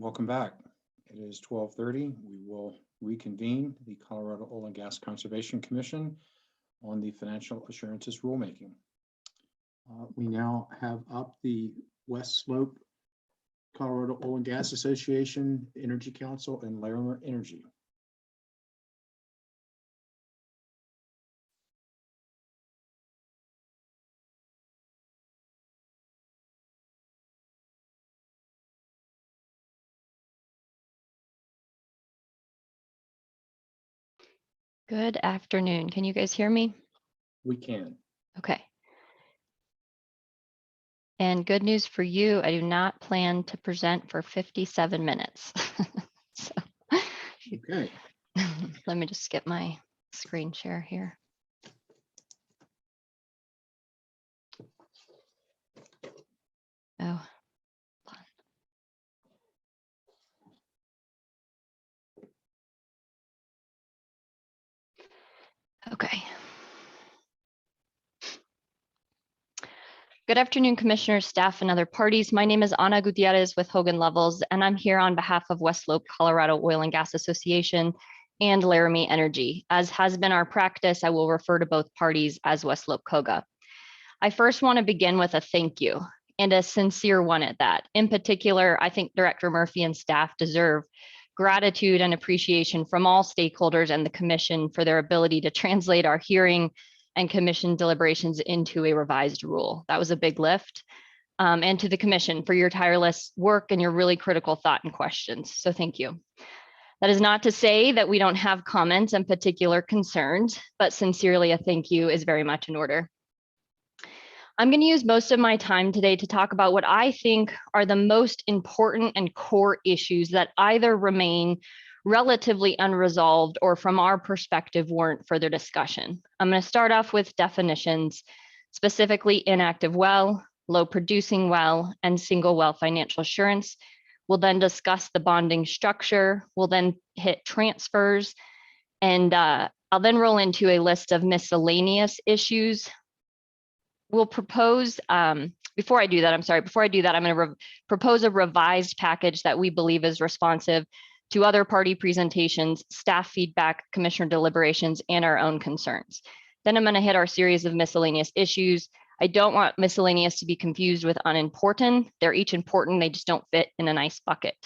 Welcome back. It is 12:30. We will reconvene the Colorado Oil and Gas Conservation Commission on the financial assurances rulemaking. We now have up the West Slope Colorado Oil and Gas Association, Energy Council, and Larimer Energy. Good afternoon. Can you guys hear me? We can. Okay. And good news for you, I do not plan to present for 57 minutes. So, Okay. let me just get my screen share here. Oh. Okay. Good afternoon, commissioners, staff, and other parties. My name is Ana Gutierrez with Hogan Lovells, and I'm here on behalf of West Slope Colorado Oil and Gas Association and Laramie Energy. As has been our practice, I will refer to both parties as West Slope COGA. I first want to begin with a thank you, and a sincere one at that. In particular, I think Director Murphy and staff deserve gratitude and appreciation from all stakeholders and the commission for their ability to translate our hearing and commission deliberations into a revised rule. That was a big lift. And to the commission for your tireless work and your really critical thought and questions. So thank you. That is not to say that we don't have comments and particular concerns, but sincerely a thank you is very much in order. I'm going to use most of my time today to talk about what I think are the most important and core issues that either remain relatively unresolved or from our perspective warrant further discussion. I'm going to start off with definitions, specifically inactive well, low producing well, and single well financial assurance. We'll then discuss the bonding structure. We'll then hit transfers, and I'll then roll into a list of miscellaneous issues. We'll propose, before I do that, I'm going to propose a revised package that we believe is responsive to other party presentations, staff feedback, commissioner deliberations, and our own concerns. Then I'm going to hit our series of miscellaneous issues. I don't want miscellaneous to be confused with unimportant. They're each important, they just don't fit in a nice bucket.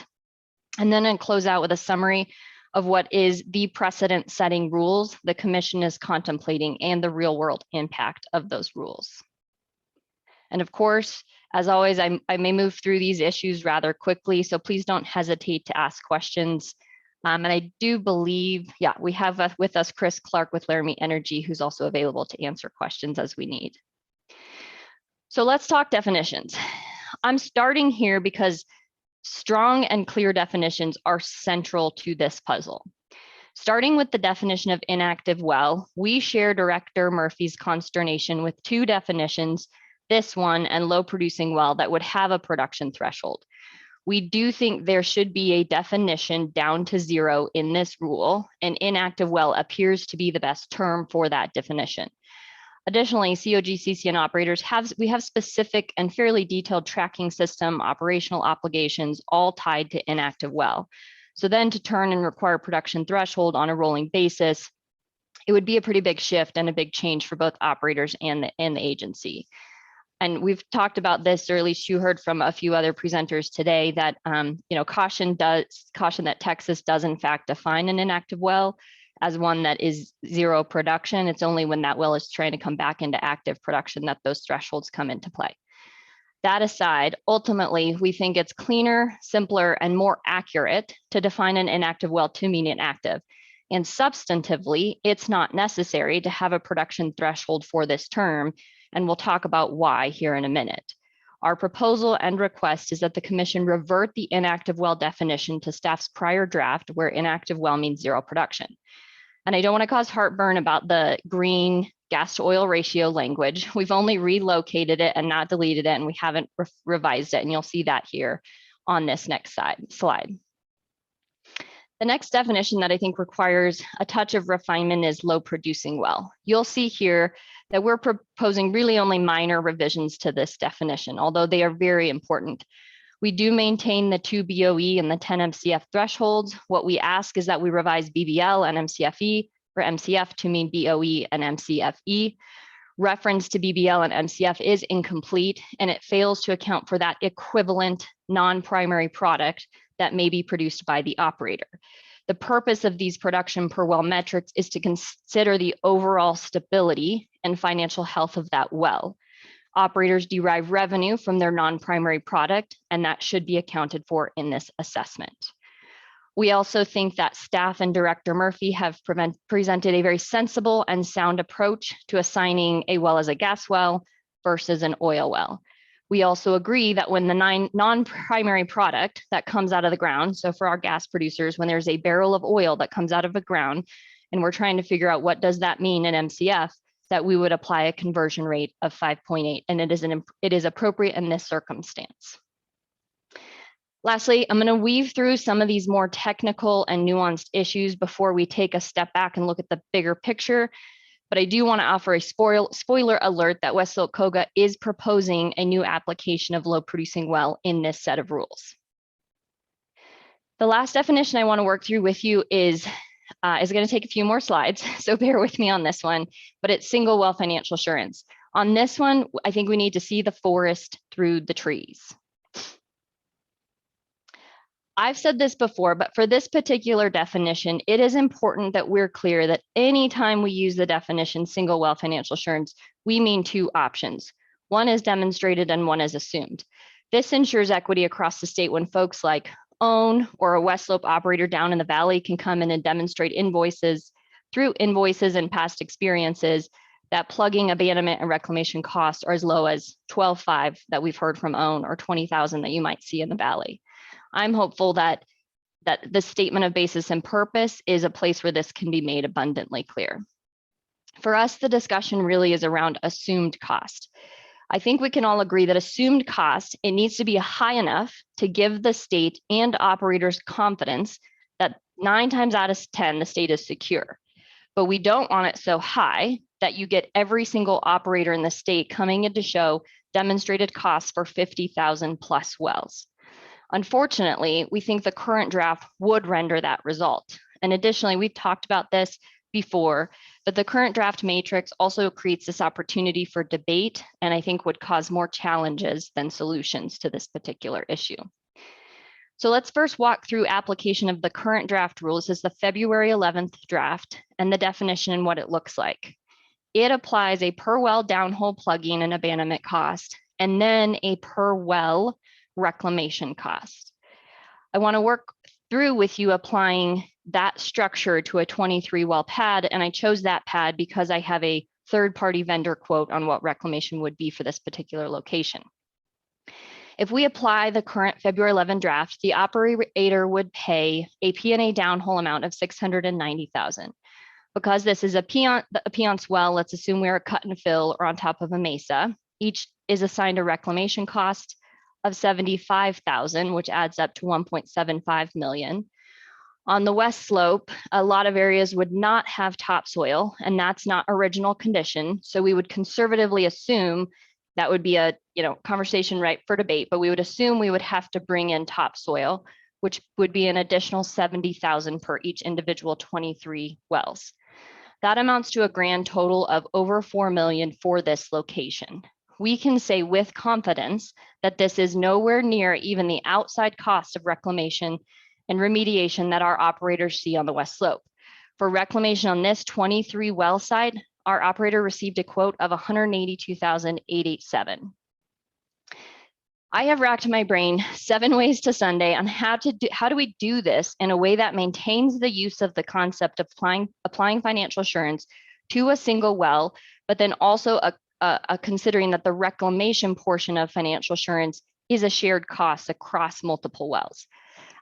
And then I'll close out with a summary of what is the precedent-setting rules the commission is contemplating and the real-world impact of those rules. And of course, as always, I may move through these issues rather quickly, so please don't hesitate to ask questions. And I do believe, yeah, we have with us Chris Clark with Laramie Energy, who's also available to answer questions as we need. So let's talk definitions. I'm starting here because strong and clear definitions are central to this puzzle. Starting with the definition of inactive well, we share Director Murphy's consternation with two definitions, this one and low producing well, that would have a production threshold. We do think there should be a definition down to zero in this rule, and inactive well appears to be the best term for that definition. Additionally, COGCC and operators have specific and fairly detailed tracking system operational obligations all tied to inactive well. So then to turn and require production threshold on a rolling basis, it would be a pretty big shift and a big change for both operators and the agency. And we've talked about this, or at least you heard from a few other presenters today, that caution that Texas does in fact define an inactive well as one that is zero production. It's only when that well is trying to come back into active production that those thresholds come into play. That aside, ultimately, we think it's cleaner, simpler, and more accurate to define an inactive well to mean inactive. And substantively, it's not necessary to have a production threshold for this term, and we'll talk about why here in a minute. Our proposal and request is that the commission revert the inactive well definition to staff's prior draft, where inactive well means zero production. And I don't want to cause heartburn about the green gas to oil ratio language. We've only relocated it and not deleted it, and we haven't revised it, and you'll see that here on this next slide. The next definition that I think requires a touch of refinement is low producing well. You'll see here that we're proposing really only minor revisions to this definition, although they are very important. We do maintain the 2 BOE and the 10 MCF thresholds. What we ask is that we revise BBL and MCFE or MCF to mean BOE and MCFE. Reference to BBL and MCF is incomplete, and it fails to account for that equivalent non-primary product that may be produced by the operator. The purpose of these production per well metrics is to consider the overall stability and financial health of that well. Operators derive revenue from their non-primary product, and that should be accounted for in this assessment. We also think that staff and Director Murphy have presented a very sensible and sound approach to assigning a well as a gas well versus an oil well. We also agree that when the non-primary product that comes out of the ground, so for our gas producers, when there's a barrel of oil that comes out of the ground, and we're trying to figure out what does that mean in MCF, that we would apply a conversion rate of 5.8, and it is appropriate in this circumstance. Lastly, I'm going to weave through some of these more technical and nuanced issues before we take a step back and look at the bigger picture. But I do want to offer a spoiler alert that West Slope COGA is proposing a new application of low producing well in this set of rules. The last definition I want to work through with you is going to take a few more slides, so bear with me on this one, but it's single well financial assurance. On this one, I think we need to see the forest through the trees. I've said this before, but for this particular definition, it is important that we're clear that anytime we use the definition single well financial assurance, we mean two options. One is demonstrated and one is assumed. This ensures equity across the state when folks like OWN or a West Slope operator down in the valley can come in and demonstrate through invoices and past experiences that plugging, abandonment, and reclamation costs are as low as $12,500 that we've heard from OWN or $20,000 that you might see in the valley. I'm hopeful that the statement of basis and purpose is a place where this can be made abundantly clear. For us, the discussion really is around assumed cost. I think we can all agree that assumed cost, it needs to be high enough to give the state and operators confidence that 9 times out of 10, the state is secure. But we don't want it so high that you get every single operator in the state coming in to show demonstrated costs for 50,000 plus wells. Unfortunately, we think the current draft would render that result. And additionally, we've talked about this before, but the current draft matrix also creates this opportunity for debate, and I think would cause more challenges than solutions to this particular issue. So let's first walk through application of the current draft rules. This is the February 11th draft and the definition and what it looks like. It applies a per well downhole plugging and abandonment cost, and then a per well reclamation cost. I want to work through with you applying that structure to a 23 well pad, and I chose that pad because I have a third-party vendor quote on what reclamation would be for this particular location. If we apply the current February 11 draft, the operator would pay a P&A downhole amount of $690,000. Because this is a Piance well, let's assume we're a cut and fill or on top of a mesa. Each is assigned a reclamation cost of $75,000, which adds up to $1.75 million. On the west slope, a lot of areas would not have topsoil, and that's not original condition. So we would conservatively assume that would be a conversation right for debate, but we would assume we would have to bring in topsoil, which would be an additional $70,000 per each individual 23 wells. That amounts to a grand total of over $4 million for this location. We can say with confidence that this is nowhere near even the outside cost of reclamation and remediation that our operators see on the west slope. For reclamation on this 23 well site, our operator received a quote of $182,887. I have racked my brain 7 ways to Sunday on how do we do this in a way that maintains the use of the concept of applying financial assurance to a single well, but then also considering that the reclamation portion of financial assurance is a shared cost across multiple wells.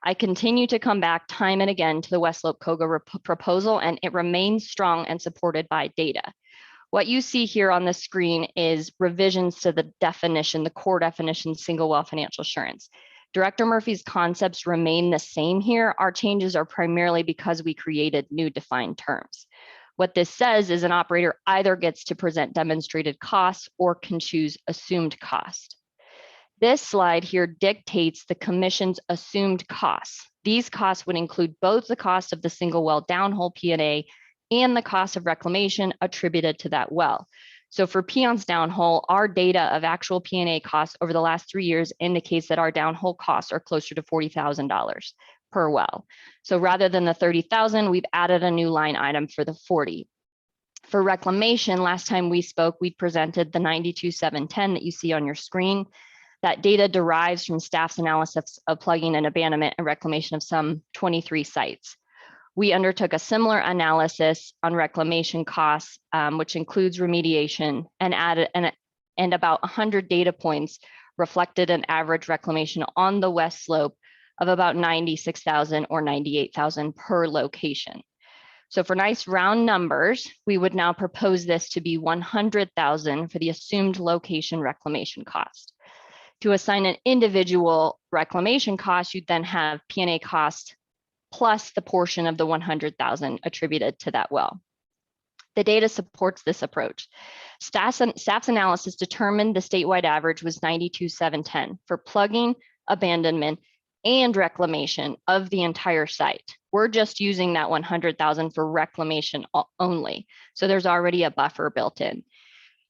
I continue to come back time and again to the West Slope COGA proposal, and it remains strong and supported by data. What you see here on the screen is revisions to the definition, the core definition, single well financial assurance. Director Murphy's concepts remain the same here. Our changes are primarily because we created new defined terms. What this says is an operator either gets to present demonstrated costs or can choose assumed cost. This slide here dictates the commission's assumed costs. These costs would include both the cost of the single well downhole P&A and the cost of reclamation attributed to that well. So for Peon's downhole, our data of actual P&A costs over the last 3 years indicates that our downhole costs are closer to $40,000 per well. So rather than the 30,000, we've added a new line item for the 40. For reclamation, last time we spoke, we presented the 92,710 that you see on your screen. That data derives from staff's analysis of plugging and abandonment and reclamation of some 23 sites. We undertook a similar analysis on reclamation costs, which includes remediation, and added and about 100 data points reflected an average reclamation on the west slope of about 96,000 or 98,000 per location. So for nice round numbers, we would now propose this to be 100,000 for the assumed location reclamation cost. To assign an individual reclamation cost, you'd then have P&A cost plus the portion of the 100,000 attributed to that well. The data supports this approach. Staff's analysis determined the statewide average was 92,710 for plugging, abandonment, and reclamation of the entire site. We're just using that 100,000 for reclamation only. So there's already a buffer built in.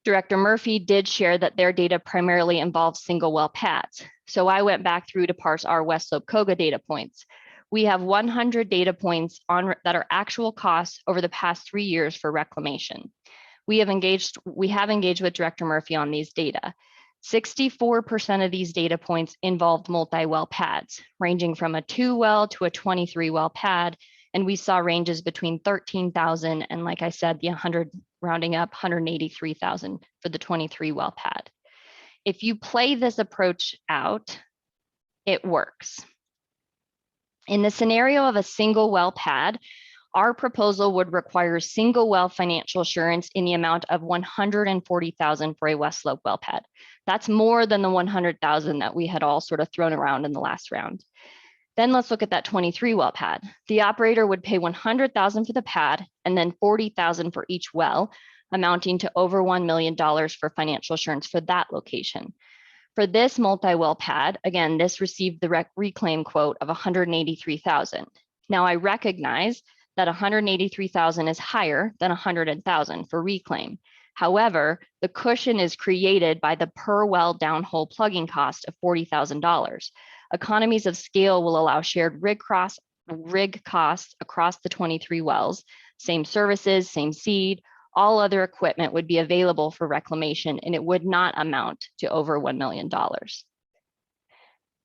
Director Murphy did share that their data primarily involves single well pads. So I went back through to parse our West Slope COGA data points. We have 100 data points that are actual costs over the past 3 years for reclamation. We have engaged with Director Murphy on these data. 64% of these data points involved multi-well pads, ranging from a 2-well to a 23-well pad, and we saw ranges between 13,000 and, like I said, the 100, rounding up 183,000 for the 23-well pad. If you play this approach out, it works. In the scenario of a single well pad, our proposal would require single well financial assurance in the amount of 140,000 for a West Slope well pad. That's more than the 100,000 that we had all sort of thrown around in the last round. Then let's look at that 23 well pad. The operator would pay 100,000 for the pad and then 40,000 for each well, amounting to over $1 million for financial assurance for that location. For this multi-well pad, again, this received the reclaim quote of 183,000. Now I recognize that 183,000 is higher than 100,000 for reclaim. However, the cushion is created by the per well downhole plugging cost of $40,000. Economies of scale will allow shared rig costs across the 23 wells, same services, same seed, all other equipment would be available for reclamation, and it would not amount to over $1 million.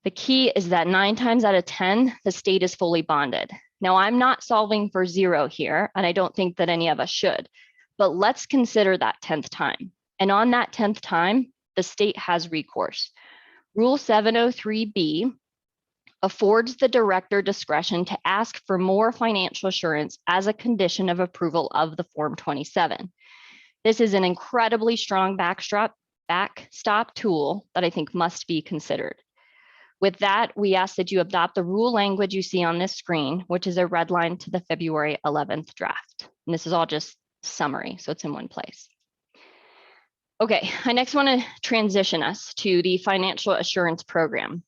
The key is that 9 times out of 10, the state is fully bonded. Now, I'm not solving for zero here, and I don't think that any of us should, but let's consider that 10th time. And on that 10th time, the state has recourse. Rule 703B affords the director discretion to ask for more financial assurance as a condition of approval of the Form 27. This is an incredibly strong backstop tool that I think must be considered. With that, we ask that you adopt the rule language you see on this screen, which is a red line to the February 11th draft. And this is all just summary, so it's in one place. Okay, I next want to transition us to the financial assurance program.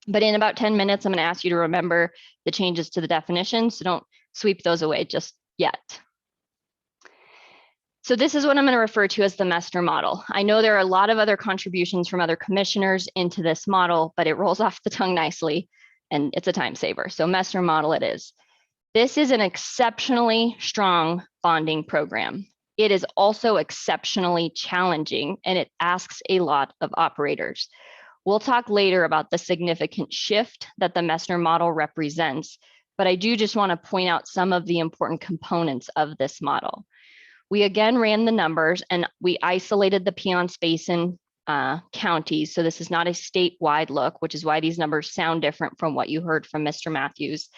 But in about 10 minutes, I'm going to ask you to remember the changes to the definition, so don't sweep those away just yet. So this is what I'm going to refer to as the Messner model. I know there are a lot of other contributions from other commissioners into this model, but it rolls off the tongue nicely, and it's a time saver. So Messner model it is. This is an exceptionally strong bonding program. It is also exceptionally challenging, and it asks a lot of operators. We'll talk later about the significant shift that the Messner model represents, but I do just want to point out some of the important components of this model. We again ran the numbers and we isolated the Piceance Basin counties. So this is not a statewide look, which is why these numbers sound different from what you heard from Mr. Matthews.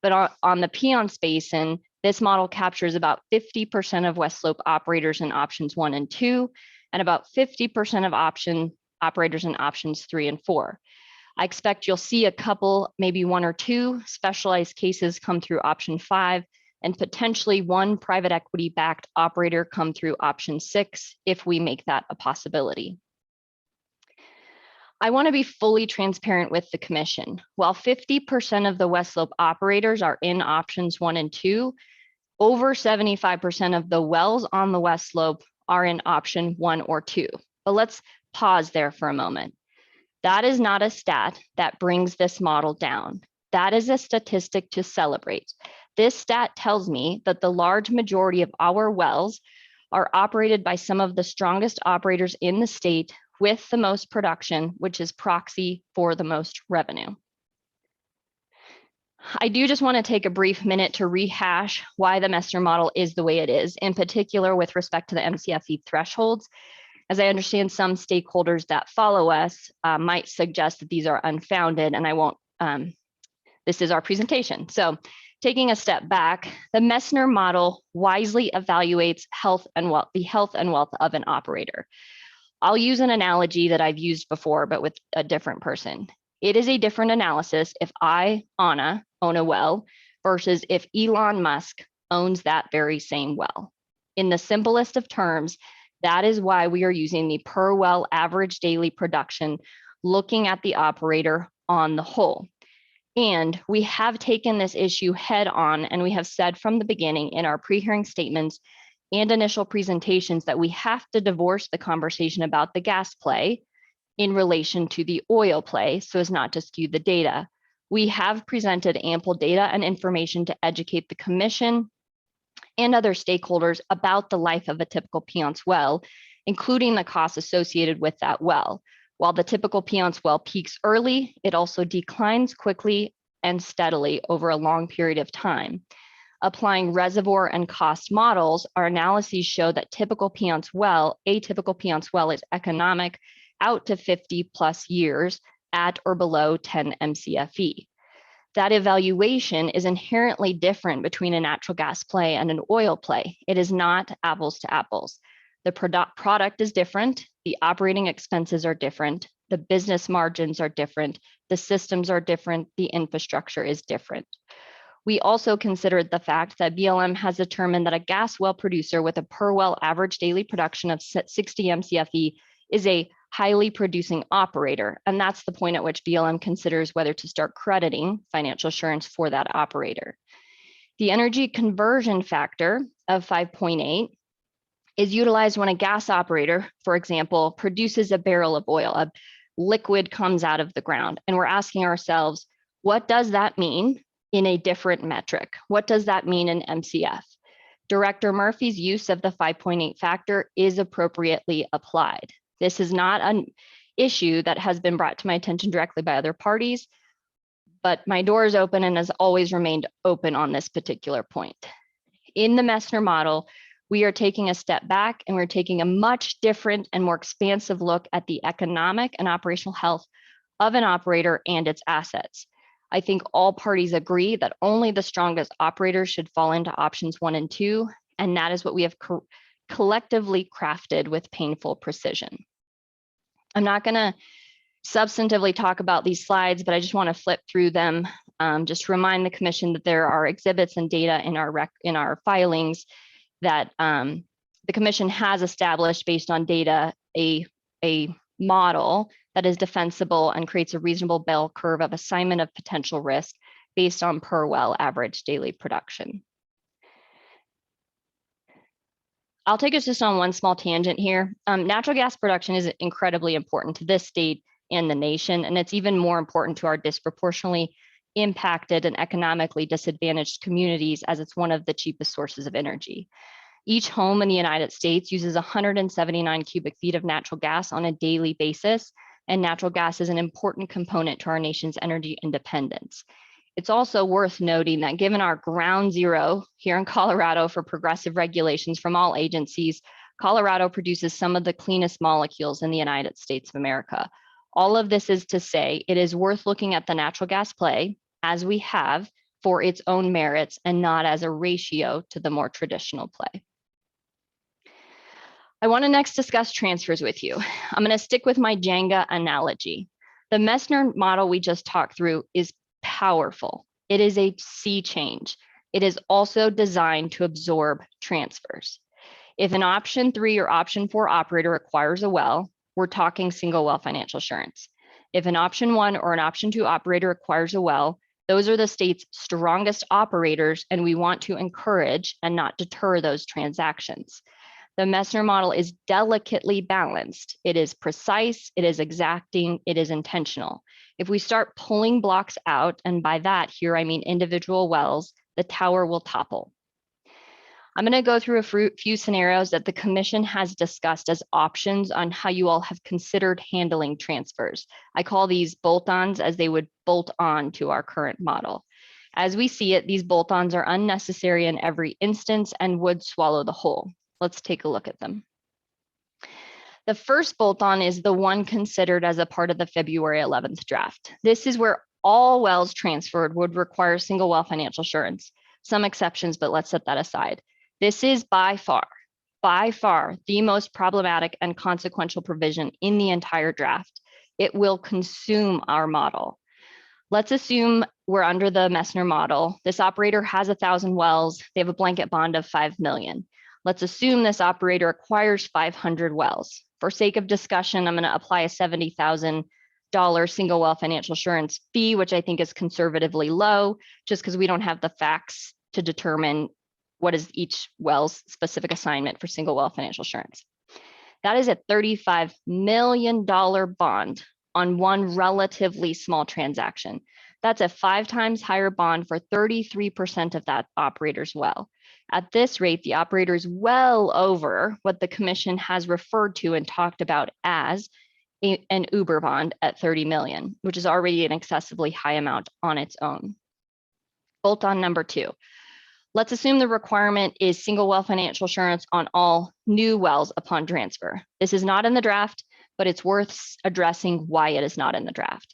But on the Piceance Basin, this model captures about 50% of West Slope operators in options 1 and 2, and about 50% of operators in options 3 and 4. I expect you'll see a couple, maybe 1 or 2 specialized cases come through option 5, and potentially 1 private equity backed operator come through option 6 if we make that a possibility. I want to be fully transparent with the commission. While 50% of the West Slope operators are in options 1 and 2, over 75% of the wells on the West Slope are in option 1 or 2. But let's pause there for a moment. That is not a stat that brings this model down. That is a statistic to celebrate. This stat tells me that the large majority of our wells are operated by some of the strongest operators in the state with the most production, which is proxy for the most revenue. I do just want to take a brief minute to rehash why the Messner model is the way it is, in particular with respect to the MCFE thresholds. As I understand, some stakeholders that follow us might suggest that these are unfounded, and I won't, this is our presentation. So taking a step back, the Messner model wisely evaluates the health and wealth of an operator. I'll use an analogy that I've used before, but with a different person. It is a different analysis if I, Anna, own a well versus if Elon Musk owns that very same well. In the simplest of terms, that is why we are using the per well average daily production, looking at the operator on the whole. And we have taken this issue head on, and we have said from the beginning in our pre-hearing statements and initial presentations that we have to divorce the conversation about the gas play in relation to the oil play, so as not to skew the data. We have presented ample data and information to educate the commission and other stakeholders about the life of a typical Piceance well, including the costs associated with that well. While the typical Piceance well peaks early, it also declines quickly and steadily over a long period of time. Applying reservoir and cost models, our analyses show that a typical Piceance well is economic out to 50 plus years at or below 10 MCFE. That evaluation is inherently different between a natural gas play and an oil play. It is not apples to apples. The product is different, the operating expenses are different, the business margins are different, the systems are different, the infrastructure is different. We also considered the fact that BLM has determined that a gas well producer with a per well average daily production of 60 MCFE is a highly producing operator. And that's the point at which BLM considers whether to start crediting financial assurance for that operator. The energy conversion factor of 5.8 is utilized when a gas operator, for example, produces a barrel of oil, a liquid comes out of the ground. And we're asking ourselves, what does that mean in a different metric? What does that mean in MCF? Director Murphy's use of the 5.8 factor is appropriately applied. This is not an issue that has been brought to my attention directly by other parties, but my door is open and has always remained open on this particular point. In the Messner model, we are taking a step back and we're taking a much different and more expansive look at the economic and operational health of an operator and its assets. I think all parties agree that only the strongest operators should fall into options 1 and 2, and that is what we have collectively crafted with painful precision. I'm not going to substantively talk about these slides, but I just want to flip through them, just to remind the commission that there are exhibits and data in our filings that the commission has established based on data, a model that is defensible and creates a reasonable bell curve of assignment of potential risk based on per well average daily production. I'll take us just on one small tangent here. Natural gas production is incredibly important to this state and the nation, and it's even more important to our disproportionately impacted and economically disadvantaged communities as it's one of the cheapest sources of energy. Each home in the United States uses 179 cubic feet of natural gas on a daily basis, and natural gas is an important component to our nation's energy independence. It's also worth noting that given our ground zero here in Colorado for progressive regulations from all agencies, Colorado produces some of the cleanest molecules in the United States of America. All of this is to say it is worth looking at the natural gas play, as we have, for its own merits and not as a ratio to the more traditional play. I want to next discuss transfers with you. I'm going to stick with my Jenga analogy. The Messner model we just talked through is powerful. It is a sea change. It is also designed to absorb transfers. If an option 3 or option 4 operator acquires a well, we're talking single well financial assurance. If an option 1 or an option 2 operator acquires a well, those are the state's strongest operators, and we want to encourage and not deter those transactions. The Messner model is delicately balanced. It is precise, it is exacting, it is intentional. If we start pulling blocks out, and by that here I mean individual wells, the tower will topple. I'm going to go through a few scenarios that the commission has discussed as options on how you all have considered handling transfers. I call these bolt-ons as they would bolt on to our current model. As we see it, these bolt-ons are unnecessary in every instance and would swallow the whole. Let's take a look at them. The first bolt-on is the one considered as a part of the February 11th draft. This is where all wells transferred would require single well financial assurance. Some exceptions, but let's set that aside. This is by far the most problematic and consequential provision in the entire draft. It will consume our model. Let's assume we're under the Messner model. This operator has 1,000 wells. They have a blanket bond of 5 million. Let's assume this operator acquires 500 wells. For sake of discussion, I'm going to apply a $70,000 single well financial assurance fee, which I think is conservatively low, just because we don't have the facts to determine what is each well's specific assignment for single well financial assurance. That is a $35 million bond on one relatively small transaction. That's a 5 times higher bond for 33% of that operator's well. At this rate, the operator is well over what the commission has referred to and talked about as an Uber bond at 30 million, which is already an excessively high amount on its own. Bolt-on number 2. Let's assume the requirement is single well financial assurance on all new wells upon transfer. This is not in the draft, but it's worth addressing why it is not in the draft.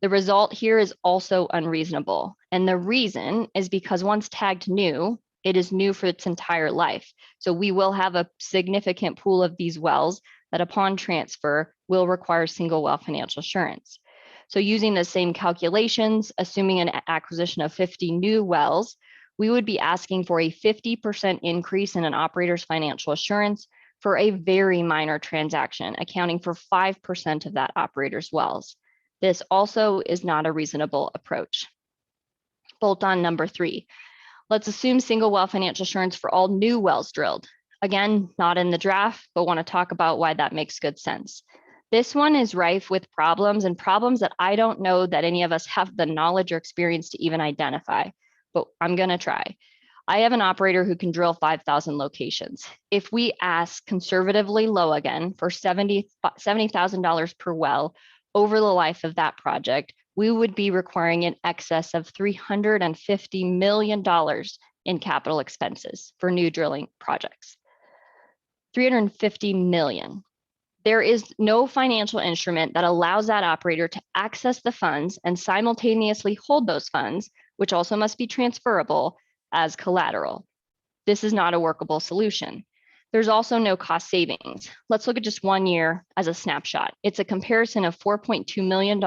The result here is also unreasonable. And the reason is because once tagged new, it is new for its entire life. So we will have a significant pool of these wells that upon transfer will require single well financial assurance. So using the same calculations, assuming an acquisition of 50 new wells, we would be asking for a 50% increase in an operator's financial assurance for a very minor transaction, accounting for 5% of that operator's wells. This also is not a reasonable approach. Bolt-on number 3. Let's assume single well financial assurance for all new wells drilled. Again, not in the draft, but want to talk about why that makes good sense. This one is rife with problems that I don't know that any of us have the knowledge or experience to even identify, but I'm going to try. I have an operator who can drill 5,000 locations. If we ask conservatively low again for $70,000 per well over the life of that project, we would be requiring in excess of $350 million in capital expenses for new drilling projects. 350 million. There is no financial instrument that allows that operator to access the funds and simultaneously hold those funds, which also must be transferable, as collateral. This is not a workable solution. There's also no cost savings. Let's look at just 1 year as a snapshot. It's a comparison of $4.2 million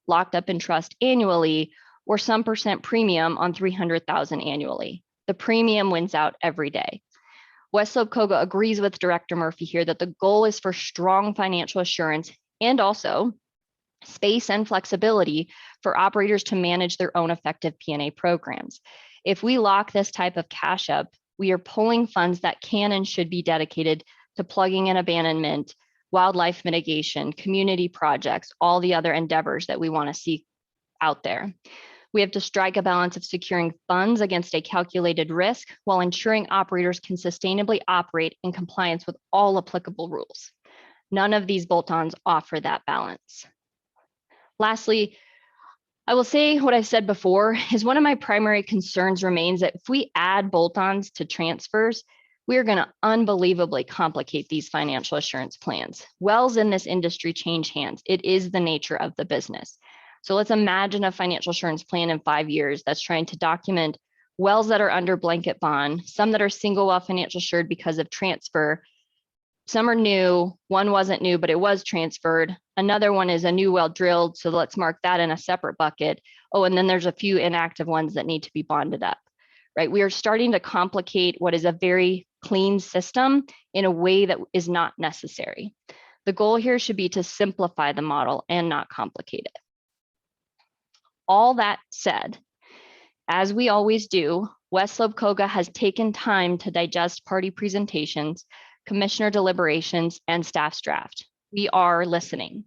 locked up in trust annually, or some percent premium on 300,000 annually. The premium wins out every day. West Slope COGA agrees with Director Murphy here that the goal is for strong financial assurance and also space and flexibility for operators to manage their own effective P&A programs. If we lock this type of cash up, we are pulling funds that can and should be dedicated to plugging and abandonment, wildlife mitigation, community projects, all the other endeavors that we want to see out there. We have to strike a balance of securing funds against a calculated risk while ensuring operators can sustainably operate in compliance with all applicable rules. None of these bolt-ons offer that balance. Lastly, I will say what I've said before is one of my primary concerns remains that if we add bolt-ons to transfers, we are going to unbelievably complicate these financial assurance plans. Wells in this industry change hands. It is the nature of the business. So let's imagine a financial assurance plan in 5 years that's trying to document wells that are under blanket bond, some that are single well financial assured because of transfer. Some are new, one wasn't new, but it was transferred. Another one is a new well drilled, so let's mark that in a separate bucket. Oh, and then there's a few inactive ones that need to be bonded up, right? We are starting to complicate what is a very clean system in a way that is not necessary. The goal here should be to simplify the model and not complicate it. All that said, as we always do, West Slope COGA has taken time to digest party presentations, commissioner deliberations, and staff's draft. We are listening.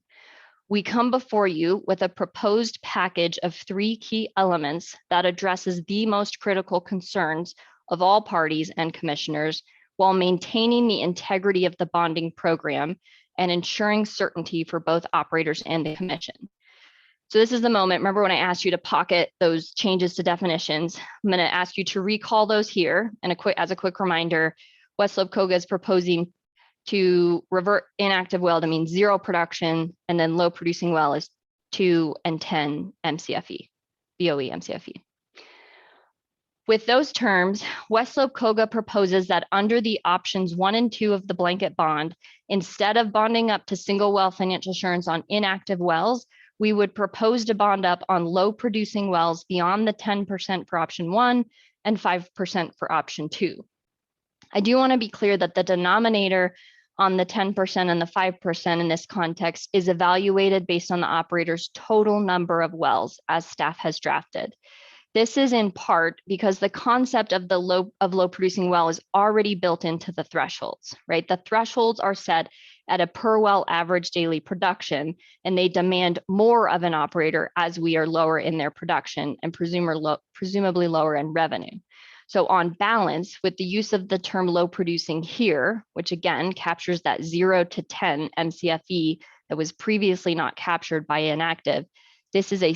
We come before you with a proposed package of 3 key elements that addresses the most critical concerns of all parties and commissioners while maintaining the integrity of the bonding program and ensuring certainty for both operators and the commission. So this is the moment. Remember when I asked you to pocket those changes to definitions? I'm going to ask you to recall those here. And as a quick reminder, West Slope COGA is proposing to revert inactive well to mean 0 production, and then low producing well is 2 and 10 MCFE, BOE MCFE. With those terms, West Slope COGA proposes that under the options 1 and 2 of the blanket bond, instead of bonding up to single well financial assurance on inactive wells, we would propose to bond up on low producing wells beyond the 10% for option 1 and 5% for option 2. I do want to be clear that the denominator on the 10% and the 5% in this context is evaluated based on the operator's total number of wells as staff has drafted. This is in part because the concept of the low producing well is already built into the thresholds, right? The thresholds are set at a per well average daily production, and they demand more of an operator as we are lower in their production and presumably lower in revenue. So on balance, with the use of the term low producing here, which again captures that 0 to 10 MCFE that was previously not captured by inactive, this is a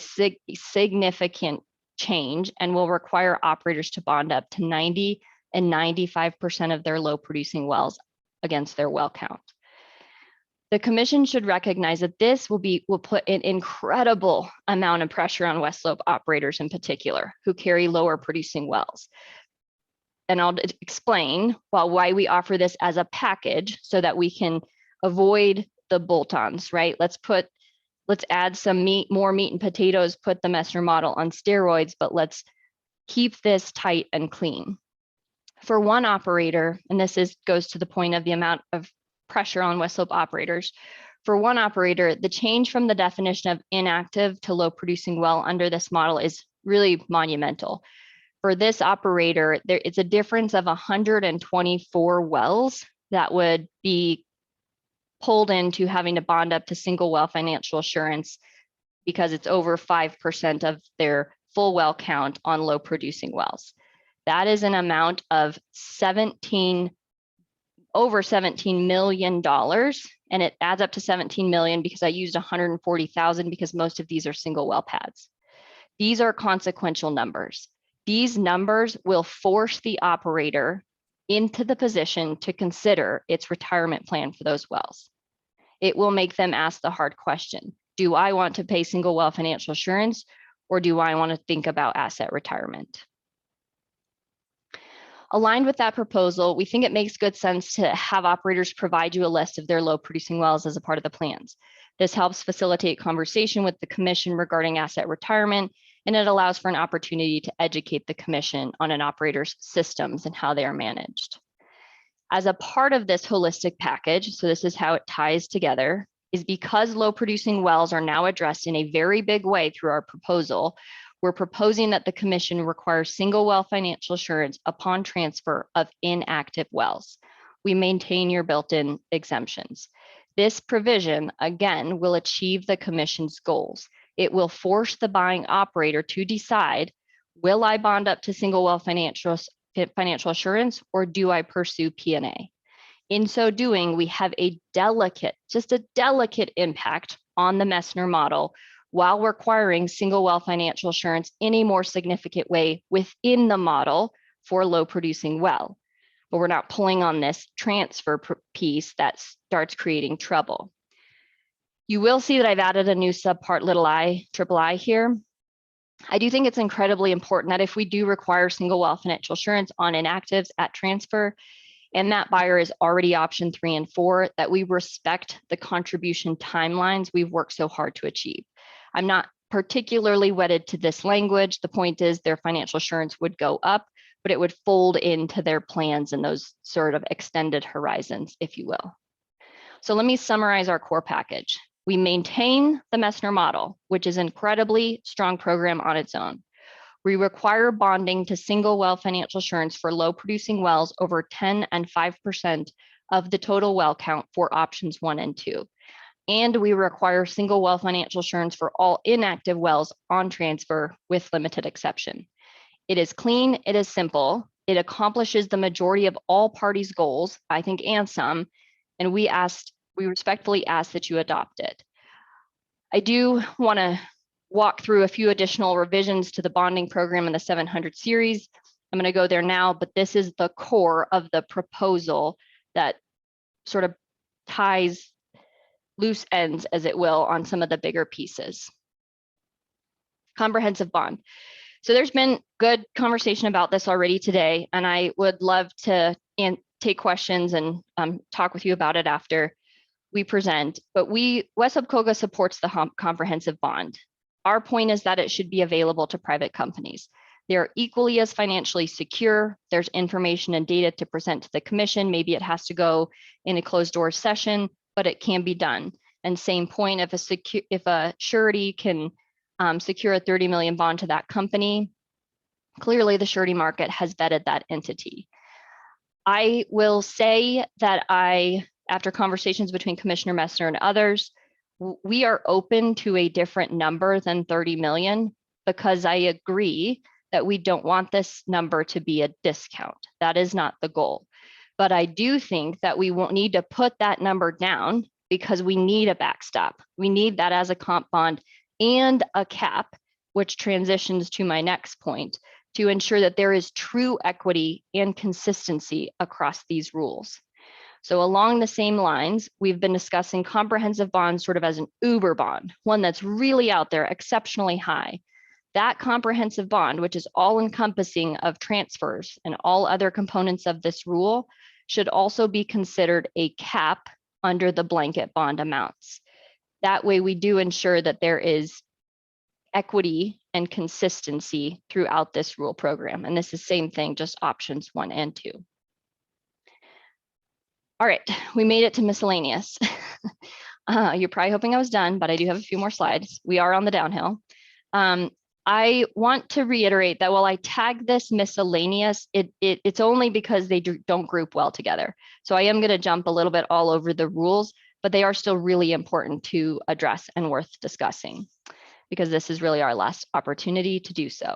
significant change and will require operators to bond up to 90 and 95% of their low producing wells against their well count. The commission should recognize that this will put an incredible amount of pressure on West Slope operators in particular, who carry lower producing wells. And I'll explain why we offer this as a package so that we can avoid the bolt-ons, right? Let's add some more meat and potatoes, put the Messner model on steroids, but let's keep this tight and clean. For one operator, and this goes to the point of the amount of pressure on West Slope operators. For one operator, the change from the definition of inactive to low producing well under this model is really monumental. For this operator, it's a difference of 124 wells that would be pulled into having to bond up to single well financial assurance because it's over 5% of their full well count on low producing wells. That is an amount of over $17 million, and it adds up to 17 million because I used 140,000 because most of these are single well pads. These are consequential numbers. These numbers will force the operator into the position to consider its retirement plan for those wells. It will make them ask the hard question. Do I want to pay single well financial assurance, or do I want to think about asset retirement? Aligned with that proposal, we think it makes good sense to have operators provide you a list of their low producing wells as a part of the plans. This helps facilitate conversation with the commission regarding asset retirement, and it allows for an opportunity to educate the commission on an operator's systems and how they are managed. As a part of this holistic package, so this is how it ties together, is because low producing wells are now addressed in a very big way through our proposal, we're proposing that the commission requires single well financial assurance upon transfer of inactive wells. We maintain your built-in exemptions. This provision, again, will achieve the commission's goals. It will force the buying operator to decide, will I bond up to single well financial assurance, or do I pursue P&A? In so doing, we have just a delicate impact on the Messner model while requiring single well financial assurance in a more significant way within the model for low producing well. But we're not pulling on this transfer piece that starts creating trouble. You will see that I've added a new subpart triple I here. I do think it's incredibly important that if we do require single well financial assurance on inactives at transfer, and that buyer is already option 3 and 4, that we respect the contribution timelines we've worked so hard to achieve. I'm not particularly wedded to this language. The point is their financial assurance would go up, but it would fold into their plans in those sort of extended horizons, if you will. So let me summarize our core package. We maintain the Messner model, which is an incredibly strong program on its own. We require bonding to single well financial assurance for low producing wells over 10 and 5% of the total well count for options 1 and 2. And we require single well financial assurance for all inactive wells on transfer with limited exception. It is clean, it is simple, it accomplishes the majority of all parties' goals, I think, and some, and we respectfully ask that you adopt it. I do want to walk through a few additional revisions to the bonding program in the 700 series. I'm going to go there now, but this is the core of the proposal that sort of ties loose ends, as it will, on some of the bigger pieces. Comprehensive bond. So there's been good conversation about this already today, and I would love to take questions and talk with you about it after we present. But West Loeb COGA supports the comprehensive bond. Our point is that it should be available to private companies. They are equally as financially secure. There's information and data to present to the commission. Maybe it has to go in a closed door session, but it can be done. And same point, if a surety can secure a 30 million bond to that company, clearly the surety market has vetted that entity. I will say that after conversations between Commissioner Messner and others, we are open to a different number than 30 million because I agree that we don't want this number to be a discount. That is not the goal. But I do think that we won't need to put that number down because we need a backstop. We need that as a comp bond and a cap, which transitions to my next point, to ensure that there is true equity and consistency across these rules. So along the same lines, we've been discussing comprehensive bonds sort of as an Uber bond, one that's really out there, exceptionally high. That comprehensive bond, which is all encompassing of transfers and all other components of this rule, should also be considered a cap under the blanket bond amounts. That way we do ensure that there is equity and consistency throughout this rule program. And this is same thing, just options 1 and 2. All right, we made it to miscellaneous. You're probably hoping I was done, but I do have a few more slides. We are on the downhill. I want to reiterate that while I tag this miscellaneous, it's only because they don't group well together. So I am going to jump a little bit all over the rules, but they are still really important to address and worth discussing because this is really our last opportunity to do so.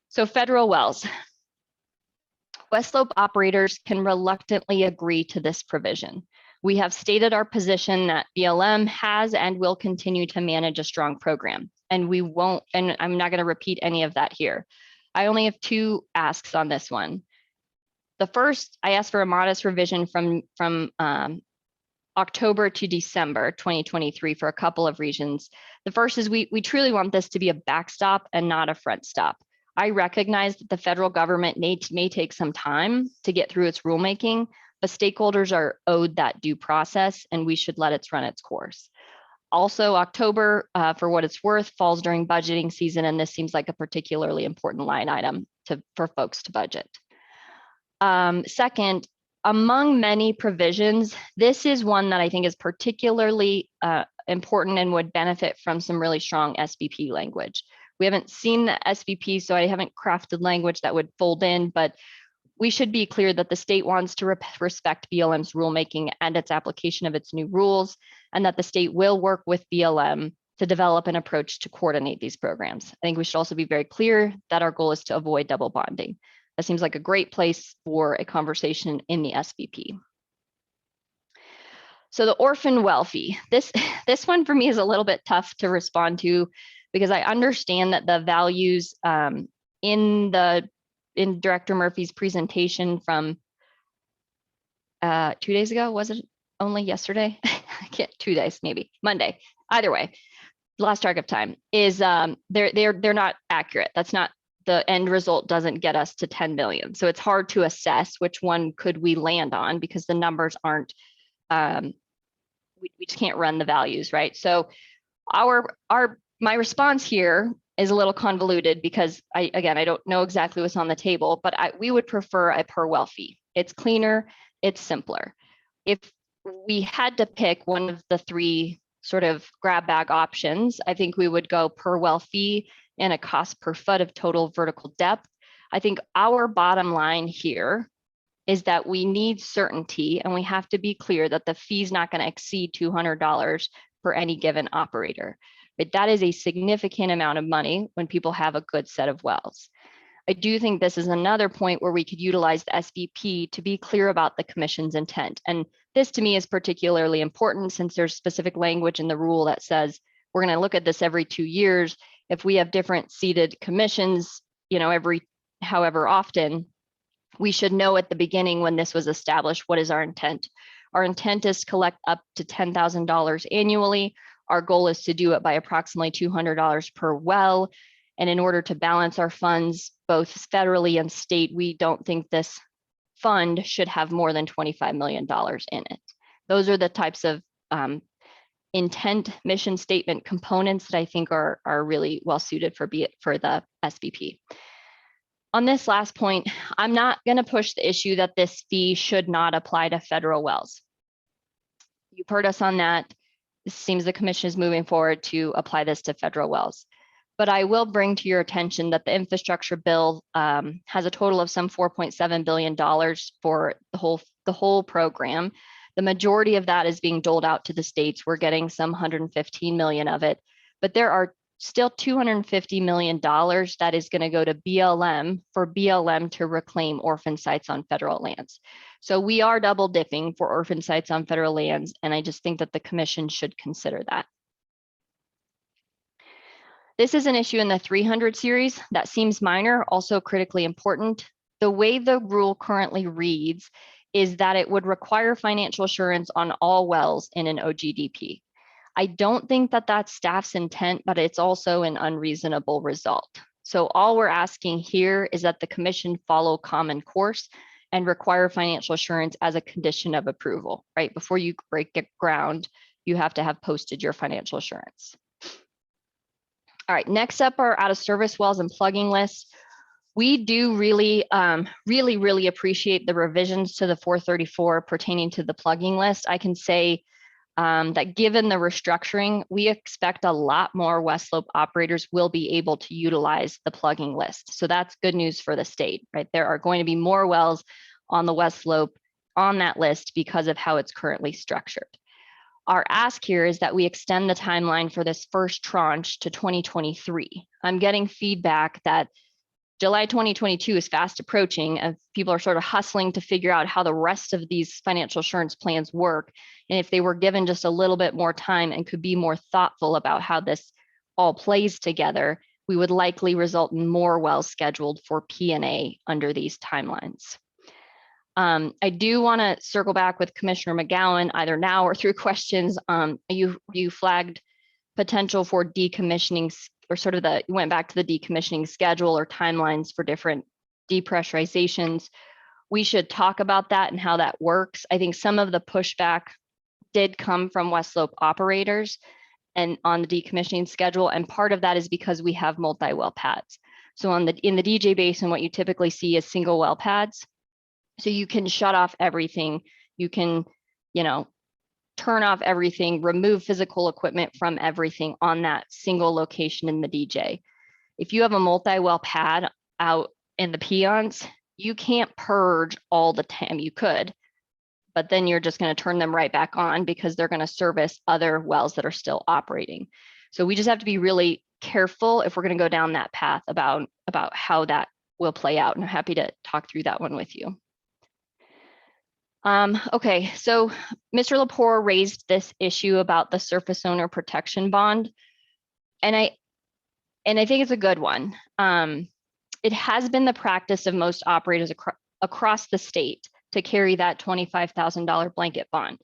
So federal wells. West Loeb operators can reluctantly agree to this provision. We have stated our position that BLM has and will continue to manage a strong program, and we won't, and I'm not going to repeat any of that here. I only have 2 asks on this one. The first, I asked for a modest revision from October to December 2023 for a couple of reasons. The first is we truly want this to be a backstop and not a front stop. I recognize that the federal government may take some time to get through its rulemaking, but stakeholders are owed that due process and we should let it run its course. Also, October, for what it's worth, falls during budgeting season, and this seems like a particularly important line item for folks to budget. Second, among many provisions, this is one that I think is particularly important and would benefit from some really strong SBP language. We haven't seen the SBP, so I haven't crafted language that would fold in, but we should be clear that the state wants to respect BLM's rulemaking and its application of its new rules, and that the state will work with BLM to develop an approach to coordinate these programs. I think we should also be very clear that our goal is to avoid double bonding. That seems like a great place for a conversation in the SBP. So the Orphan Wealthy, this one for me is a little bit tough to respond to because I understand that the values in Director Murphy's presentation from 2 days ago, was it only yesterday? I can't, 2 days, maybe Monday. Either way, lost track of time, is they're not accurate. That's not, the end result doesn't get us to 10 million. So it's hard to assess which one could we land on because the numbers aren't, we just can't run the values, right? So my response here is a little convoluted because I don't know exactly what's on the table, but we would prefer a per well fee. It's cleaner, it's simpler. If we had to pick one of the three sort of grab bag options, I think we would go per well fee and a cost per foot of total vertical depth. I think our bottom line here is that we need certainty, and we have to be clear that the fee is not going to exceed $200 for any given operator. But that is a significant amount of money when people have a good set of wells. I do think this is another point where we could utilize the SVP to be clear about the commission's intent. And this to me is particularly important since there's specific language in the rule that says we're going to look at this every 2 years. If we have different seated commissions, every however often, we should know at the beginning when this was established, what is our intent? Our intent is to collect up to $10,000 annually. Our goal is to do it by approximately $200 per well. And in order to balance our funds, both federally and state, we don't think this fund should have more than $25 million in it. Those are the types of intent mission statement components that I think are really well suited for the SVP. On this last point, I'm not going to push the issue that this fee should not apply to federal wells. You've heard us on that. It seems the commission is moving forward to apply this to federal wells. But I will bring to your attention that the infrastructure bill has a total of some $4.7 billion for the whole program. The majority of that is being doled out to the states. We're getting some 115 million of it, but there are still $250 million that is going to go to BLM for BLM to reclaim orphan sites on federal lands. So we are double dipping for orphan sites on federal lands, and I just think that the commission should consider that. This is an issue in the 300 series that seems minor, also critically important. The way the rule currently reads is that it would require financial assurance on all wells in an OGDP. I don't think that that's staff's intent, but it's also an unreasonable result. So all we're asking here is that the commission follow common course and require financial assurance as a condition of approval, right? Before you break ground, you have to have posted your financial assurance. All right, next up are out of service wells and plugging lists. We do really appreciate the revisions to the 434 pertaining to the plugging list. I can say that given the restructuring, we expect a lot more West Slope operators will be able to utilize the plugging list. So that's good news for the state, right? There are going to be more wells on the West Slope on that list because of how it's currently structured. Our ask here is that we extend the timeline for this first tranche to 2023. I'm getting feedback that July 2022 is fast approaching, and people are sort of hustling to figure out how the rest of these financial assurance plans work. And if they were given just a little bit more time and could be more thoughtful about how this all plays together, we would likely result in more wells scheduled for P&A under these timelines. I do want to circle back with Commissioner McGowan, either now or through questions. You flagged potential for decommissioning, or sort of you went back to the decommissioning schedule or timelines for different depressurizations. We should talk about that and how that works. I think some of the pushback did come from West Slope operators and on the decommissioning schedule, and part of that is because we have multi-well pads. So in the DJ Basin, what you typically see is single well pads. So you can shut off everything. You can, turn off everything, remove physical equipment from everything on that single location in the DJ. If you have a multi-well pad out in the peons, you can't purge all the time. You could, but then you're just going to turn them right back on because they're going to service other wells that are still operating. So we just have to be really careful if we're going to go down that path about how that will play out. And I'm happy to talk through that one with you. Okay, so Mr. Lepore raised this issue about the surface owner protection bond, and I think it's a good one. It has been the practice of most operators across the state to carry that $25,000 blanket bond.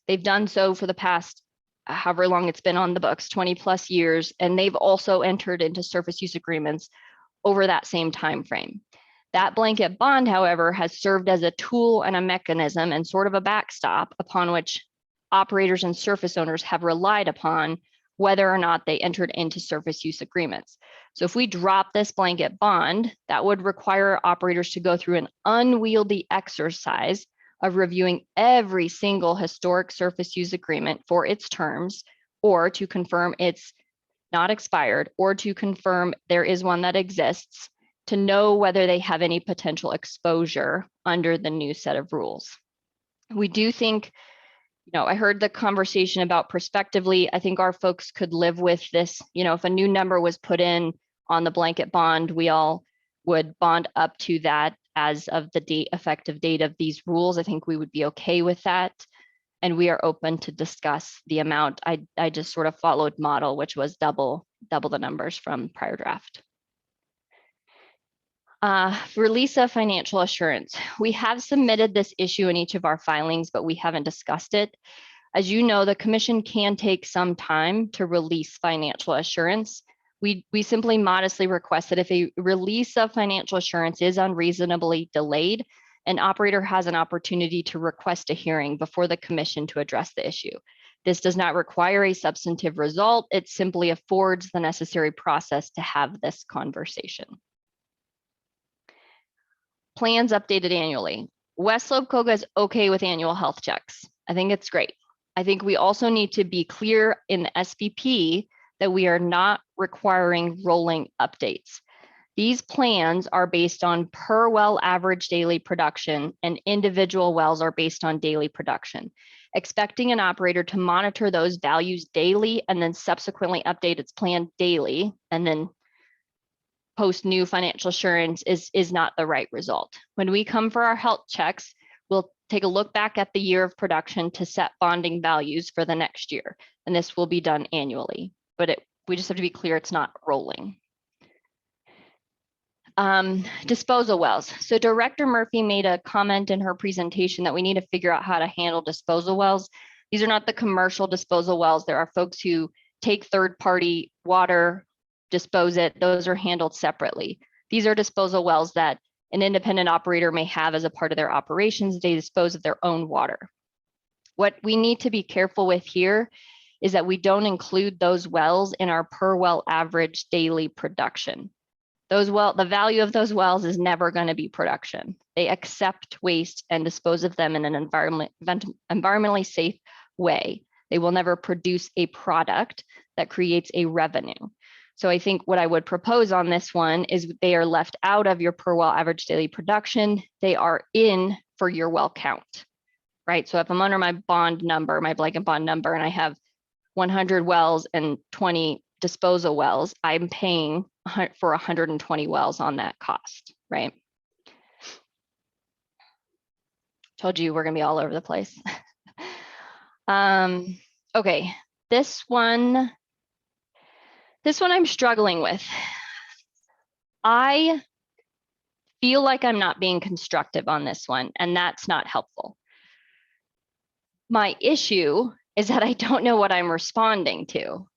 They've done so for the past, however long it's been on the books, 20 plus years, and they've also entered into surface use agreements over that same time frame. That blanket bond, however, has served as a tool and a mechanism and sort of a backstop upon which operators and surface owners have relied upon whether or not they entered into surface use agreements. So if we drop this blanket bond, that would require operators to go through an unwieldy exercise of reviewing every single historic surface use agreement for its terms, or to confirm it's not expired, or to confirm there is one that exists, to know whether they have any potential exposure under the new set of rules. We do think, I heard the conversation about prospectively. I think our folks could live with this. If a new number was put in on the blanket bond, we all would bond up to that as of the effective date of these rules. I think we would be okay with that. And we are open to discuss the amount. I just sort of followed model, which was double the numbers from prior draft. Release of financial assurance. We have submitted this issue in each of our filings, but we haven't discussed it. As you know, the commission can take some time to release financial assurance. We simply modestly request that if a release of financial assurance is unreasonably delayed, an operator has an opportunity to request a hearing before the commission to address the issue. This does not require a substantive result. It simply affords the necessary process to have this conversation. Plans updated annually. West Slope COGA is okay with annual health checks. I think it's great. I think we also need to be clear in the SPP that we are not requiring rolling updates. These plans are based on per well average daily production, and individual wells are based on daily production. Expecting an operator to monitor those values daily and then subsequently update its plan daily and then post new financial assurance is not the right result. When we come for our health checks, we'll take a look back at the year of production to set bonding values for the next year. And this will be done annually, but we just have to be clear it's not rolling. Disposal wells. So Director Murphy made a comment in her presentation that we need to figure out how to handle disposal wells. These are not the commercial disposal wells. There are folks who take third-party water, dispose it. Those are handled separately. These are disposal wells that an independent operator may have as a part of their operations. They dispose of their own water. What we need to be careful with here is that we don't include those wells in our per well average daily production. The value of those wells is never going to be production. They accept waste and dispose of them in an environmentally safe way. They will never produce a product that creates a revenue. So I think what I would propose on this one is they are left out of your per well average daily production. They are in for your well count, right? So if I'm under my bond number, my blanket bond number, and I have 100 wells and 20 disposal wells, I'm paying for 120 wells on that cost, right? Told you we're gonna be all over the place. Okay, this one I'm struggling with. I feel like I'm not being constructive on this one, and that's not helpful. My issue is that I don't know what I'm responding to.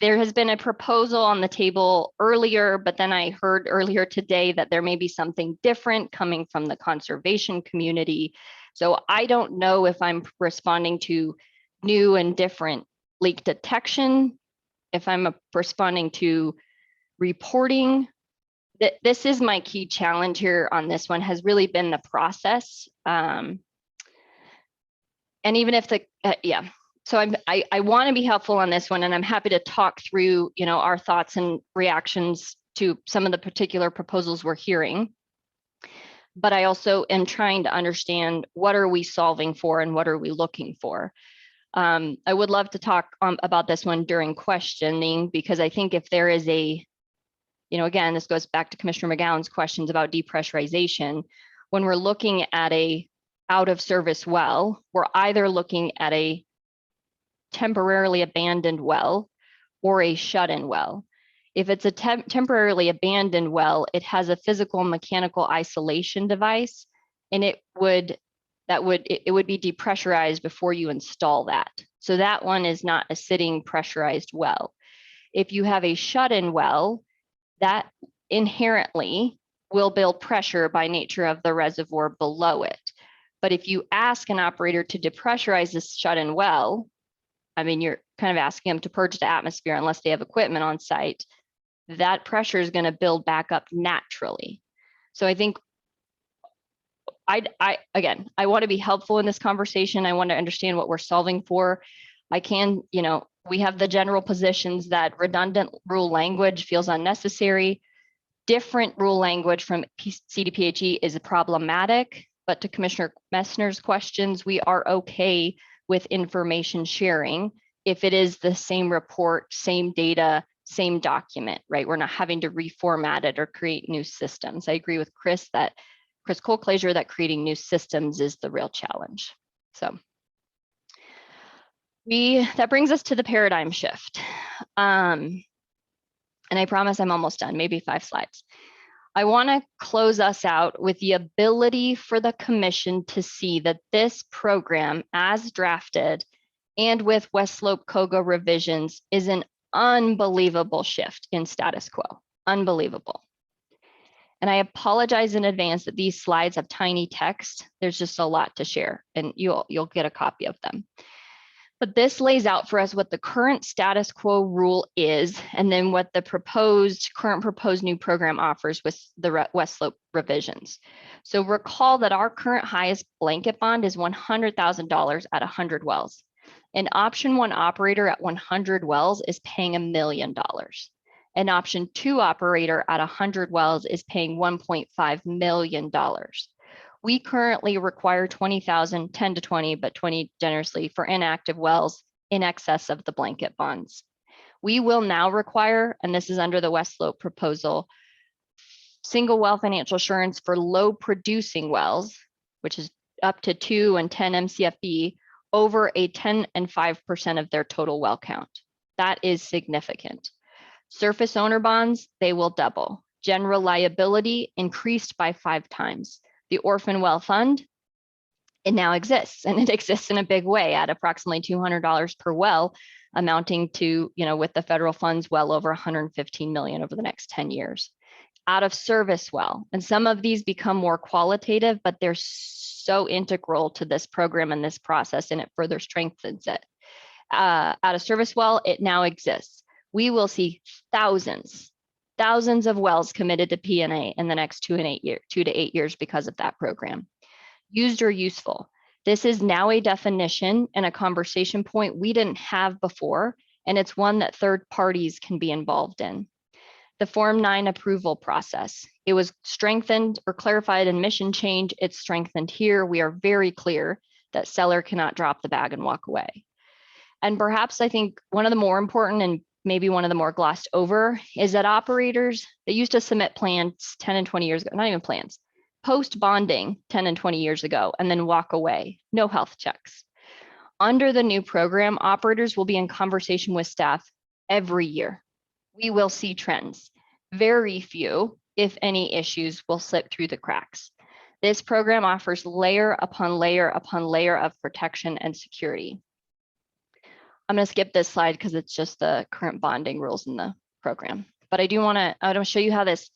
There has been a proposal on the table earlier, but then I heard earlier today that there may be something different coming from the conservation community. So I don't know if I'm responding to new and different leak detection, if I'm responding to reporting. This is my key challenge here on this one, has really been the process. And even if so I want to be helpful on this one, and I'm happy to talk through, our thoughts and reactions to some of the particular proposals we're hearing. But I also am trying to understand, what are we solving for and what are we looking for? I would love to talk about this one during questioning, because I think if there is again, this goes back to Commissioner McGowan's questions about depressurization. When we're looking at a out of service well, we're either looking at a temporarily abandoned well or a shut-in well. If it's a temporarily abandoned well, it has a physical and mechanical isolation device, and it would be depressurized before you install that. So that one is not a sitting pressurized well. If you have a shut-in well, that inherently will build pressure by nature of the reservoir below it. But if you ask an operator to depressurize this shut-in well, I mean, you're kind of asking them to purge the atmosphere unless they have equipment on site, that pressure is going to build back up naturally. So I think again, I want to be helpful in this conversation. I want to understand what we're solving for. I can, we have the general positions that redundant rule language feels unnecessary. Different rule language from CDPHE is problematic, but to Commissioner Messner's questions, we are okay with information sharing if it is the same report, same data, same document, right? We're not having to reformat it or create new systems. I agree with Chris Colclaser that creating new systems is the real challenge. So that brings us to the paradigm shift. And I promise I'm almost done, maybe 5 slides. I want to close us out with the ability for the commission to see that this program as drafted and with West Slope COGA revisions is an unbelievable shift in status quo, unbelievable. And I apologize in advance that these slides have tiny text. There's just a lot to share and you'll get a copy of them. But this lays out for us what the current status quo rule is, and then what the current proposed new program offers with the West Slope revisions. So recall that our current highest blanket bond is $100,000 at 100 wells. An option 1 operator at 100 wells is paying $1 million. An option 2 operator at 100 wells is paying $1.5 million. We currently require 20,000, 10 to 20, but 20 generously for inactive wells in excess of the blanket bonds. We will now require, and this is under the West Slope proposal, single well financial assurance for low producing wells, which is up to 2 and 10 MCFB, over a 10 and 5% of their total well count. That is significant. Surface owner bonds, they will double. General liability increased by 5 times. The Orphan Well Fund, it now exists, and it exists in a big way at approximately $200 per well, amounting to, with the federal funds, well over $115 million over the next 10 years. Out of service well, and some of these become more qualitative, but they're so integral to this program and this process, and it further strengthens it. Out of service well, it now exists. We will see thousands of wells committed to P&A in the next 2 to 8 years because of that program. Used or useful. This is now a definition and a conversation point we didn't have before, and it's one that third parties can be involved in. The Form 9 approval process. It was strengthened or clarified in mission change. It's strengthened here. We are very clear that seller cannot drop the bag and walk away. And perhaps I think one of the more important and maybe one of the more glossed over is that operators that used to submit plans 10 and 20 years ago, not even plans, post bonding 10 and 20 years ago, and then walk away, no health checks. Under the new program, operators will be in conversation with staff every year. We will see trends. Very few, if any, issues will slip through the cracks. This program offers layer upon layer upon layer of protection and security. I'm going to skip this slide because it's just the current bonding rules in the program. But I want to show you how this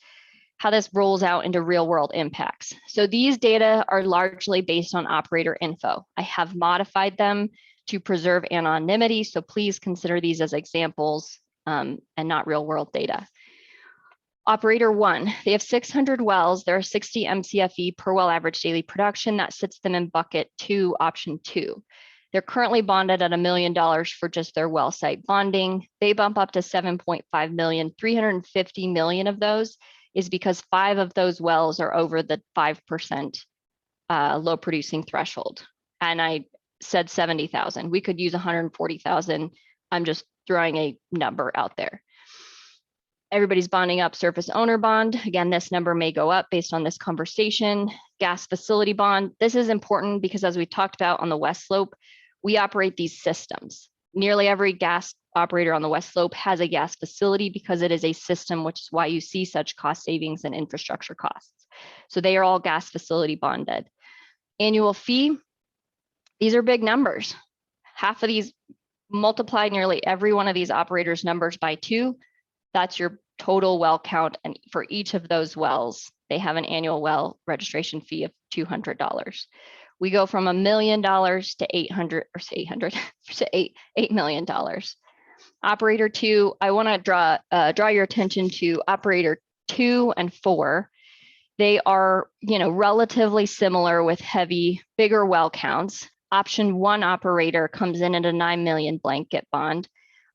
rolls out into real world impacts. So these data are largely based on operator info. I have modified them to preserve anonymity, so please consider these as examples and not real world data. Operator 1, they have 600 wells. There are 60 MCFE per well average daily production. That sits them in bucket 2, option 2. They're currently bonded at $1 million for just their well site bonding. They bump up to 7.5 million. 350 million of those is because 5 of those wells are over the 5% low producing threshold. And I said 70,000. We could use 140,000. I'm just throwing a number out there. Everybody's bonding up surface owner bond. Again, this number may go up based on this conversation. Gas facility bond. This is important because as we talked about on the West Slope, we operate these systems. Nearly every gas operator on the West Slope has a gas facility because it is a system, which is why you see such cost savings and infrastructure costs. So they are all gas facility bonded. Annual fee, these are big numbers. Half of these, multiply nearly every one of these operators' numbers by 2. That's your total well count. And for each of those wells, they have an annual well registration fee of $200. We go from $1 million to 800 or say 800 to $8 million. Operator 2, I want to draw your attention to operator 2 and 4. They are, relatively similar with bigger well counts. Option 1 operator comes in at a 9 million blanket bond.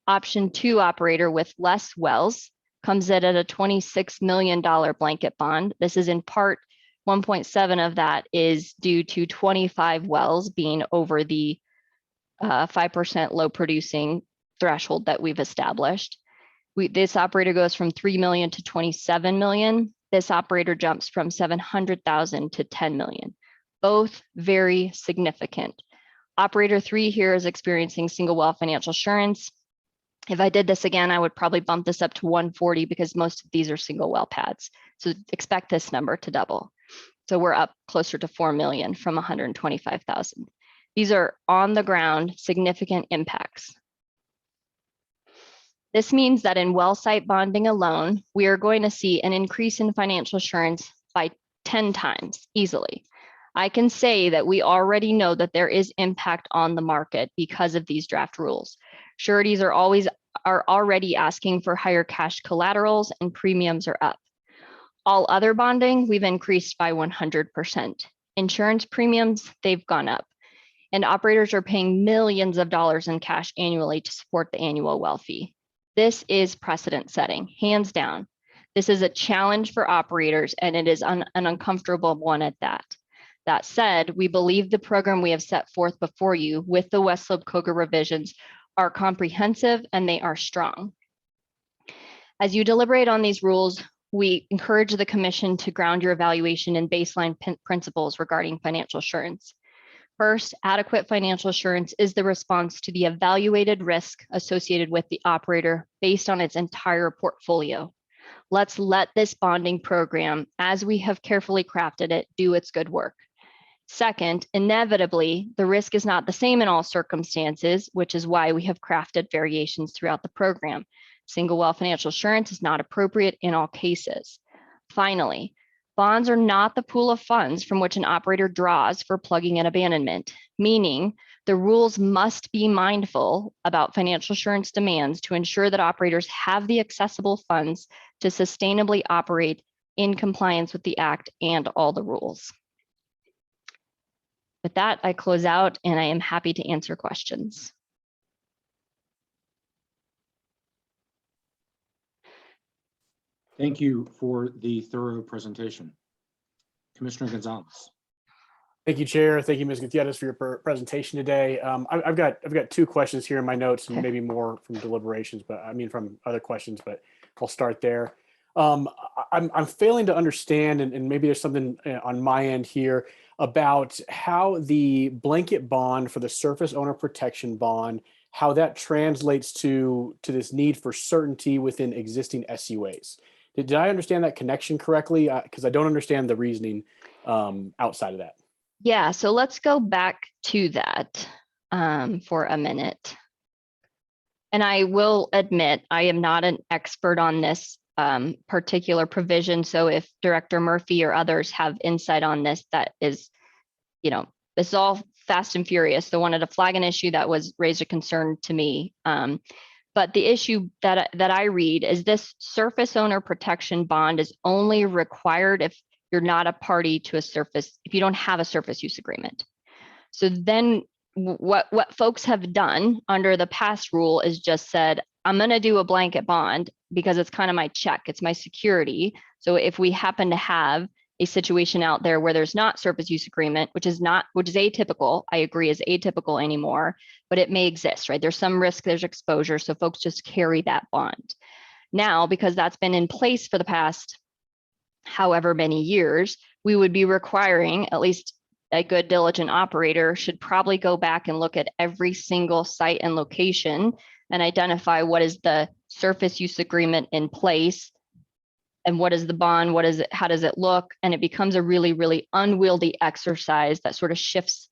Option 2 operator with less wells comes in at a $26 million blanket bond. This is in part 1.7 of that is due to 25 wells being over the 5% low producing threshold that we've established. This operator goes from 3 million to 27 million. This operator jumps from 700,000 to 10 million. Both very significant. Operator 3 here is experiencing single well financial assurance. If I did this again, I would probably bump this up to 140 because most of these are single well pads. So expect this number to double. So we're up closer to 4 million from 125,000. These are on the ground significant impacts. This means that in well site bonding alone, we are going to see an increase in financial assurance by 10 times easily. I can say that we already know that there is impact on the market because of these draft rules. Sureties are already asking for higher cash collaterals and premiums are up. All other bonding, we've increased by 100%. Insurance premiums, they've gone up. And operators are paying millions of dollars in cash annually to support the annual well fee. This is precedent setting, hands down. This is a challenge for operators and it is an uncomfortable one at that. That said, we believe the program we have set forth before you with the West Slope COGA revisions are comprehensive and they are strong. As you deliberate on these rules, we encourage the commission to ground your evaluation in baseline principles regarding financial assurance. First, adequate financial assurance is the response to the evaluated risk associated with the operator based on its entire portfolio. Let's let this bonding program, as we have carefully crafted it, do its good work. Second, inevitably, the risk is not the same in all circumstances, which is why we have crafted variations throughout the program. Single well financial assurance is not appropriate in all cases. Finally, bonds are not the pool of funds from which an operator draws for plugging and abandonment, meaning the rules must be mindful about financial assurance demands to ensure that operators have the accessible funds to sustainably operate in compliance with the Act and all the rules. With that, I close out and I am happy to answer questions. Thank you for the thorough presentation. Commissioner Gonzalez. Thank you, Chair. Thank you, Ms. Gutierrez, for your presentation today. I've got 2 questions here in my notes, and maybe more from deliberations, but I mean from other questions. But I'll start there. I'm failing to understand, and maybe there's something on my end here about how the blanket bond for the surface owner protection bond, how that translates to this need for certainty within existing SUAs. Did I understand that connection correctly? Because I don't understand the reasoning outside of that. Yeah, so let's go back to that for a minute. And I will admit, I am not an expert on this particular provision. So if Director Murphy or others have insight on this, that is, this is all fast and furious. So wanted to flag an issue that was raised a concern to me. But the issue that I read is this surface owner protection bond is only required if you're not a party to if you don't have a surface use agreement. So then what folks have done under the past rule is just said, I'm going to do a blanket bond because it's kind of my check, it's my security. So if we happen to have a situation out there where there's not surface use agreement, which is atypical, I agree is atypical anymore, but it may exist, right? There's some risk, there's exposure, so folks just carry that bond. Now, because that's been in place for the past however many years, we would be requiring, at least a good diligent operator should probably go back and look at every single site and location and identify what is the surface use agreement in place and what is the bond, what is it, how does it look? And it becomes a really, really unwieldy exercise that sort of shifts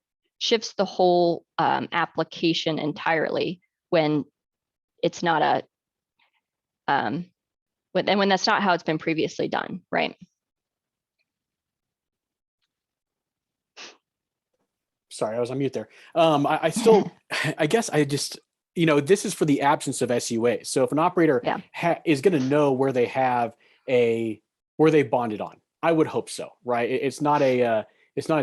the whole application entirely when it's not when that's not how it's been previously done, right? Sorry, I was on mute there. I still, I guess I just, this is for the absence of SUA. So if an operator is going to know where they have where they bonded on, I would hope so, right? It's not a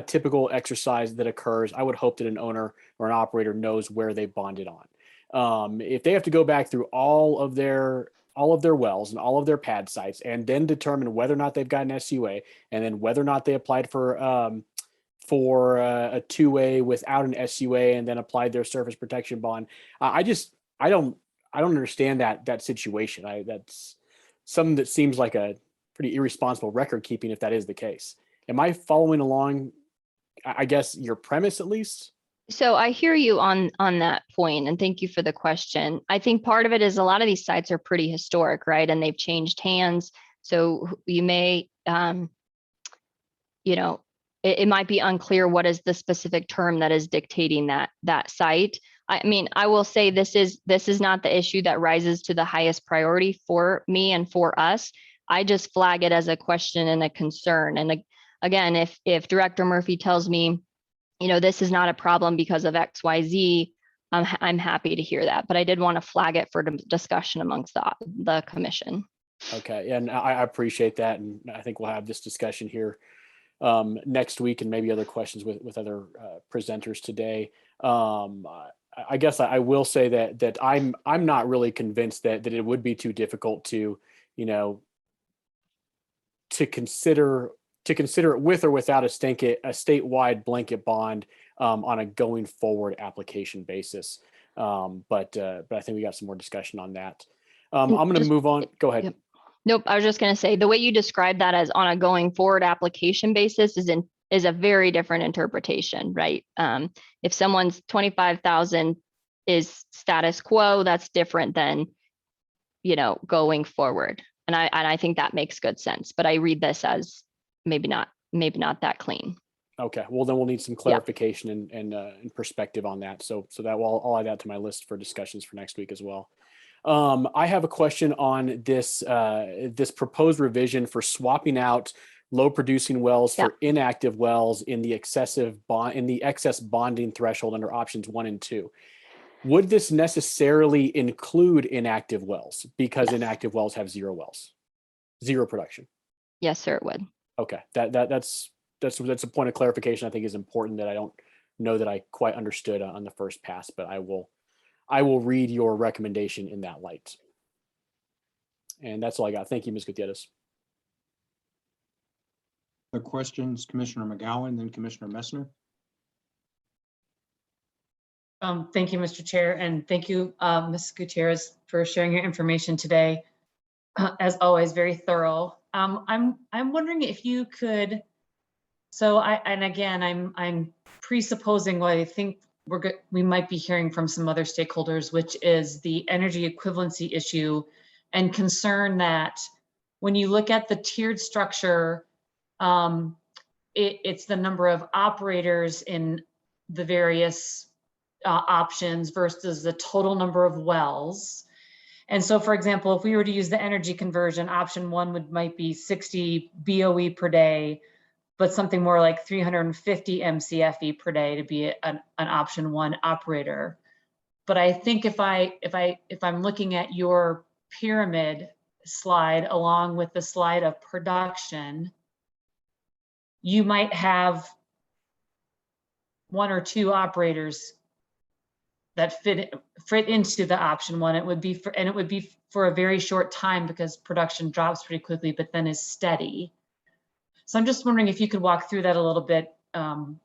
typical exercise that occurs. I would hope that an owner or an operator knows where they bonded on. If they have to go back through all of their wells and all of their pad sites and then determine whether or not they've got an SUA, and then whether or not they applied for a 2A without an SUA and then applied their surface protection bond. I don't understand that situation. That's something that seems like a pretty irresponsible record keeping if that is the case. Am I following along, I guess, your premise at least? So I hear you on that point, and thank you for the question. I think part of it is a lot of these sites are pretty historic, right? And they've changed hands. So you may, it might be unclear what is the specific term that is dictating that site. I mean, I will say this is not the issue that rises to the highest priority for me and for us. I just flag it as a question and a concern. And again, if Director Murphy tells me, this is not a problem because of XYZ, I'm happy to hear that. But I did want to flag it for discussion amongst the commission. Okay, and I appreciate that. And I think we'll have this discussion here next week and maybe other questions with other presenters today. I guess I will say that I'm not really convinced that it would be too difficult to consider it with or without a statewide blanket bond on a going forward application basis. But I think we got some more discussion on that. I'm going to move on. Go ahead. Yep. Nope. I was just going to say the way you described that as on a going forward application basis is a very different interpretation, right? If someone's 25,000 is status quo, that's different than, going forward. And I think that makes good sense, but I read this as maybe not that clean. Okay. Well, then we'll need some clarification and perspective on that. So that I'll add that to my list for discussions for next week as well. I have a question on this proposed revision for swapping out low producing wells for inactive wells in the excess bonding threshold under options 1 and 2. Would this necessarily include inactive wells because inactive wells have zero production? Yes, sir, it would. Okay, that's a point of clarification I think is important that I don't know that I quite understood on the first pass, but I will read your recommendation in that light. And that's all I got. Thank you, Ms. Gutierrez. The questions, Commissioner McGowan, then Commissioner Messner. Thank you, Mr. Chair, and thank you, Ms. Gutierrez, for sharing your information today. As always, very thorough. I'm wondering if you could. So I'm presupposing what I think we might be hearing from some other stakeholders, which is the energy equivalency issue and concern that when you look at the tiered structure, it's the number of operators in the various options versus the total number of wells. And so, for example, if we were to use the energy conversion, option 1 might be 60 BOE per day, but something more like 350 MCFE per day to be an option 1 operator. But I think if I'm looking at your pyramid slide along with the slide of production, you might have 1 or 2 operators that fit into the option 1. It would be for a very short time because production drops pretty quickly, but then is steady. So I'm just wondering if you could walk through that a little bit,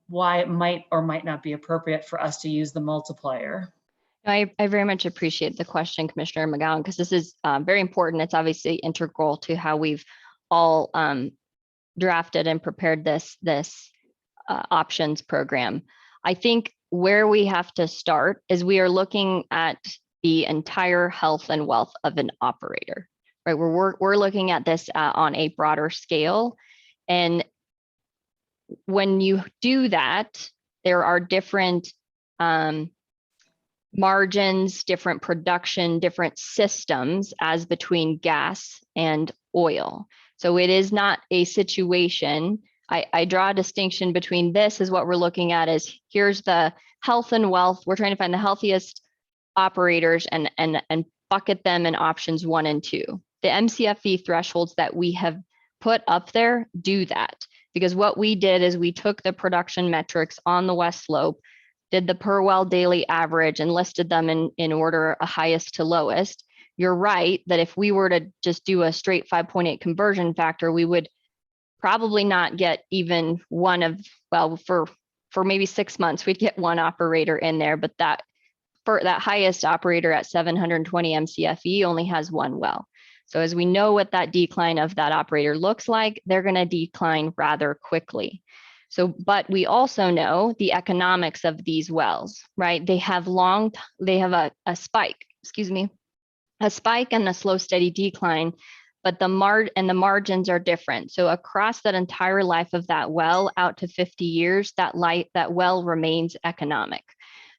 why it might or might not be appropriate for us to use the multiplier. I very much appreciate the question, Commissioner McGowan, because this is very important. It's obviously integral to how we've all drafted and prepared this options program. I think where we have to start is we are looking at the entire health and wealth of an operator, right? We're looking at this on a broader scale. And when you do that, there are different margins, different production, different systems as between gas and oil. So it is not a situation. I draw a distinction between this is what we're looking at is here's the health and wealth. We're trying to find the healthiest operators and bucket them in options 1 and 2. The MCFE thresholds that we have put up there, do that. Because what we did is we took the production metrics on the west slope, did the per well daily average and listed them in order a highest to lowest. You're right that if we were to just do a straight 5.8 conversion factor, we would probably not get even one of, well, for maybe 6 months, we'd get one operator in there, but that for that highest operator at 720 MCFE only has one well. So as we know what that decline of that operator looks like, they're going to decline rather quickly. So, but we also know the economics of these wells, right? They have a spike, a spike and a slow, steady decline, but the margins are different. So across that entire life of that well out to 50 years, that well remains economic.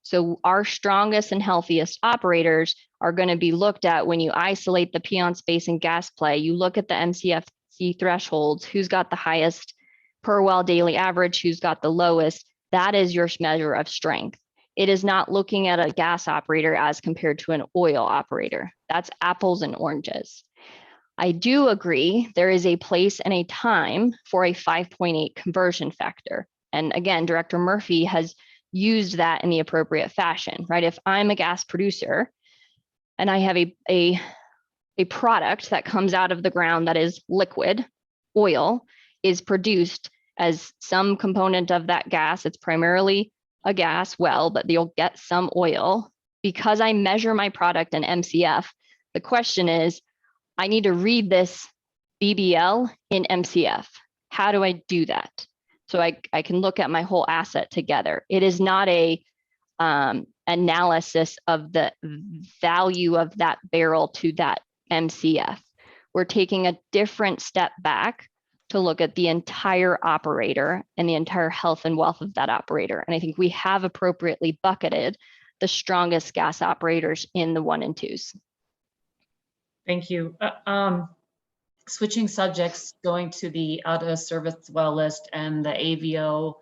So our strongest and healthiest operators are going to be looked at when you isolate the peon space and gas play. You look at the MCFC thresholds, who's got the highest per well daily average, who's got the lowest. That is your measure of strength. It is not looking at a gas operator as compared to an oil operator. That's apples and oranges. I do agree there is a place and a time for a 5.8 conversion factor. And again, Director Murphy has used that in the appropriate fashion, right? If I'm a gas producer and I have a product that comes out of the ground that is liquid, oil is produced as some component of that gas. It's primarily a gas well, but you'll get some oil. Because I measure my product in MCF, the question is, I need to read this BBL in MCF. How do I do that? So I can look at my whole asset together. It is not a analysis of the value of that barrel to that MCF. We're taking a different step back to look at the entire operator and the entire health and wealth of that operator. And I think we have appropriately bucketed the strongest gas operators in the 1 and 2s. Thank you. Switching subjects, going to the out of service well list and the AVO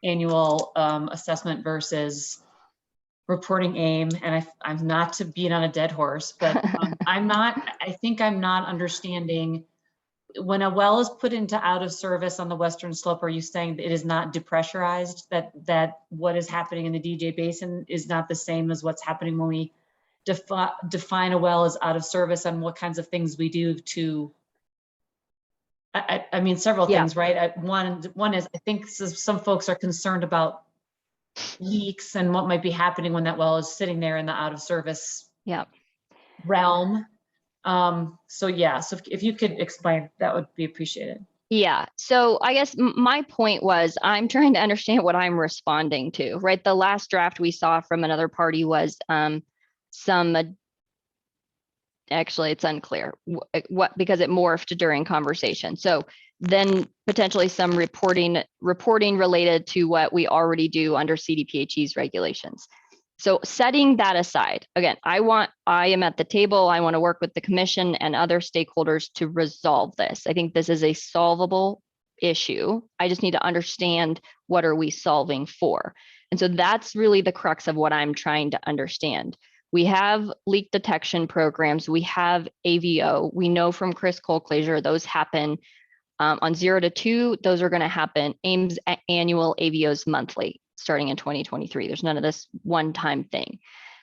annual assessment versus reporting aim. And I'm not to beat on a dead horse, but I think I'm not understanding when a well is put into out of service on the western slope. Are you saying that it is not depressurized, that what is happening in the DJ Basin is not the same as what's happening when we define a well as out of service, and what kinds of things we do to, I mean, several things, right? One is, I think some folks are concerned about leaks and what might be happening when that well is sitting there in the out of service realm. So if you could explain, that would be appreciated. Yeah. So I guess my point was, I'm trying to understand what I'm responding to, right? The last draft we saw from another party was actually it's unclear what because it morphed during conversation. So then potentially some reporting related to what we already do under CDPHE's regulations. So setting that aside, again, I am at the table. I want to work with the commission and other stakeholders to resolve this. I think this is a solvable issue. I just need to understand what are we solving for. And so that's really the crux of what I'm trying to understand. We have leak detection programs. We have AVO. We know from Chris Colclasure, those happen on 0 to 2. Those are going to happen. AIM's annual, AVO's monthly, starting in 2023. There's none of this one-time thing.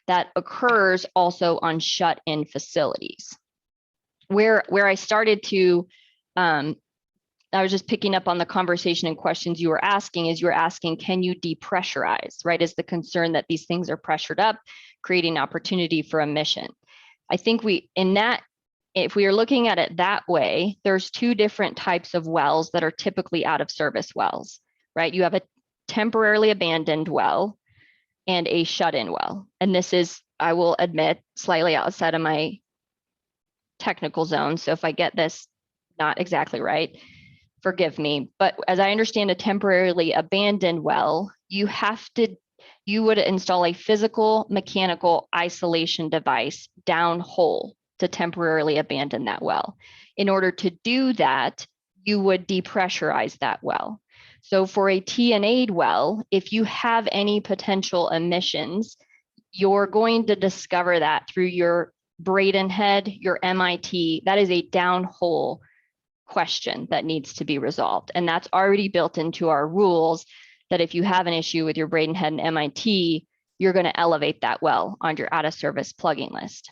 That occurs also on shut-in facilities. Where I started to, I was just picking up on the conversation and questions you were asking, can you depressurize, right? Is the concern that these things are pressured up, creating opportunity for emission? I think if we are looking at it that way, there's 2 different types of wells that are typically out of service wells, right? You have a temporarily abandoned well and a shut-in well. And this is, I will admit, slightly outside of my technical zone. So if I get this not exactly right, forgive me. But as I understand a temporarily abandoned well, you would install a physical mechanical isolation device downhole to temporarily abandon that well. In order to do that, you would depressurize that well. So for a T&A well, if you have any potential emissions, you're going to discover that through your Braden head, your MIT. That is a downhole question that needs to be resolved. And that's already built into our rules that if you have an issue with your Bradenhead and MIT, you're going to elevate that well on your out of service plugging list.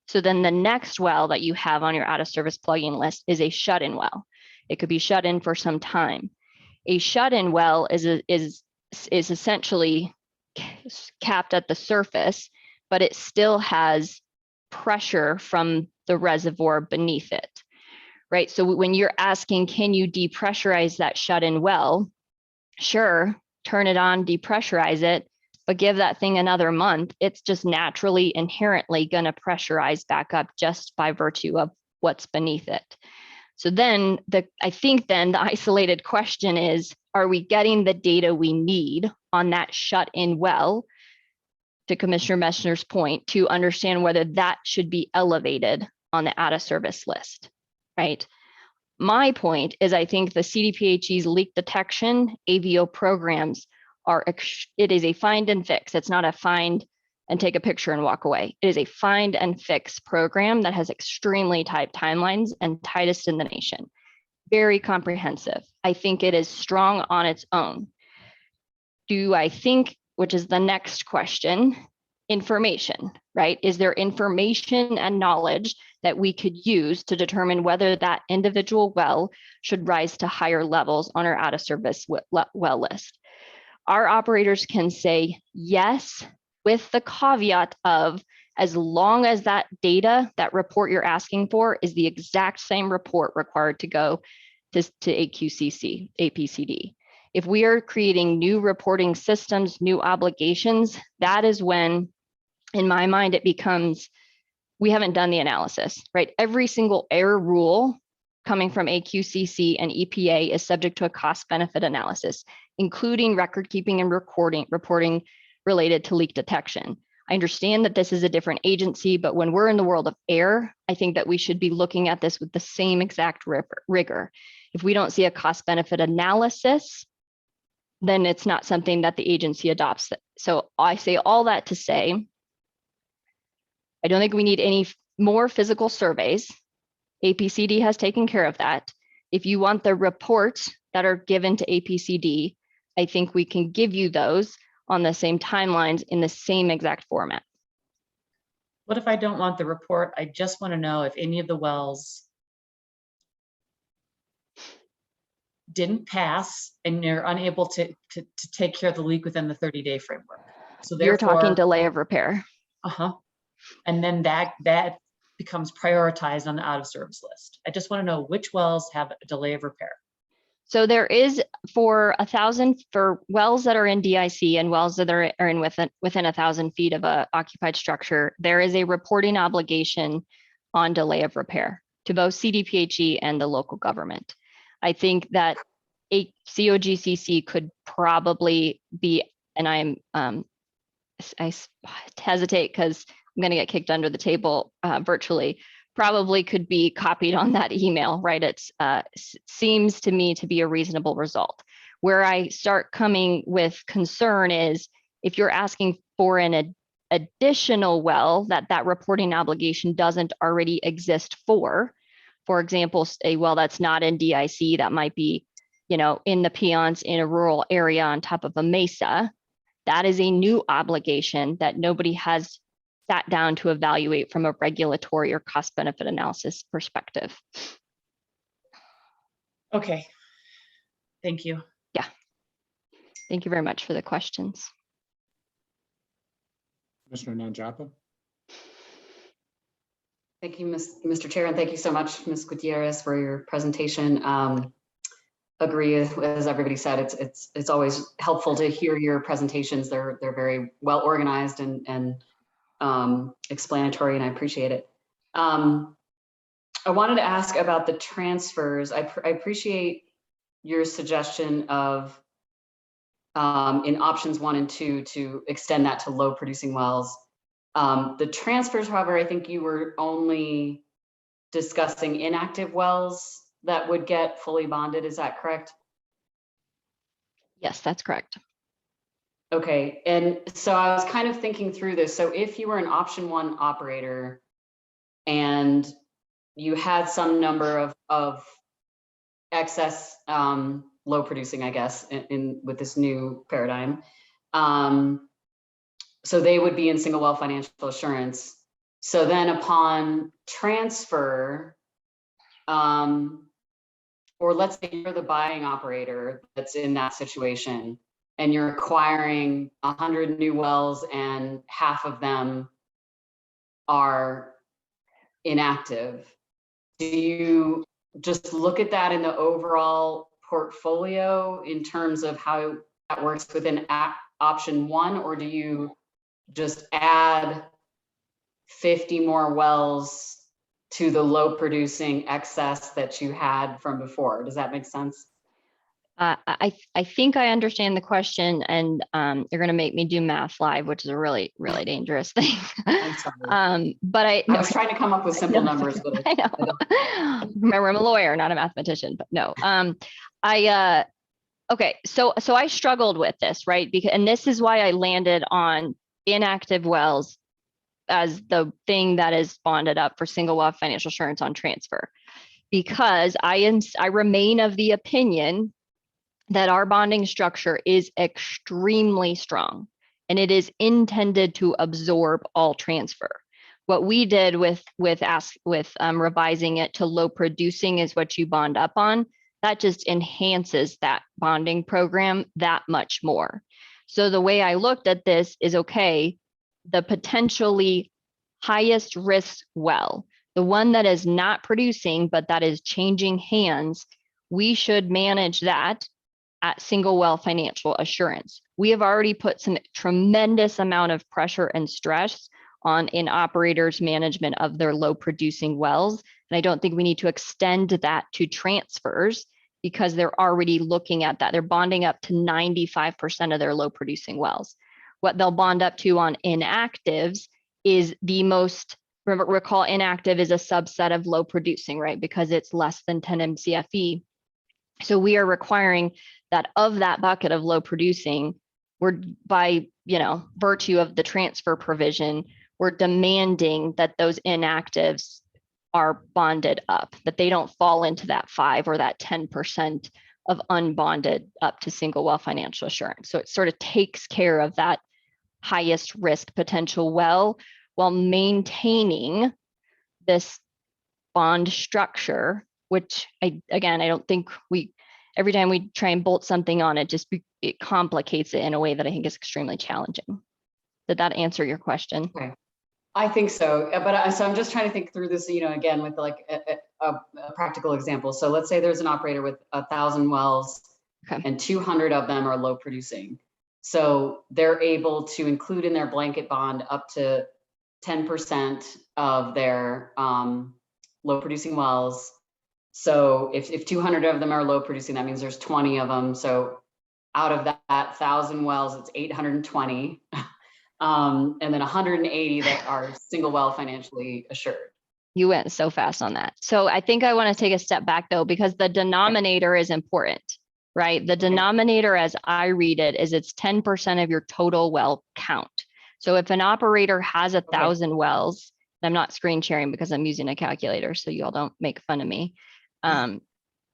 So then the next well that you have on your out of service plugging list is a shut-in well. It could be shut in for some time. A shut-in well is essentially capped at the surface, but it still has pressure from the reservoir beneath it, right? So when you're asking, can you depressurize that shut-in well? Sure, turn it on, depressurize it, but give that thing another month, it's just naturally, inherently going to pressurize back up just by virtue of what's beneath it. So then I think the isolated question is, are we getting the data we need on that shut-in well, to Commissioner Messner's point, to understand whether that should be elevated on the out of service list, right? My point is, I think the CDPHE's leak detection AVO programs it is a find and fix. It's not a find and take a picture and walk away. It is a find and fix program that has extremely tight timelines and tightest in the nation. Very comprehensive. I think it is strong on its own. Do I think, which is the next question, information, right? Is there information and knowledge that we could use to determine whether that individual well should rise to higher levels on our out of service well list? Our operators can say yes, with the caveat of, as long as that data, that report you're asking for, is the exact same report required to go to AQCC, APCD. If we are creating new reporting systems, new obligations, that is when, in my mind, it becomes, we haven't done the analysis, right? Every single error rule coming from AQCC and EPA is subject to a cost benefit analysis, including record keeping and reporting related to leak detection. I understand that this is a different agency, but when we're in the world of air, I think that we should be looking at this with the same exact rigor. If we don't see a cost benefit analysis, then it's not something that the agency adopts. So I say all that to say, I don't think we need any more physical surveys. APCD has taken care of that. If you want the reports that are given to APCD, I think we can give you those on the same timelines in the same exact format. What if I don't want the report? I just want to know if any of the wells didn't pass and you're unable to take care of the leak within the 30-day framework. So You're therefore, talking delay of repair. And then that becomes prioritized on the out of service list. I just want to know which wells have a delay of repair. So there is, for 1,000, for wells that are in DIC and wells that are in within 1,000 feet of a occupied structure, there is a reporting obligation on delay of repair to both CDPHE and the local government. I think that a COGCC could probably be, and I hesitate because I'm going to get kicked under the table virtually, probably could be copied on that email, right? It seems to me to be a reasonable result. Where I start coming with concern is if you're asking for an additional well that reporting obligation doesn't already exist for example, a well that's not in DIC, that might be, in the Piceance in a rural area on top of a mesa, that is a new obligation that nobody has sat down to evaluate from a regulatory or cost benefit analysis perspective. Okay, thank you. Yeah, thank you very much for the questions. Commissioner Nanjapa? Thank you, Mr. Chair, and thank you so much, Ms. Gutierrez, for your presentation. Agree, as everybody said, it's always helpful to hear your presentations. They're very well organized and explanatory, and I appreciate it. I wanted to ask about the transfers. I appreciate your suggestion of in options 1 and 2 to extend that to low producing wells. The transfers, however, I think you were only discussing inactive wells that would get fully bonded. Is that correct? Yes, that's correct. Okay, and so I was kind of thinking through this. So if you were an option 1 operator and you had some number of excess low producing, I guess, in with this new paradigm. So they would be in single well financial assurance. So then upon transfer, or let's say you're the buying operator that's in that situation, and you're acquiring 100 new wells and half of them are inactive. Do you just look at that in the overall portfolio in terms of how that works within option one, or do you just add 50 more wells to the low producing excess that you had from before? Does that make sense? I think I understand the question, and you're going to make me do math live, which is a really dangerous thing. I'm sorry. But I was trying to come up with simple numbers, but I know. Remember, I'm a lawyer, not a mathematician. But no, okay. So I struggled with this, right? And this is why I landed on inactive wells as the thing that is bonded up for single well financial assurance on transfer, because I remain of the opinion that our bonding structure is extremely strong and it is intended to absorb all transfer. What we did with revising it to low producing is what you bond up on. That just enhances that bonding program that much more. So the way I looked at this is, okay, the potentially highest risk well, the one that is not producing, but that is changing hands, we should manage that at single well financial assurance. We have already put some tremendous amount of pressure and stress on in operators' management of their low producing wells. And I don't think we need to extend that to transfers, because they're already looking at that. They're bonding up to 95% of their low producing wells. What they'll bond up to on inactives is the most, recall inactive is a subset of low producing, right? Because it's less than 10 MCFE. So we are requiring that of that bucket of low producing, we're by, virtue of the transfer provision, we're demanding that those inactives are bonded up, that they don't fall into that 5 or that 10% of unbonded up to single well financial assurance. So it sort of takes care of that highest risk potential well while maintaining this bond structure, which I don't think every time we try and bolt something on it, it complicates it in a way that I think is extremely challenging. Did that answer your question? Okay. I think so, but so I'm just trying to think through this, again, with like a practical example. So let's say there's an operator with 1,000 wells, okay, and 200 of them are low producing. So they're able to include in their blanket bond up to 10% of their low producing wells. So if 200 of them are low producing, that means there's 20 of them. So out of that 1,000 wells, it's 820. And then 180 that are single well financially assured. You went so fast on that. So I think I want to take a step back though, because the denominator is important, right? The denominator, as I read it, is it's 10% of your total well count. So if an operator has 1,000 wells, and I'm not screen sharing because I'm using a calculator, so you all don't make fun of me,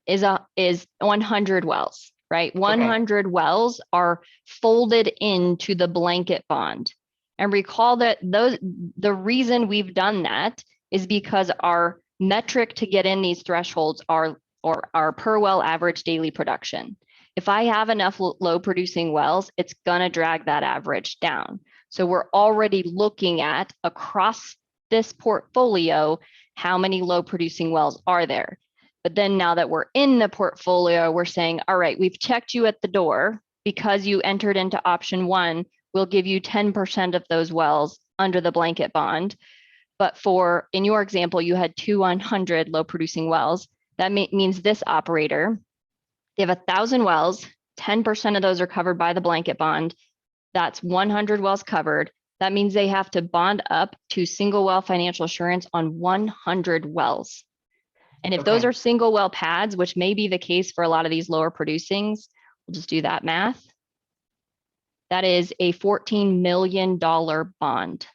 is 100 wells, right? 100 wells are folded into the blanket bond. And recall that the reason we've done that is because our metric to get in these thresholds are our per well average daily production. If I have enough low producing wells, it's gonna drag that average down. So we're already looking at across this portfolio, how many low producing wells are there? But then now that we're in the portfolio, we're saying, all right, we've checked you at the door because you entered into option 1. We'll give you 10% of those wells under the blanket bond. But in your example, you had 200 low producing wells. That means this operator, they have 1,000 wells, 10% of those are covered by the blanket bond. That's 100 wells covered. That means they have to bond up to single well financial assurance on 100 wells. And if those are single well pads, which may be the case for a lot of these lower producings, we'll just do that math. That is a $14 million bond.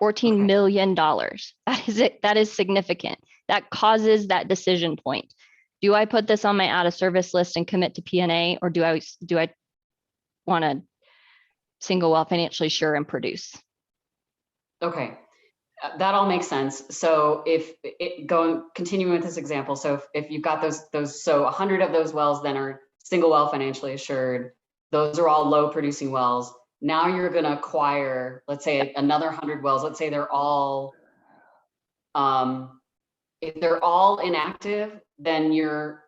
$14 million. That is it. That is significant. That causes that decision point. do I put this on my out of service list and commit to P&A, or do I want to single well financially sure and produce? Okay, that all makes sense. So if continuing with this example, so if you've got those, so 100 of those wells then are single well financially assured, those are all low producing wells. Now you're going to acquire, let's say, another 100 wells. Let's say they're all, if they're all inactive, then you're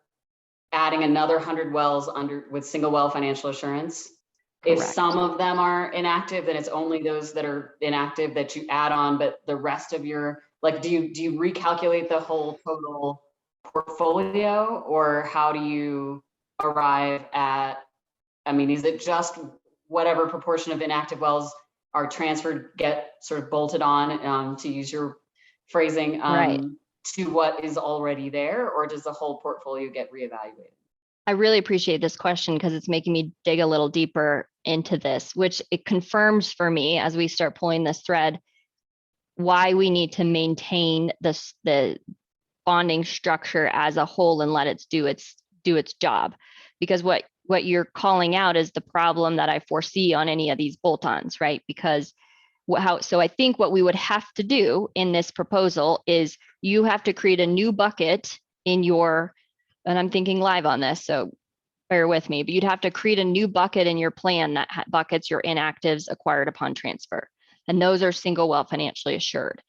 adding another 100 wells with single well financial assurance. If Correct. some of them are inactive, then it's only those that are inactive that you add on, but the rest of your, like, do you recalculate the whole total portfolio, or how do you arrive at, I mean, is it just whatever proportion of inactive wells are transferred, get sort of bolted on, to use your phrasing, Right. to what is already there, or does the whole portfolio get reevaluated? I really appreciate this question because it's making me dig a little deeper into this, which it confirms for me as we start pulling this thread, why we need to maintain the bonding structure as a whole and let it do its job. Because what you're calling out is the problem that I foresee on any of these bolt-ons, right? Because so I think what we would have to do in this proposal is you have to create a new bucket in your, and I'm thinking live on this, so bear with me, but you'd have to create a new bucket in your plan that buckets your inactives acquired upon transfer. And those are single well financially assured.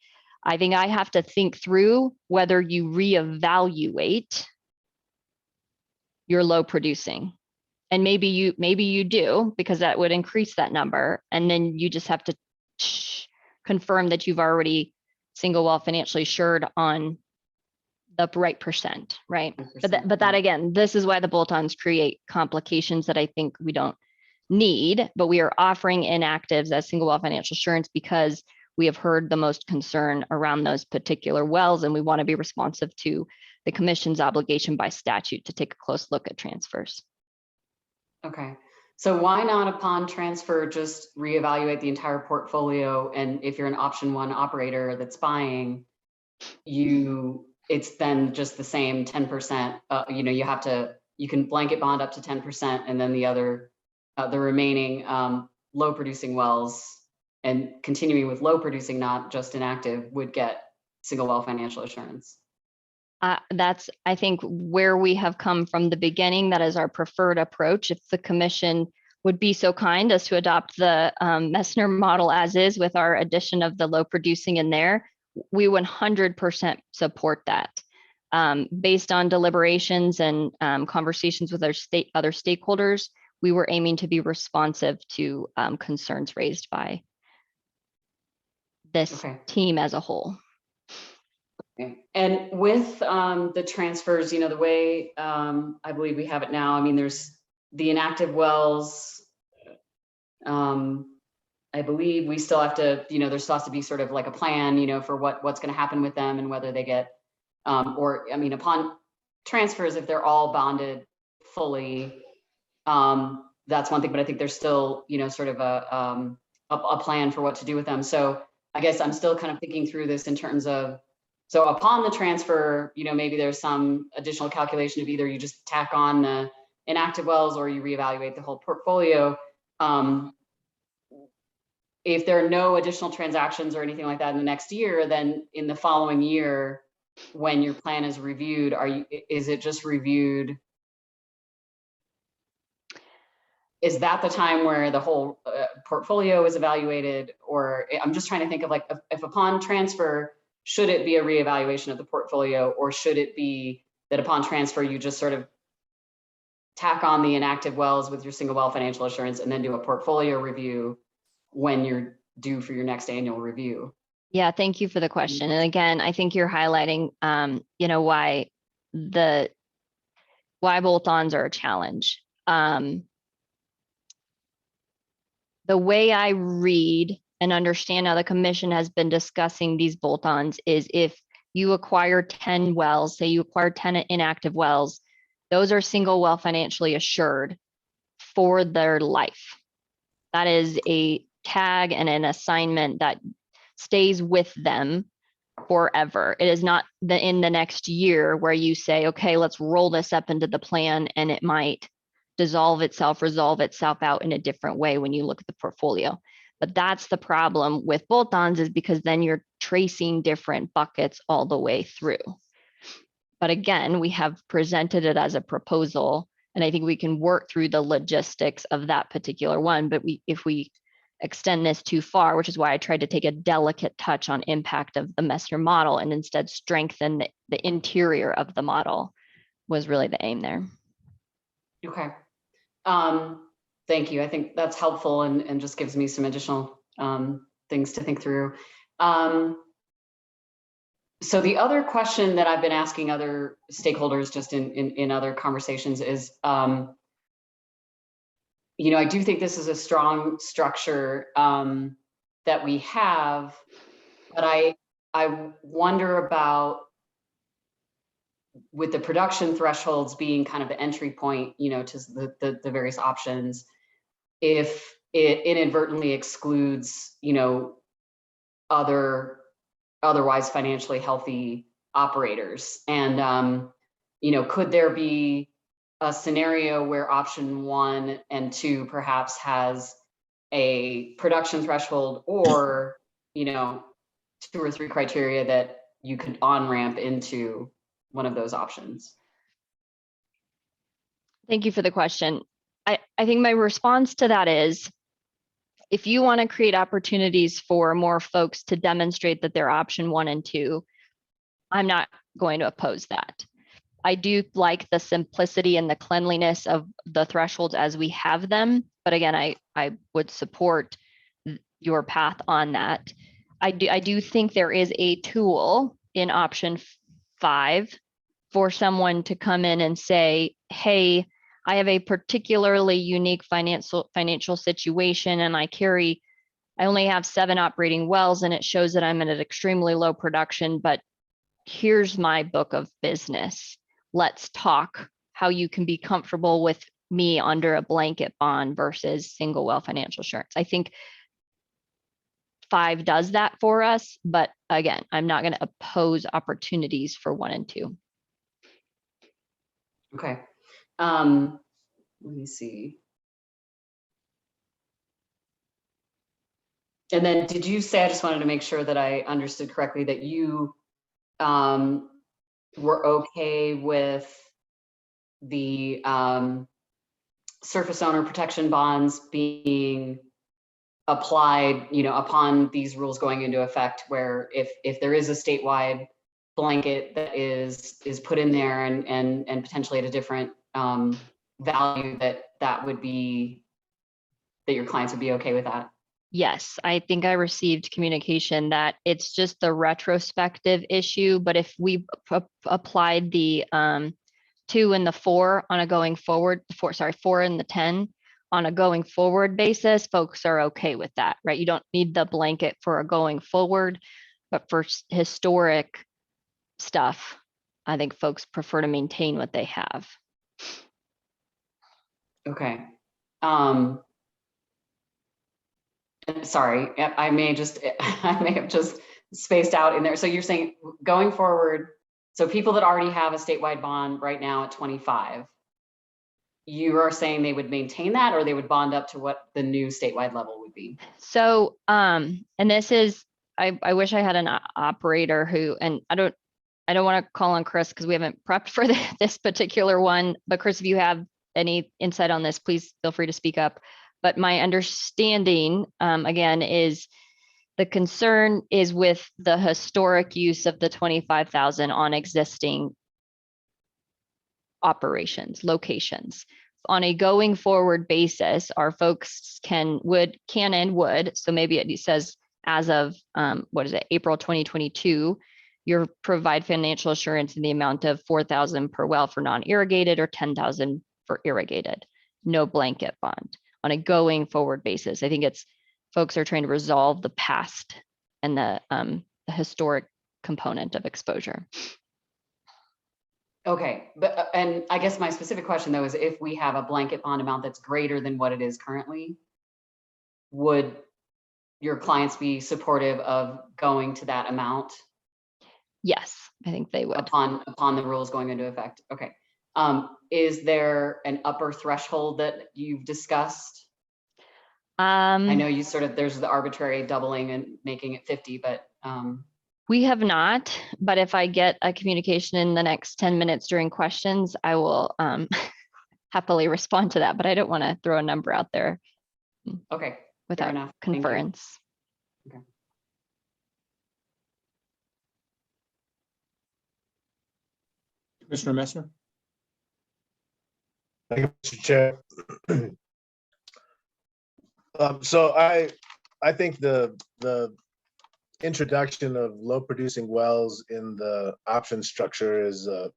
I think I have to think through whether you reevaluate your low producing. And maybe you do, because that would increase that number. And then you just have to confirm that you've already single well financially assured on the right percent, right? But that again, this is why the bolt-ons create complications that I think we don't need, but we are offering inactives as single well financial assurance because we have heard the most concern around those particular wells, and we want to be responsive to the commission's obligation by statute to take a close look at transfers. Okay, so why not upon transfer just reevaluate the entire portfolio? And if you're an option one operator that's buying, it's then just the same 10%. You can blanket bond up to 10%, and then the remaining low producing wells, and continuing with low producing, not just inactive, would get single well financial assurance. That's, I think, where we have come from the beginning. That is our preferred approach. If the commission would be so kind as to adopt the Messner model as is with our addition of the low producing in there, we 100% support that. Based on deliberations and conversations with our other stakeholders, we were aiming to be responsive to concerns raised by this team as a whole. Okay. And with the transfers, the way I believe we have it now, I mean, there's the inactive wells. I believe we still have to, there still has to be sort of like a plan, for what's going to happen with them and whether they get, upon transfers, if they're all bonded fully, that's one thing. But I think there's still, sort of a plan for what to do with them. So I guess I'm still kind of thinking through this in terms of, so upon the transfer, maybe there's some additional calculation of either you just tack on the inactive wells or you reevaluate the whole portfolio. If there are no additional transactions or anything like that in the next year, then in the following year, when your plan is reviewed, is it just reviewed? Is that the time where the whole portfolio is evaluated? Or I'm just trying to think of, like, if upon transfer, should it be a reevaluation of the portfolio, or should it be that upon transfer, you just sort of tack on the inactive wells with your single well financial assurance and then do a portfolio review when you're due for your next annual review? Yeah, thank you for the question. And again, I think you're highlighting, why bolt-ons are a challenge. The way I read and understand how the commission has been discussing these bolt-ons is if you acquire 10 wells, say you acquire 10 inactive wells, those are single well financially assured for their life. That is a tag and an assignment that stays with them forever. It is not in the next year where you say, okay, let's roll this up into the plan, and it might resolve itself out in a different way when you look at the portfolio. But that's the problem with bolt-ons, is because then you're tracing different buckets all the way through. But again, we have presented it as a proposal, and I think we can work through the logistics of that particular one. But if we extend this too far, which is why I tried to take a delicate touch on impact of the Messner model and instead strengthen the interior of the model, was really the aim there. Okay. Thank you. I think that's helpful and just gives me some additional things to think through. So the other question that I've been asking other stakeholders just in other conversations is, you know, I do think this is a strong structure that we have, but I wonder about, with the production thresholds being kind of the entry point, you know, to the various options, if it inadvertently excludes, you know, otherwise financially healthy operators. And, you know, could there be a scenario where option 1 and 2 perhaps has a production threshold, or, you know, 2 or 3 criteria that you could on-ramp into one of those options? Thank you for the question. I think my response to that is, if you want to create opportunities for more folks to demonstrate that they're option 1 and 2, I'm not going to oppose that. I do like the simplicity and the cleanliness of the thresholds as we have them. But again, I would support your path on that. I do think there is a tool in option 5 for someone to come in and say, hey, I have a particularly unique financial situation, and I only have 7 operating wells, and it shows that I'm at an extremely low production, but here's my book of business. Let's talk how you can be comfortable with me under a blanket bond versus single well financial assurance. I think 5 does that for us, but again, I'm not going to oppose opportunities for 1 and 2. Okay. Let me see. And then did you say, I just wanted to make sure that I understood correctly, that you were okay with the surface owner protection bonds being applied, you know, upon these rules going into effect, where if there is a statewide blanket that is put in there and potentially at a different value, that would be, that your clients would be okay with that? Yes, I think I received communication that it's just the retrospective issue, but if we applied the 2 and the 4 on a going forward, 4 and the 10 on a going forward basis, folks are okay with that, right? You don't need the blanket for a going forward, but for historic stuff, I think folks prefer to maintain what they have. Okay. Sorry, I may have just spaced out in there. So you're saying going forward, so people that already have a statewide bond right now at 25, you are saying they would maintain that, or they would bond up to what the new statewide level would be? So, and this is, I wish I had an operator who, and I don't want to call on Chris because we haven't prepped for this particular one, but Chris, if you have any insight on this, please feel free to speak up. But my understanding, again, is the concern is with the historic use of the 25,000 on existing operations, locations. On a going forward basis, our folks can and would, so maybe it says as of, April 2022, you provide financial assurance in the amount of 4,000 per well for non-irrigated or 10,000 for irrigated, no blanket bond. On a going forward basis, I think it's folks are trying to resolve the past and the historic component of exposure. Okay, but and I guess my specific question though is, if we have a blanket bond amount that's greater than what it is currently, would your clients be supportive of going to that amount Yes, I think they would. upon the rules going into effect. Okay. Is there an upper threshold that you've discussed? I know you sort of, there's the arbitrary doubling and making it 50, but We have not, but if I get a communication in the next 10 minutes during questions, I will happily respond to that, but I don't want to throw a number out there okay, without enough. Thank you. conference. Commissioner Messner? Thank you, Mr. Chair. So I think the introduction of low producing wells in the option structure is a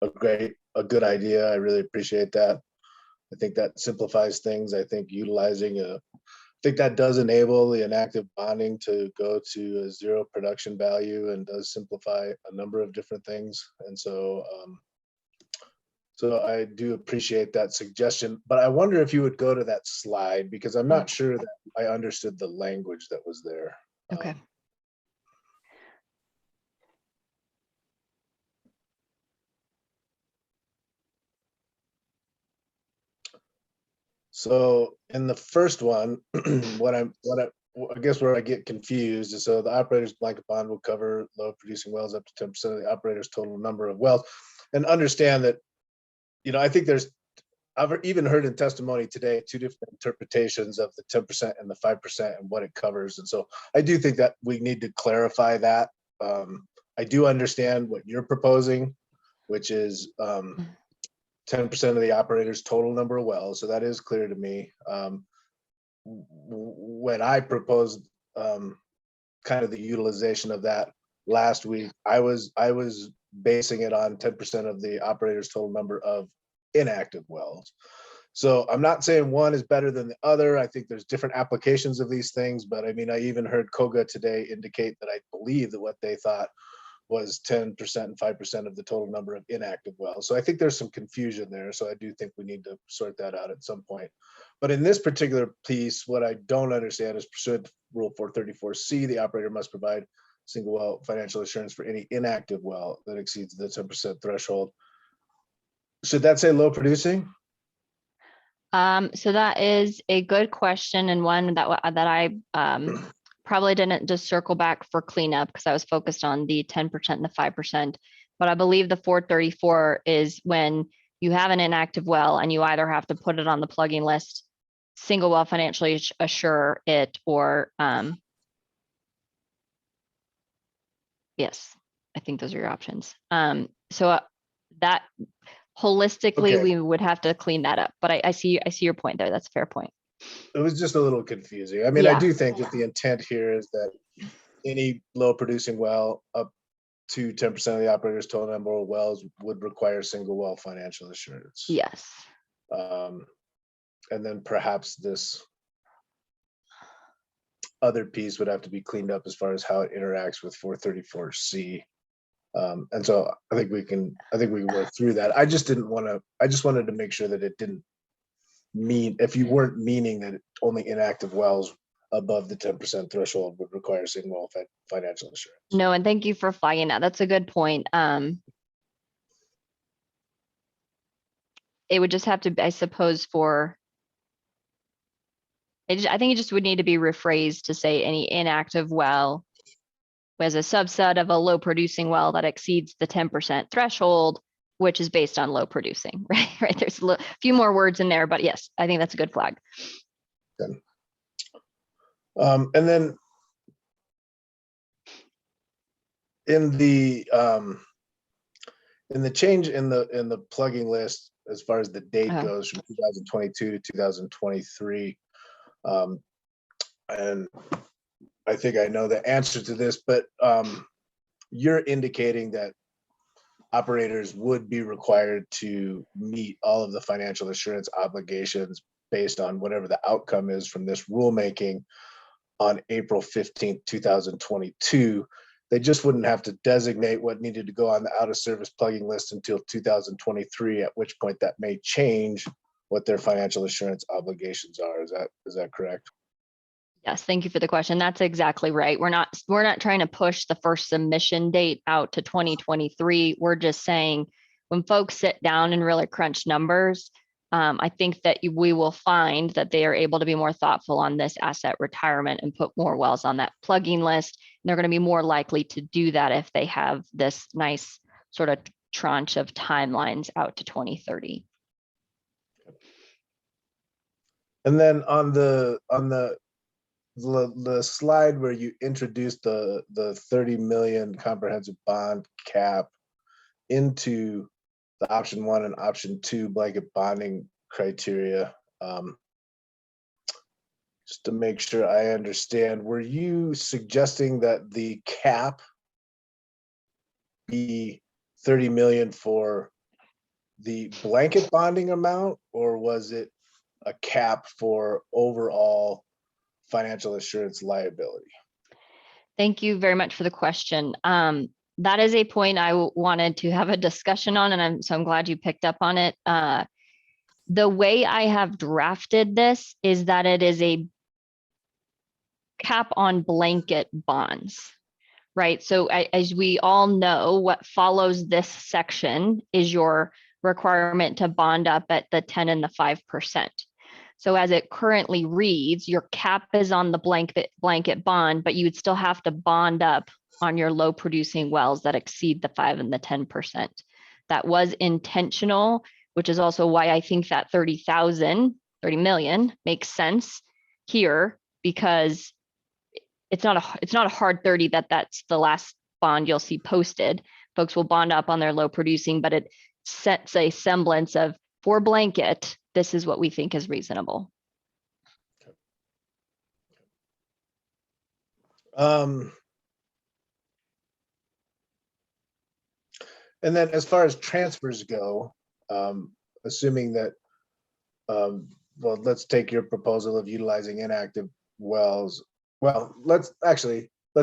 good idea. I really appreciate that. I think that simplifies things. I think I think that does enable the inactive bonding to go to a zero production value and does simplify a number of different things. And so I do appreciate that suggestion, but I wonder if you would go to that slide, because I'm not sure that I understood the language that was there. Okay. So in the first one, I guess where I get confused is, so the operator's blanket bond will cover low producing wells up to 10% of the operator's total number of wells. And understand that, I think I've even heard in testimony today, two different interpretations of the 10% and the 5% and what it covers. And so I do think that we need to clarify that. I do understand what you're proposing, which is 10% of the operator's total number of wells. So that is clear to me. When I proposed kind of the utilization of that last week, I was basing it on 10% of the operator's total number of inactive wells. So I'm not saying one is better than the other. I think there's different applications of these things, but I mean, I even heard COGA today indicate that I believe that what they thought was 10% and 5% of the total number of inactive wells. So I think there's some confusion there. So I do think we need to sort that out at some point. But in this particular piece, what I don't understand is pursuant to Rule 434C, the operator must provide single well financial assurance for any inactive well that exceeds the 10% threshold. Should that say low producing? So that is a good question, and one that I probably didn't just circle back for cleanup because I was focused on the 10% and the 5%. But I believe the 434 is when you have an inactive well and you either have to put it on the plugging list, single well financially assure it, or yes, I think those are your options. So that holistically, Okay. we would have to clean that up. But I see your point there. That's a fair point. It was just a little confusing. I mean, Yeah. I do think that the intent here is that any low producing well up to 10% of the operator's total number of wells would require single well financial assurance. Yes. And then perhaps this other piece would have to be cleaned up as far as how it interacts with 434C. And so I think we can work through that. I just wanted to make sure that it didn't mean, if you weren't meaning that only inactive wells above the 10% threshold would require single well financial assurance. No, and thank you for flagging that. That's a good point. It would just have to, I suppose, I think it just would need to be rephrased to say any inactive well as a subset of a low producing well that exceeds the 10% threshold, which is based on low producing, right? Right. There's a few more words in there, but yes, I think that's a good flag. Okay. And then in the change in the plugging list, as far as the date goes from 2022 to 2023, and I think I know the answer to this, but you're indicating that operators would be required to meet all of the financial assurance obligations based on whatever the outcome is from this rulemaking on April 15th, 2022. They just wouldn't have to designate what needed to go on the out of service plugging list until 2023, at which point that may change what their financial assurance obligations are. Is that correct? Yes, thank you for the question. That's exactly right. We're not trying to push the first submission date out to 2023. We're just saying when folks sit down and really crunch numbers, I think that we will find that they are able to be more thoughtful on this asset retirement and put more wells on that plugging list. And they're going to be more likely to do that if they have this nice sort of tranche of timelines out to 2030. And then on the slide where you introduced the 30 million comprehensive bond cap into the option 1 and option 2 blanket bonding criteria, just to make sure I understand, were you suggesting that the cap be 30 million for the blanket bonding amount, or was it a cap for overall financial assurance liability? Thank you very much for the question. That is a point I wanted to have a discussion on, and I'm glad you picked up on it. The way I have drafted this is that it is a cap on blanket bonds, right? So as we all know, what follows this section is your requirement to bond up at the 10 and the 5%. So as it currently reads, your cap is on the blanket bond, but you would still have to bond up on your low producing wells that exceed the 5 and the 10%. That was intentional, which is also why I think that 30 million makes sense here, because it's not a hard 30 that's the last bond you'll see posted. Folks will bond up on their low producing, but it sets a semblance of, for blanket, this is what we think is reasonable. And then as far as transfers go, assuming that, well, let's take your proposal of utilizing inactive wells. Well, let's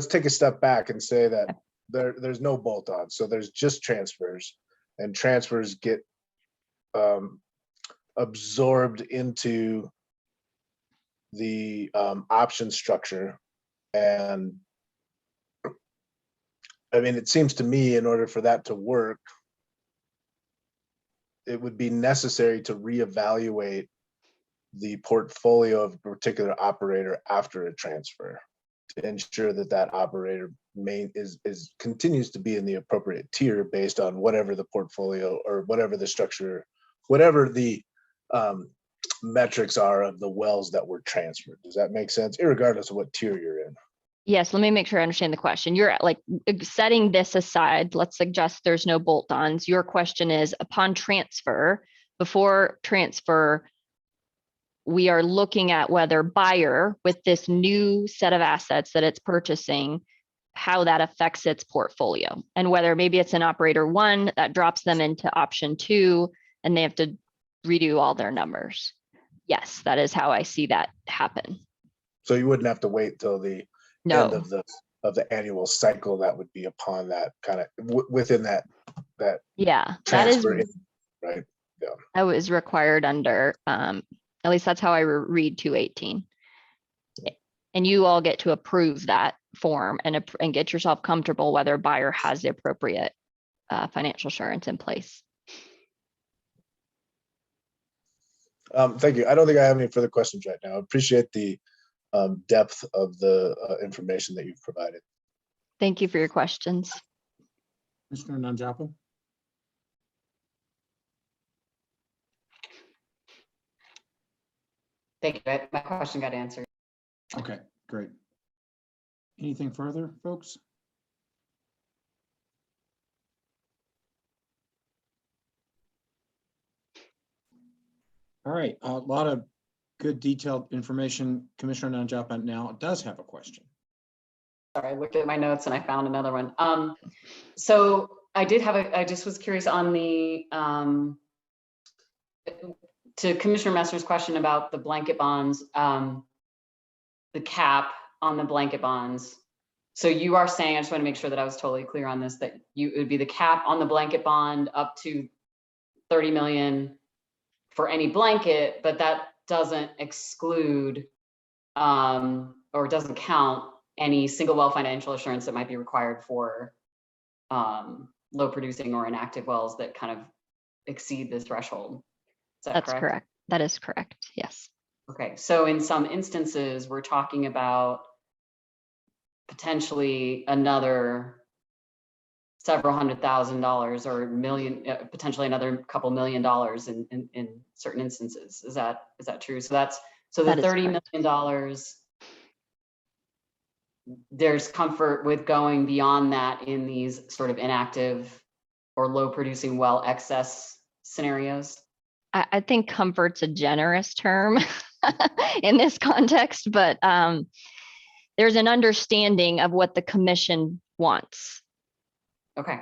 take a step back and say that there's no bolt-on, so there's just transfers, and transfers get absorbed into the option structure. And I mean, it seems to me in order for that to work, it would be necessary to reevaluate the portfolio of a particular operator after a transfer to ensure that that operator continues to be in the appropriate tier based on whatever the portfolio or whatever the structure, whatever the metrics are of the wells that were transferred. Does that make sense? Irregardless of what tier you're in. Yes, let me make sure I understand the question. You're like setting this aside. Let's suggest there's no bolt-ons. Your question is, upon transfer, before transfer, we are looking at whether buyer with this new set of assets that it's purchasing, how that affects its portfolio, and whether maybe it's an operator 1 that drops them into option 2 and they have to redo all their numbers. Yes, that is how I see that happen. So you wouldn't have to wait till the end of the annual cycle. That would be upon that kind of within that yeah, transfer, right? Yeah, that was required under at least that's how I read 218. And you all get to approve that form and get yourself comfortable whether buyer has the appropriate financial assurance in place. Thank you. I don't think I have any further questions right now. I appreciate the depth of the information that you've provided. Thank you for your questions. Commissioner Nanjapel? Thank you. My question got answered. Okay, great. Anything further, folks? All right, a lot of good detailed information. Commissioner Nanjapel now does have a question. Sorry, I looked at my notes and I found another one. So I just was curious on the, to Commissioner Messer's question about the blanket bonds, the cap on the blanket bonds. So you are saying, I just want to make sure that I was totally clear on this, that it would be the cap on the blanket bond up to 30 million for any blanket, but that doesn't exclude or doesn't count any single well financial assurance that might be required for low producing or inactive wells that kind of exceed the threshold. Is that That's correct? correct. That is correct. Yes. Okay, so in some instances, we're talking about potentially another several $100,000 or million, potentially another couple $1 million in certain instances. Is that true? So the That is $30 correct. million, there's comfort with going beyond that in these sort of inactive or low producing well excess scenarios. I think comfort's a generous term in this context, but there's an understanding of what the commission wants. Okay.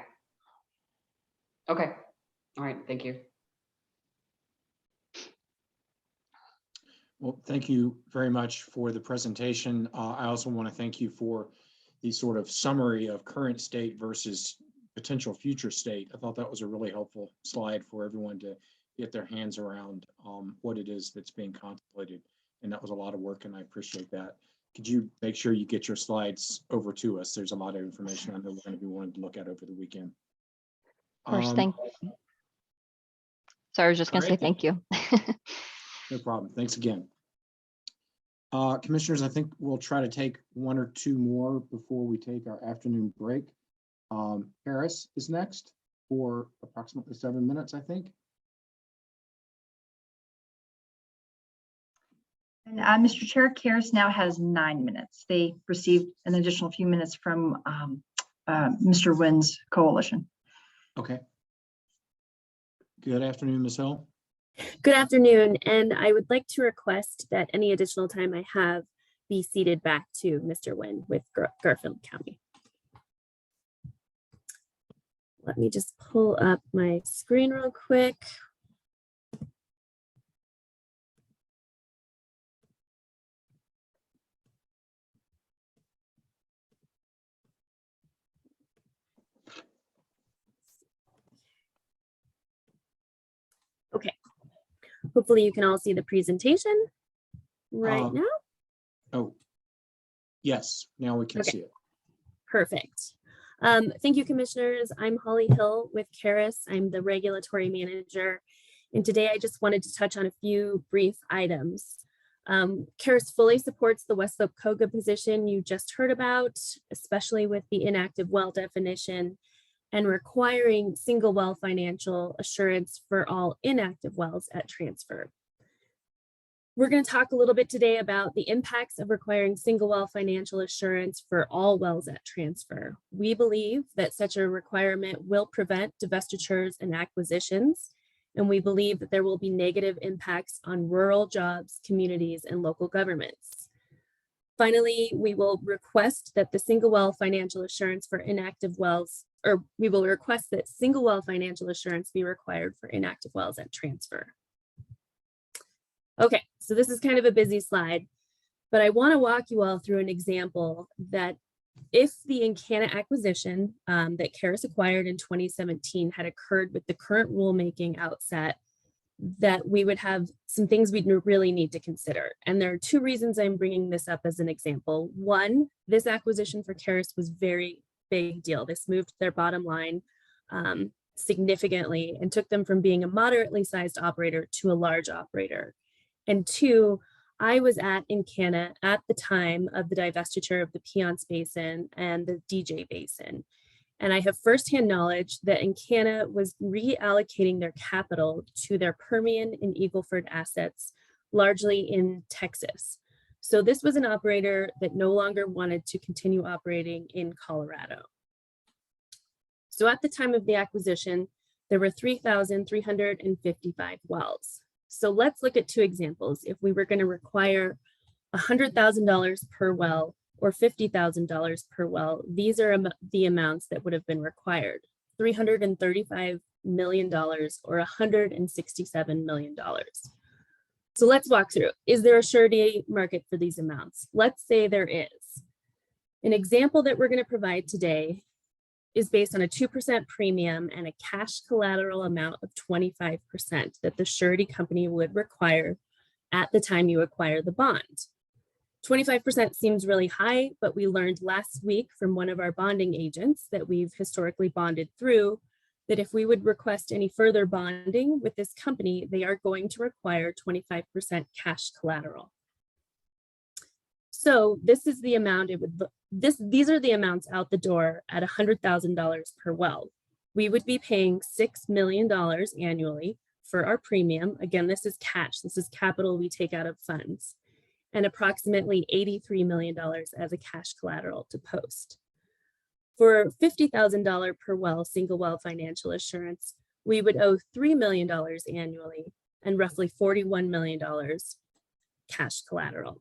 Okay. All right. Thank you. Well, thank you very much for the presentation. I also want to thank you for the sort of summary of current state versus potential future state. I thought that was a really helpful slide for everyone to get their hands around what it is that's being contemplated. And that was a lot of work, and I appreciate that. Could you make sure you get your slides over to us? There's a lot of information I know we're going to be wanting to look at over the weekend. Of course, thank you. So I was just going to say thank you. No problem. Thanks again. Commissioners, I think we'll try to take one or two more before we take our afternoon break. Harris is next for approximately 7 minutes, I think. And Mr. Chair, CARES now has 9 minutes. They received an additional few minutes from Mr. Wynn's coalition. Okay. Good afternoon, Ms. Hill. Good afternoon, and I would like to request that any additional time I have be ceded back to Mr. Wynn with Garfield County. Let me just pull up my screen real quick. Okay, hopefully you can all see the presentation right now. Oh, yes, now we can see it. Perfect. Thank you, commissioners. I'm Holly Hill with CARES. I'm the regulatory manager. And today I just wanted to touch on a few brief items. CARES fully supports the West Slope COGA position you just heard about, especially with the inactive well definition and requiring single well financial assurance for all inactive wells at transfer. We're going to talk a little bit today about the impacts of requiring single well financial assurance for all wells at transfer. We believe that such a requirement will prevent divestitures and acquisitions, and we believe that there will be negative impacts on rural jobs, communities, and local governments. Finally, we will request that the single well financial assurance for inactive wells, or we will request that single well financial assurance be required for inactive wells at transfer. Okay, so this is kind of a busy slide, but I want to walk you all through an example that if the Encana acquisition that CARES acquired in 2017 had occurred with the current rulemaking outset, that we would have some things we'd really need to consider. And there are two reasons I'm bringing this up as an example. One, this acquisition for CARES was very big deal. This moved their bottom line significantly and took them from being a moderately sized operator to a large operator. And two, I was at Encana at the time of the divestiture of the Piceance Basin and the DJ Basin. And I have firsthand knowledge that Encana was reallocating their capital to their Permian and Eagle Ford assets, largely in Texas. So this was an operator that no longer wanted to continue operating in Colorado. So at the time of the acquisition, there were 3,355 wells. So let's look at two examples. If we were going to require $100,000 per well or $50,000 per well, these are the amounts that would have been required: $335 million or $167 million. So let's walk through. Is there a surety market for these amounts? Let's say there is. An example that we're going to provide today is based on a 2% premium and a cash collateral amount of 25% that the surety company would require at the time you acquire the bond. 25% seems really high, but we learned last week from one of our bonding agents that we've historically bonded through that if we would request any further bonding with this company, they are going to require 25% cash collateral. So this is the amount it would, these are the amounts out the door at $100,000 per well. We would be paying $6 million annually for our premium. Again, this is cash. This is capital we take out of funds, and approximately $83 million as a cash collateral to post. For $50,000 per well, single well financial assurance, we would owe $3 million annually and roughly $41 million cash collateral.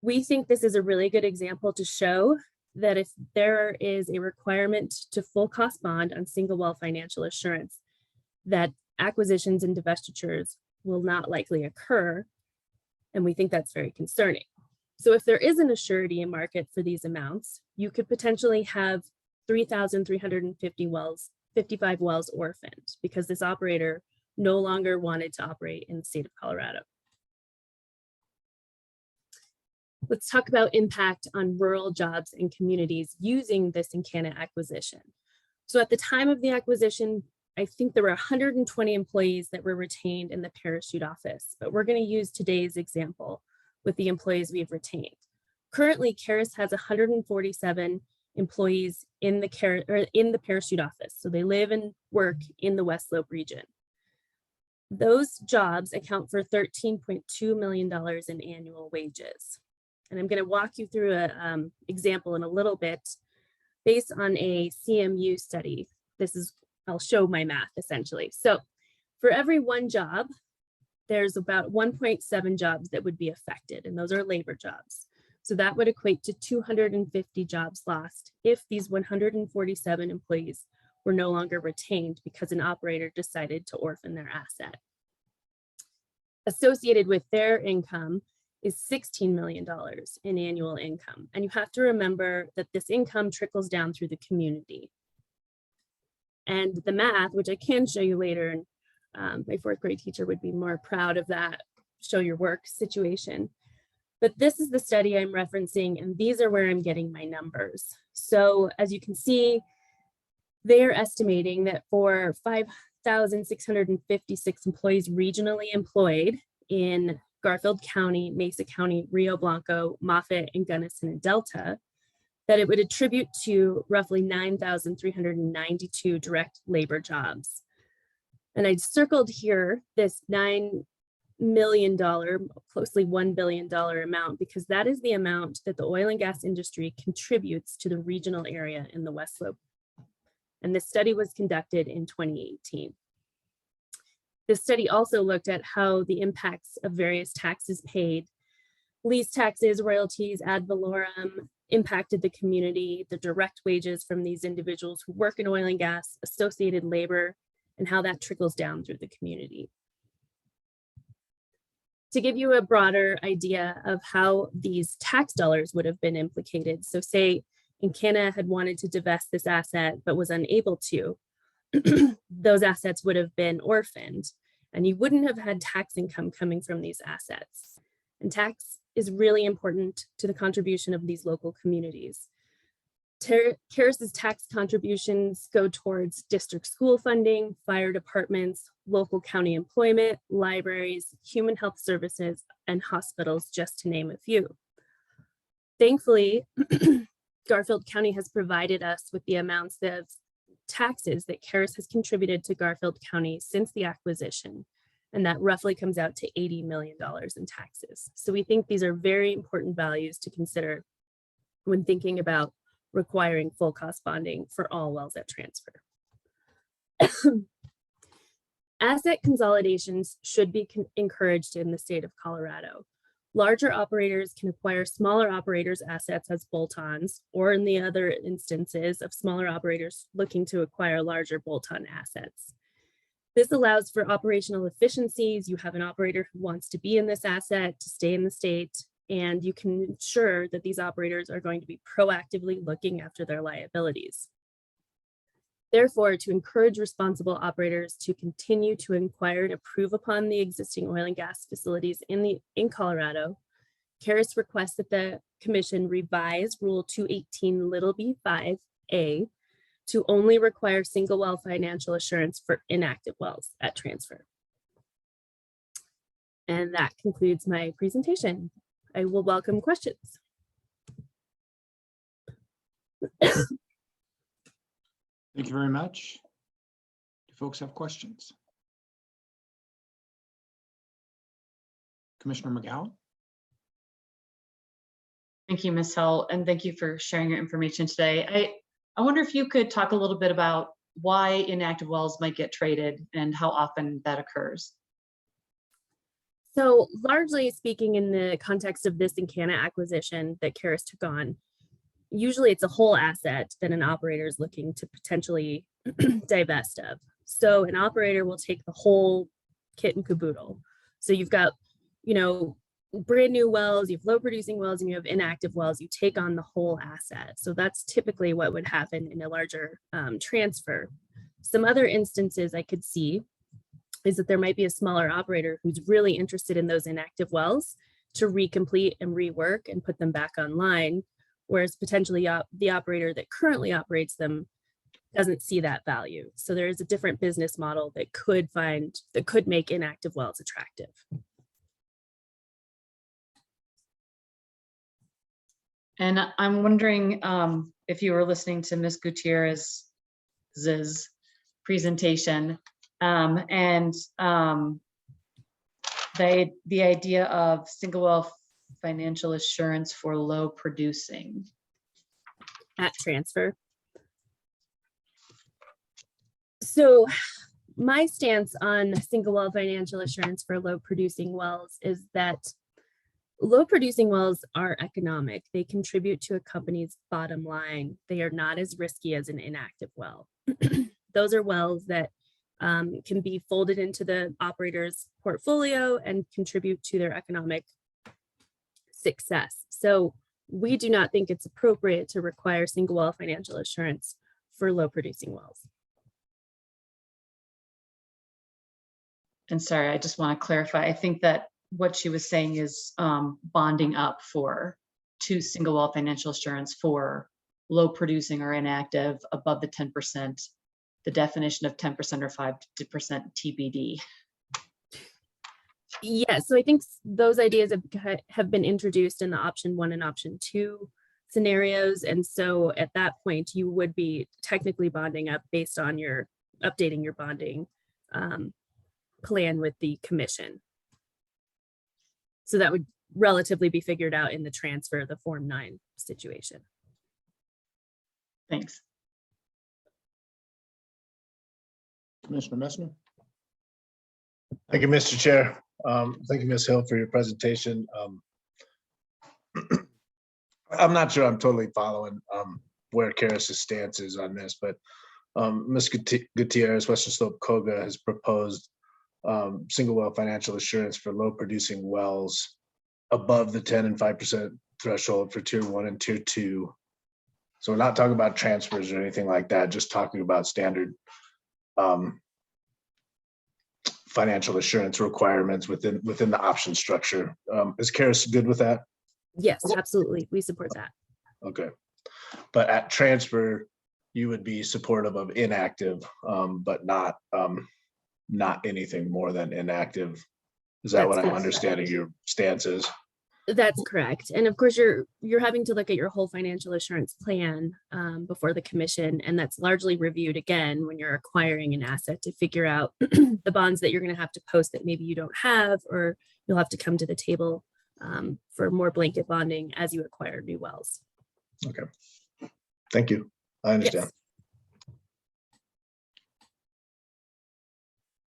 We think this is a really good example to show that if there is a requirement to full cost bond on single well financial assurance, that acquisitions and divestitures will not likely occur. And we think that's very concerning. So if there isn't a surety in market for these amounts, you could potentially have 3,350 wells, 55 wells orphaned because this operator no longer wanted to operate in the state of Colorado. Let's talk about impact on rural jobs and communities using this Encana acquisition. So at the time of the acquisition, I think there were 120 employees that were retained in the parachute office, but we're going to use today's example with the employees we've retained. Currently, CARES has 147 employees in the parachute office. So they live and work in the West Slope region. Those jobs account for $13.2 million in annual wages. And I'm going to walk you through an example in a little bit based on a CMU study. I'll show my math essentially. So for every one job, there's about 1.7 jobs that would be affected, and those are labor jobs. So that would equate to 250 jobs lost if these 147 employees were no longer retained because an operator decided to orphan their asset. Associated with their income is $16 million in annual income. And you have to remember that this income trickles down through the community. And the math, which I can show you later, and my fourth grade teacher would be more proud of that, show your work situation. But this is the study I'm referencing, and these are where I'm getting my numbers. So as you can see, they're estimating that for 5,656 employees regionally employed in Garfield County, Mesa County, Rio Blanco, Moffett, and Gunnison and Delta, that it would attribute to roughly 9,392 direct labor jobs. And I circled here this $9 million, closely $1 billion amount, because that is the amount that the oil and gas industry contributes to the regional area in the West Slope. And this study was conducted in 2018. This study also looked at how the impacts of various taxes paid, lease taxes, royalties, ad valorem, impacted the community, the direct wages from these individuals who work in oil and gas, associated labor, and how that trickles down through the community. To give you a broader idea of how these tax dollars would have been implicated, so say Encana had wanted to divest this asset but was unable to, those assets would have been orphaned, and you wouldn't have had tax income coming from these assets. And tax is really important to the contribution of these local communities. CARES's tax contributions go towards district school funding, fire departments, local county employment, libraries, human health services, and hospitals, just to name a few. Thankfully, Garfield County has provided us with the amounts of taxes that CARES has contributed to Garfield County since the acquisition, and that roughly comes out to $80 million in taxes. So we think these are very important values to consider when thinking about requiring full cost bonding for all wells at transfer. Asset consolidations should be encouraged in the state of Colorado. Larger operators can acquire smaller operators' assets as bolt-ons, or in the other instances of smaller operators looking to acquire larger bolt-on assets. This allows for operational efficiencies. You have an operator who wants to be in this asset, to stay in the state, and you can ensure that these operators are going to be proactively looking after their liabilities. Therefore, to encourage responsible operators to continue to inquire and improve upon the existing oil and gas facilities in Colorado, Karis requests that the commission revise Rule 218 little b5a to only require single well financial assurance for inactive wells at transfer. And that concludes my presentation. I will welcome questions. Thank you very much. Do folks have questions? Commissioner McGowan? Thank you, Ms. Hill, and thank you for sharing your information today. I wonder if you could talk a little bit about why inactive wells might get traded and how often that occurs. So largely speaking, in the context of this Encana acquisition that Karis took on, usually it's a whole asset that an operator is looking to potentially divest of. So an operator will take the whole kit and caboodle. So you've got, brand new wells, you have low producing wells, and you have inactive wells. You take on the whole asset. So that's typically what would happen in a larger transfer. Some other instances I could see is that there might be a smaller operator who's really interested in those inactive wells to recomplete and rework and put them back online, whereas potentially the operator that currently operates them doesn't see that value. So there is a different business model that could make inactive wells attractive. And I'm wondering if you were listening to Ms. Gutierrez's presentation and the idea of single well financial assurance for low producing At transfer. So my stance on single well financial assurance for low producing wells is that low producing wells are economic. They contribute to a company's bottom line. They are not as risky as an inactive well. Those are wells that can be folded into the operator's portfolio and contribute to their economic success. So we do not think it's appropriate to require single well financial assurance for low producing wells. And sorry, I just want to clarify. I think that what she was saying is bonding up to single well financial assurance for low producing or inactive above the 10%, the definition of 10% or 5% TBD. Yeah, so I think those ideas have been introduced in the option 1 and option 2 scenarios. And so at that point, you would be technically bonding up based on updating your bonding plan with the commission. So that would relatively be figured out in the transfer, the Form 9 situation. Thanks. Commissioner Messner? Thank you, Mr. Chair. Thank you, Ms. Hill, for your presentation. I'm not sure I'm totally following where Karis's stance is on this, but Ms. Gutierrez, Western Slope COGA has proposed single well financial assurance for low producing wells above the 10 and 5% threshold for tier 1 and tier 2. So we're not talking about transfers or anything like that, just talking about standard financial assurance requirements within the option structure. Is Karis good with that? Yes, absolutely. We support that. Okay. But at transfer, you would be supportive of inactive, but not anything more than inactive. Is that what I'm understanding your stance is? That's correct. And of course, you're having to look at your whole financial assurance plan before the commission, and that's largely reviewed again when you're acquiring an asset to figure out the bonds that you're going to have to post that maybe you don't have, or you'll have to come to the table for more blanket bonding as you acquire new wells. Okay. Thank you. I understand. Yes.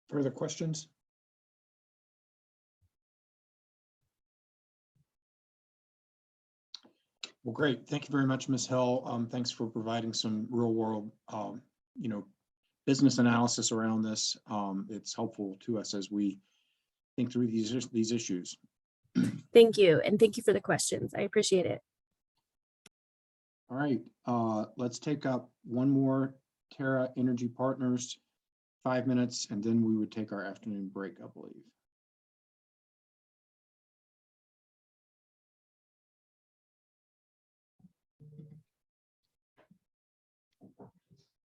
Further questions? Well, great. Thank you very much, Ms. Hill. Thanks for providing some real world, business analysis around this. It's helpful to us as we think through these issues. Thank you. And thank you for the questions. I appreciate it. All right, let's take up one more Terra Energy Partners, 5 minutes, and then we would take our afternoon break, I believe.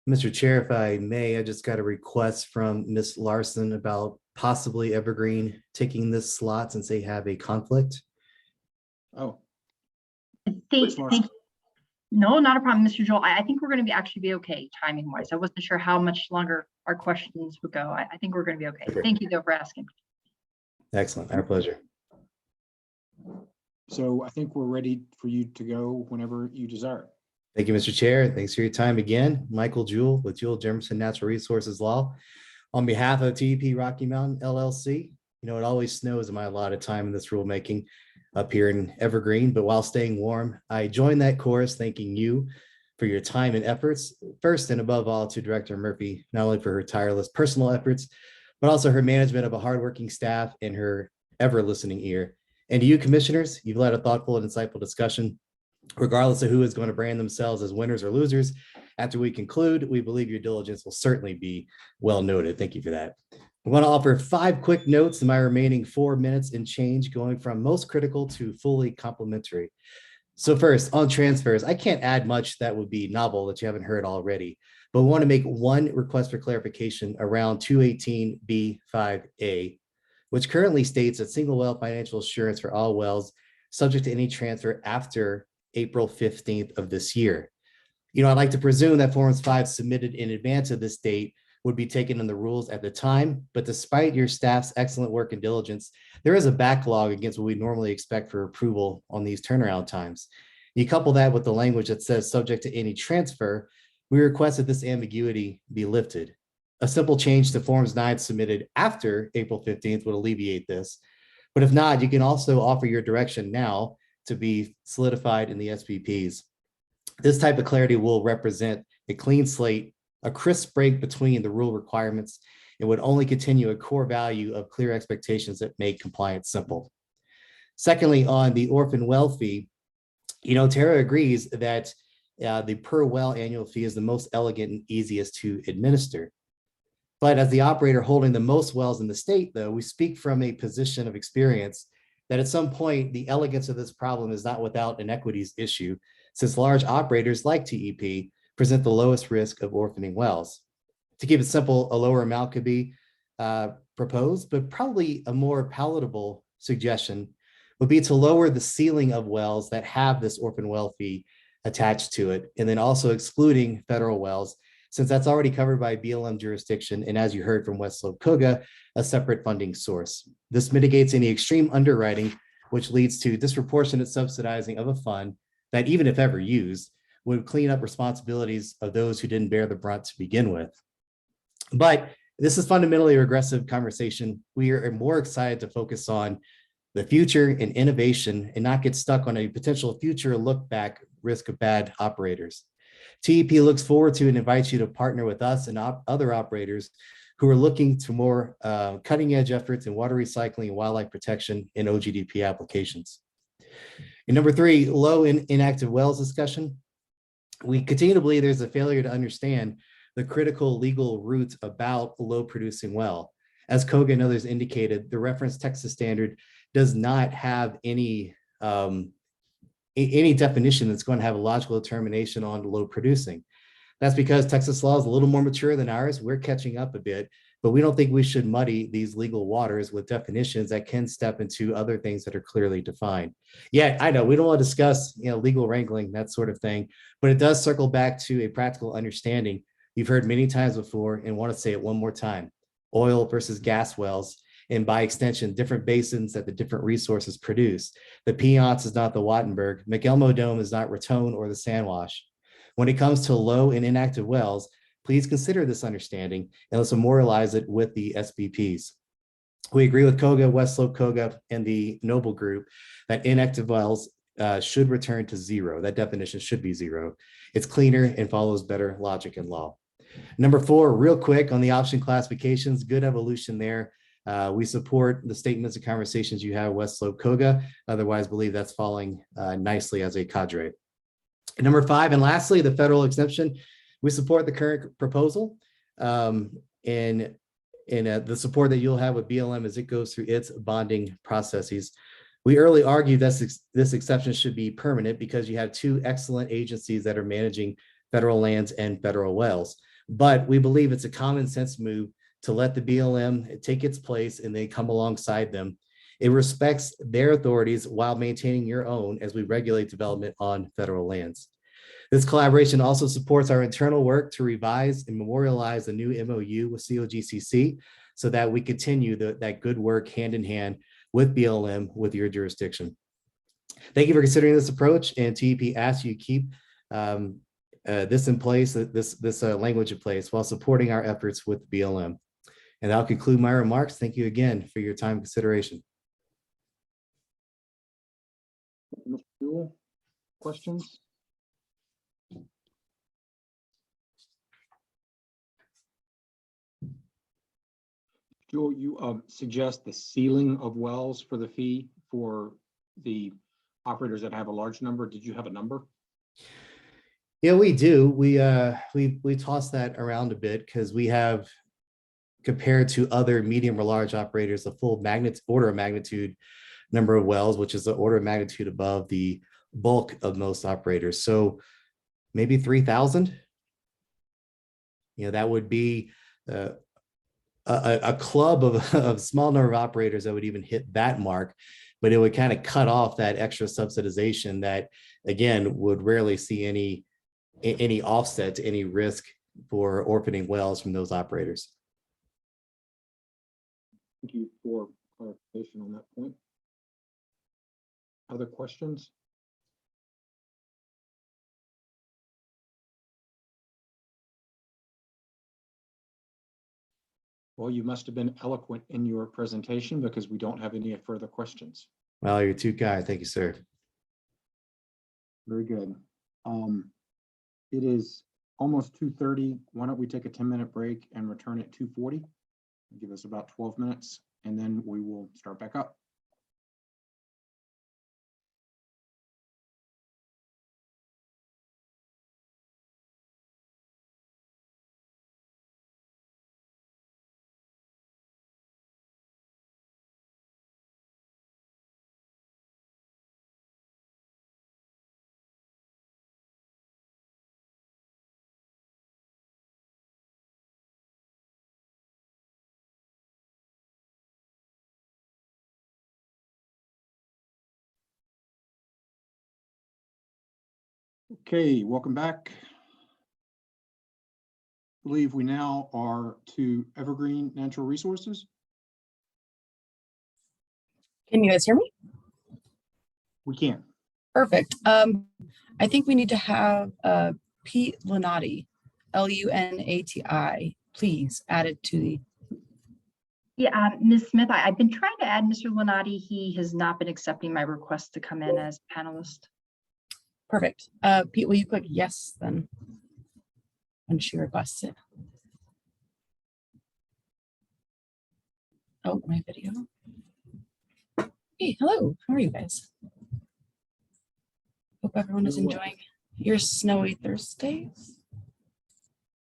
Mr. Chair, if I may, I just got a request from Ms. Larson about possibly Evergreen taking this slot since they have a conflict. Oh, Thank you. No, not a problem, Mr. Joel. I think we're going to be actually be okay timing wise. I wasn't sure how much longer our questions would go. I think we're going to be okay. Okay. Thank you though for asking. Excellent. Our pleasure. so I think we're ready for you to go whenever you desire. Thank you, Mr. Chair. Thanks for your time again. Michael Jewell with Jewell Jemison Natural Resources Law. On behalf of TEP Rocky Mountain LLC, you know, it always snows in my allotted time in this rulemaking up here in Evergreen, but while staying warm, I joined that chorus thanking you for your time and efforts. First and above all to Director Murphy, not only for her tireless personal efforts, but also her management of a hardworking staff and her ever listening ear. And to you commissioners, you've led a thoughtful and insightful discussion. Regardless of who is going to brand themselves as winners or losers, after we conclude, we believe your diligence will certainly be well noted. Thank you for that. I want to offer 5 quick notes in my remaining 4 minutes and change, going from most critical to fully complementary. So first, on transfers, I can't add much that would be novel that you haven't heard already, but we want to make one request for clarification around 218B5A, which currently states that single well financial assurance for all wells subject to any transfer after April 15th of this year. You know, I'd like to presume that Forms 5 submitted in advance of this date would be taken in the rules at the time, but despite your staff's excellent work and diligence, there is a backlog against what we normally expect for approval on these turnaround times. You couple that with the language that says subject to any transfer, we request that this ambiguity be lifted. A simple change to Forms 9 submitted after April 15th would alleviate this, but if not, you can also offer your direction now to be solidified in the SPPs. This type of clarity will represent a clean slate, a crisp break between the rule requirements, and would only continue a core value of clear expectations that make compliance simple. Secondly, on the orphan well fee, you know, Tara agrees that the per well annual fee is the most elegant and easiest to administer. But as the operator holding the most wells in the state, though, we speak from a position of experience that at some point, the elegance of this problem is not without an equities issue, since large operators like TEP present the lowest risk of orphaning wells. To keep it simple, a lower amount could be proposed, but probably a more palatable suggestion would be to lower the ceiling of wells that have this orphan well fee attached to it, and then also excluding federal wells, since that's already covered by BLM jurisdiction, and as you heard from West Slope COGA, a separate funding source. This mitigates any extreme underwriting, which leads to disproportionate subsidizing of a fund that, even if ever used, would clean up responsibilities of those who didn't bear the brunt to begin with. But this is fundamentally a regressive conversation. We are more excited to focus on the future and innovation and not get stuck on a potential future look back risk of bad operators. TEP looks forward to and invites you to partner with us and other operators who are looking to more cutting edge efforts in water recycling and wildlife protection in OGDP applications. And number 3, low and inactive wells discussion. We continue to believe there's a failure to understand the critical legal roots about a low producing well. As COGA and others indicated, the reference Texas standard does not have any definition that's going to have a logical determination on low producing. That's because Texas law is a little more mature than ours. We're catching up a bit, but we don't think we should muddy these legal waters with definitions that can step into other things that are clearly defined. Yeah, I know we don't want to discuss, legal wrangling, that sort of thing, but it does circle back to a practical understanding you've heard many times before and want to say it one more time: oil versus gas wells, and by extension, different basins that the different resources produce. The Piceance is not the Wattenberg. McElmo Dome is not Raton or the Sandwash. When it comes to low and inactive wells, please consider this understanding and let's memorialize it with the SBPs. We agree with COGA, West Slope COGA, and the Noble Group that inactive wells should return to 0. That definition should be 0. It's cleaner and follows better logic and law. Number 4, real quick on the option classifications, good evolution there. We support the statements and conversations you have West Slope COGA. Otherwise, believe that's falling nicely as a cadre. And number 5, and lastly, the federal exemption. We support the current proposal and the support that you'll have with BLM as it goes through its bonding processes. We early argued that this exception should be permanent because you have 2 excellent agencies that are managing federal lands and federal wells. But we believe it's a common sense move to let the BLM take its place and they come alongside them. It respects their authorities while maintaining your own as we regulate development on federal lands. This collaboration also supports our internal work to revise and memorialize a new MOU with COGCC so that we continue that good work hand in hand with BLM with your jurisdiction. Thank you for considering this approach, and TEP asks you keep this in place, this language in place while supporting our efforts with BLM. And I'll conclude my remarks. Thank you again for your time and consideration. Mr. Jewell, questions? Jewel, you suggest the ceiling of wells for the fee for the operators that have a large number. Did you have a number? Yeah, we do. We toss that around a bit because we have, compared to other medium or large operators, a full order of magnitude number of wells, which is the order of magnitude above the bulk of most operators. So maybe 3,000. That would be a club of a small number of operators that would even hit that mark, but it would kind of cut off that extra subsidization that, again, would rarely see any offset to any risk for orphaning wells from those operators. Thank you for clarification on that point. Other questions? Well, you must have been eloquent in your presentation because we don't have any further questions. Well, you're too kind. Thank you, sir. Very good. It is almost 2:30. Why don't we take a 10-minute break and return at 2:40? Give us about 12 minutes, and then we will start back up. Okay, welcome back. I believe we now are to Evergreen Natural Resources. Can you guys hear me? We can. Perfect. I think we need to have Pete Lunati, Lunati, please added to the. Yeah, Ms. Smith, I've been trying to add Mr. Lunati. He has not been accepting my request to come in as panelist. Perfect. Pete, will you click yes then when she requests it? Oh, my video. Hey, hello. How are you guys? Hope everyone is enjoying your snowy Thursdays.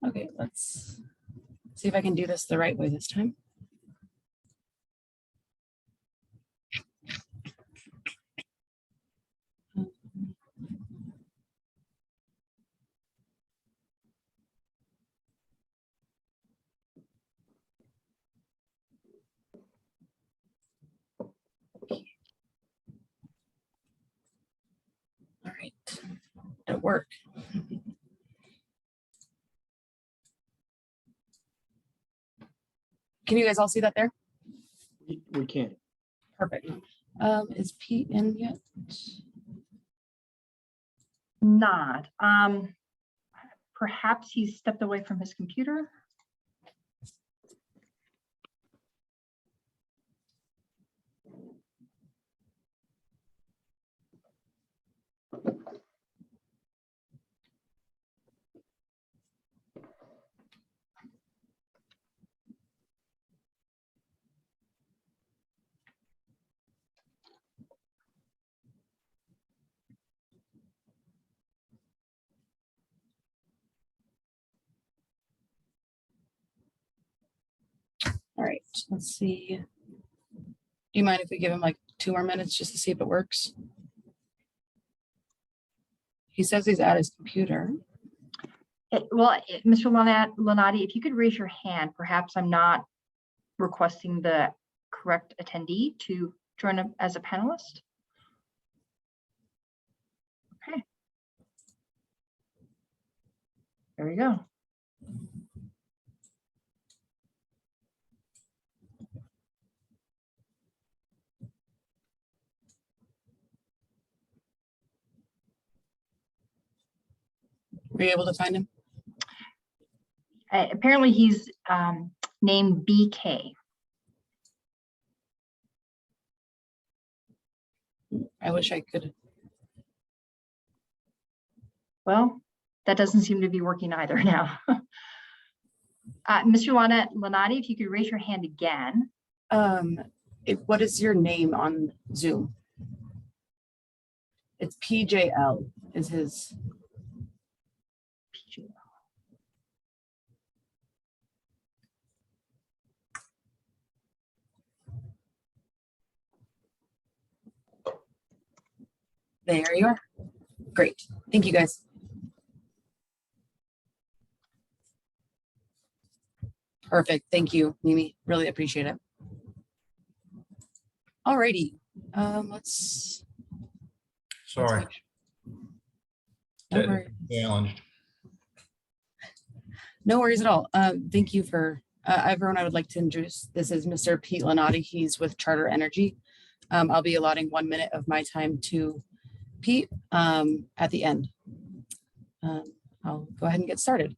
Okay, let's see if I can do this the right way this time. All right, it'll work. Can you guys all see that there? We can. Perfect. Is Pete in yet? Not. Perhaps he's stepped away from his computer. All right, let's see. Do you mind if we give him like 2 more minutes just to see if it works? He says he's at his computer. Mr. Lonati, if you could raise your hand, perhaps I'm not requesting the correct attendee to join as a panelist. Okay. There we go. Were you able to find him? Apparently he's named BK. I wish I could. Well, that doesn't seem to be working either now. Mr. Lonati, if you could raise your hand again. What is your name on Zoom? It's PJL is his. There you are. Great. Thank you, guys. Perfect. Thank you, Mimi. Really appreciate it. All righty. Let's. Sorry. No worries. Challenged. No worries at all. Thank you for everyone. I would like to introduce. This is Mr. Pete Lonati. He's with Charter Energy. I'll be allotting 1 minute of my time to Pete at the end. I'll go ahead and get started.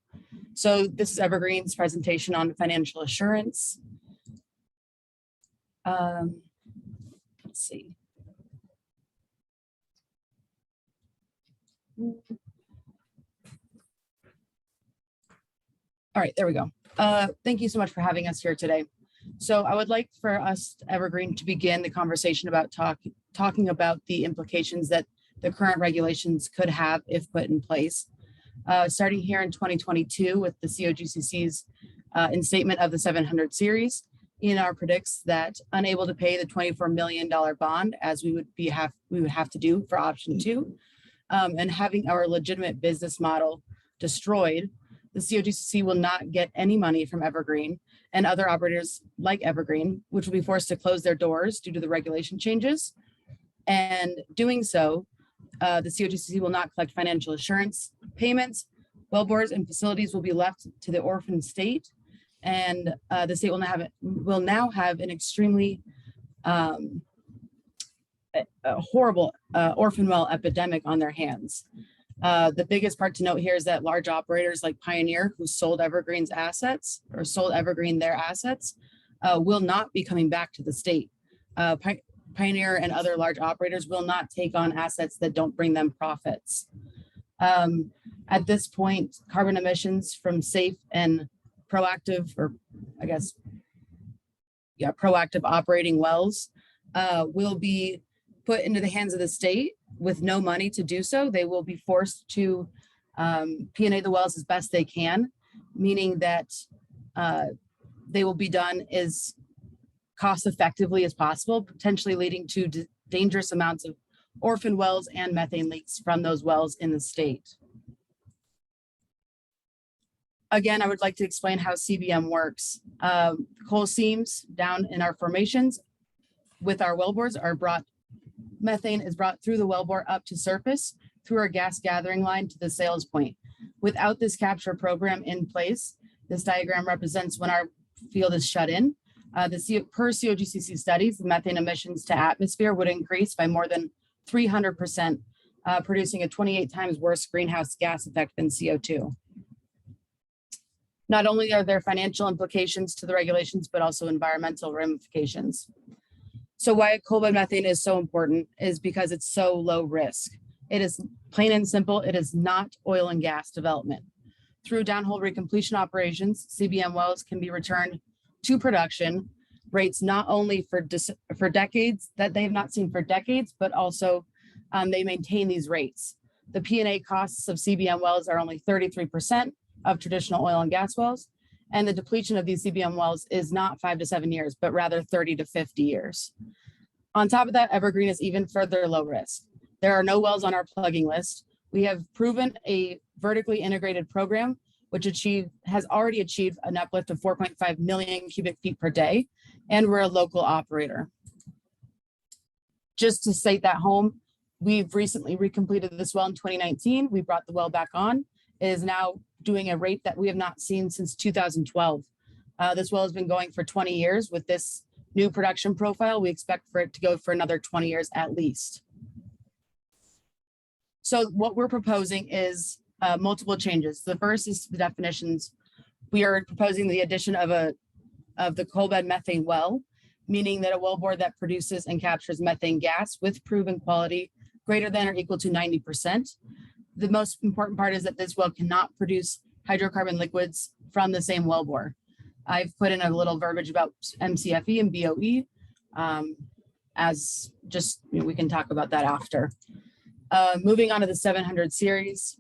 So this is Evergreen's presentation on financial assurance. Let's see. All right, there we go. Thank you so much for having us here today. So I would like for us, Evergreen, to begin the conversation about talking about the implications that the current regulations could have if put in place. Starting here in 2022 with the COGCC's instatement of the 700 series, ENR predicts that unable to pay the $24 million bond as we would have to do for option 2, and having our legitimate business model destroyed, the COGCC will not get any money from Evergreen and other operators like Evergreen, which will be forced to close their doors due to the regulation changes. And doing so, the COGCC will not collect financial assurance payments. Wellbores and facilities will be left to the orphan state, and the state will now have an extremely horrible orphan well epidemic on their hands. The biggest part to note here is that large operators like Pioneer, who sold Evergreen's assets or sold Evergreen their assets, will not be coming back to the state. Pioneer and other large operators will not take on assets that don't bring them profits. At this point, carbon emissions from safe and proactive, or I guess, yeah, proactive operating wells will be put into the hands of the state with no money to do so. They will be forced to P&A the wells as best they can, meaning that they will be done as cost effectively as possible, potentially leading to dangerous amounts of orphan wells and methane leaks from those wells in the state. Again, I would like to explain how CBM works. Coal seams down in our formations with our wellbores are brought, methane is brought through the wellbore up to surface through our gas gathering line to the sales point. Without this capture program in place, this diagram represents when our field is shut in. Per COGCC studies, the methane emissions to atmosphere would increase by more than 300%, producing a 28 times worse greenhouse gas effect than CO2. Not only are there financial implications to the regulations, but also environmental ramifications. So why coal bed methane is so important is because it's so low risk. It is plain and simple, it is not oil and gas development. Through downhole recompletion operations, CBM wells can be returned to production rates not only for decades that they have not seen for decades, but also they maintain these rates. The P&A costs of CBM wells are only 33% of traditional oil and gas wells, and the depletion of these CBM wells is not 5 to 7 years, but rather 30 to 50 years. On top of that, Evergreen is even further low risk. There are no wells on our plugging list. We have proven a vertically integrated program, which has already achieved an uplift of 4.5 million cubic feet per day, and we're a local operator. Just to state that home, we've recently recompleted this well in 2019. We brought the well back on. It is now doing a rate that we have not seen since 2012. This well has been going for 20 years. With this new production profile, we expect for it to go for another 20 years at least. So what we're proposing is multiple changes. The first is the definitions. We are proposing the addition of the coal bed methane well, meaning that a wellbore that produces and captures methane gas with proven quality greater than or equal to 90%. The most important part is that this well cannot produce hydrocarbon liquids from the same wellbore. I've put in a little verbiage about MCFE and BOE as just, we can talk about that after. Moving on to the 700 series.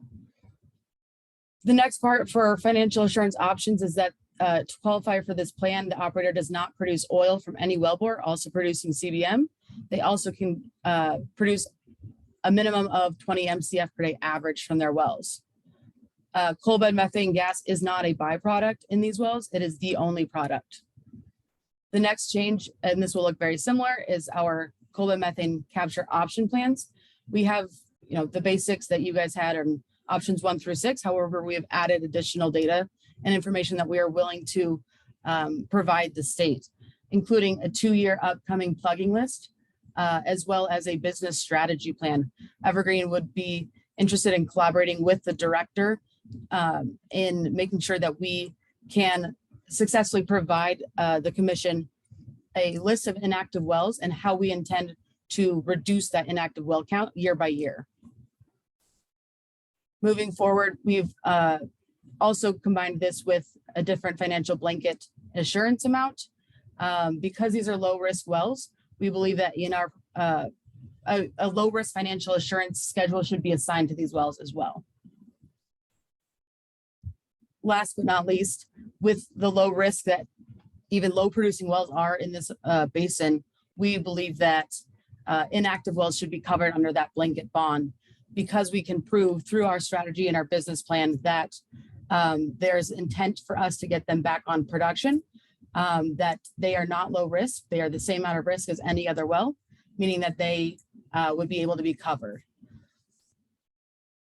The next part for financial assurance options is that to qualify for this plan, the operator does not produce oil from any wellbore, also producing CBM. They also can produce a minimum of 20 MCF per day average from their wells. Coal bed methane gas is not a byproduct in these wells. It is the only product. The next change, and this will look very similar, is our coal bed methane capture option plans. We have, the basics that you guys had on options 1 through 6. However, we have added additional data and information that we are willing to provide the state, including a 2-year upcoming plugging list, as well as a business strategy plan. Evergreen would be interested in collaborating with the director in making sure that we can successfully provide the commission a list of inactive wells and how we intend to reduce that inactive well count year by year. Moving forward, we've also combined this with a different financial blanket assurance amount. Because these are low risk wells, we believe that in our a low risk financial assurance schedule should be assigned to these wells as well. Last but not least, with the low risk that even low producing wells are in this basin, we believe that inactive wells should be covered under that blanket bond, because we can prove through our strategy and our business plan that there's intent for us to get them back on production, that they are not low risk. They are the same amount of risk as any other well, meaning that they would be able to be covered.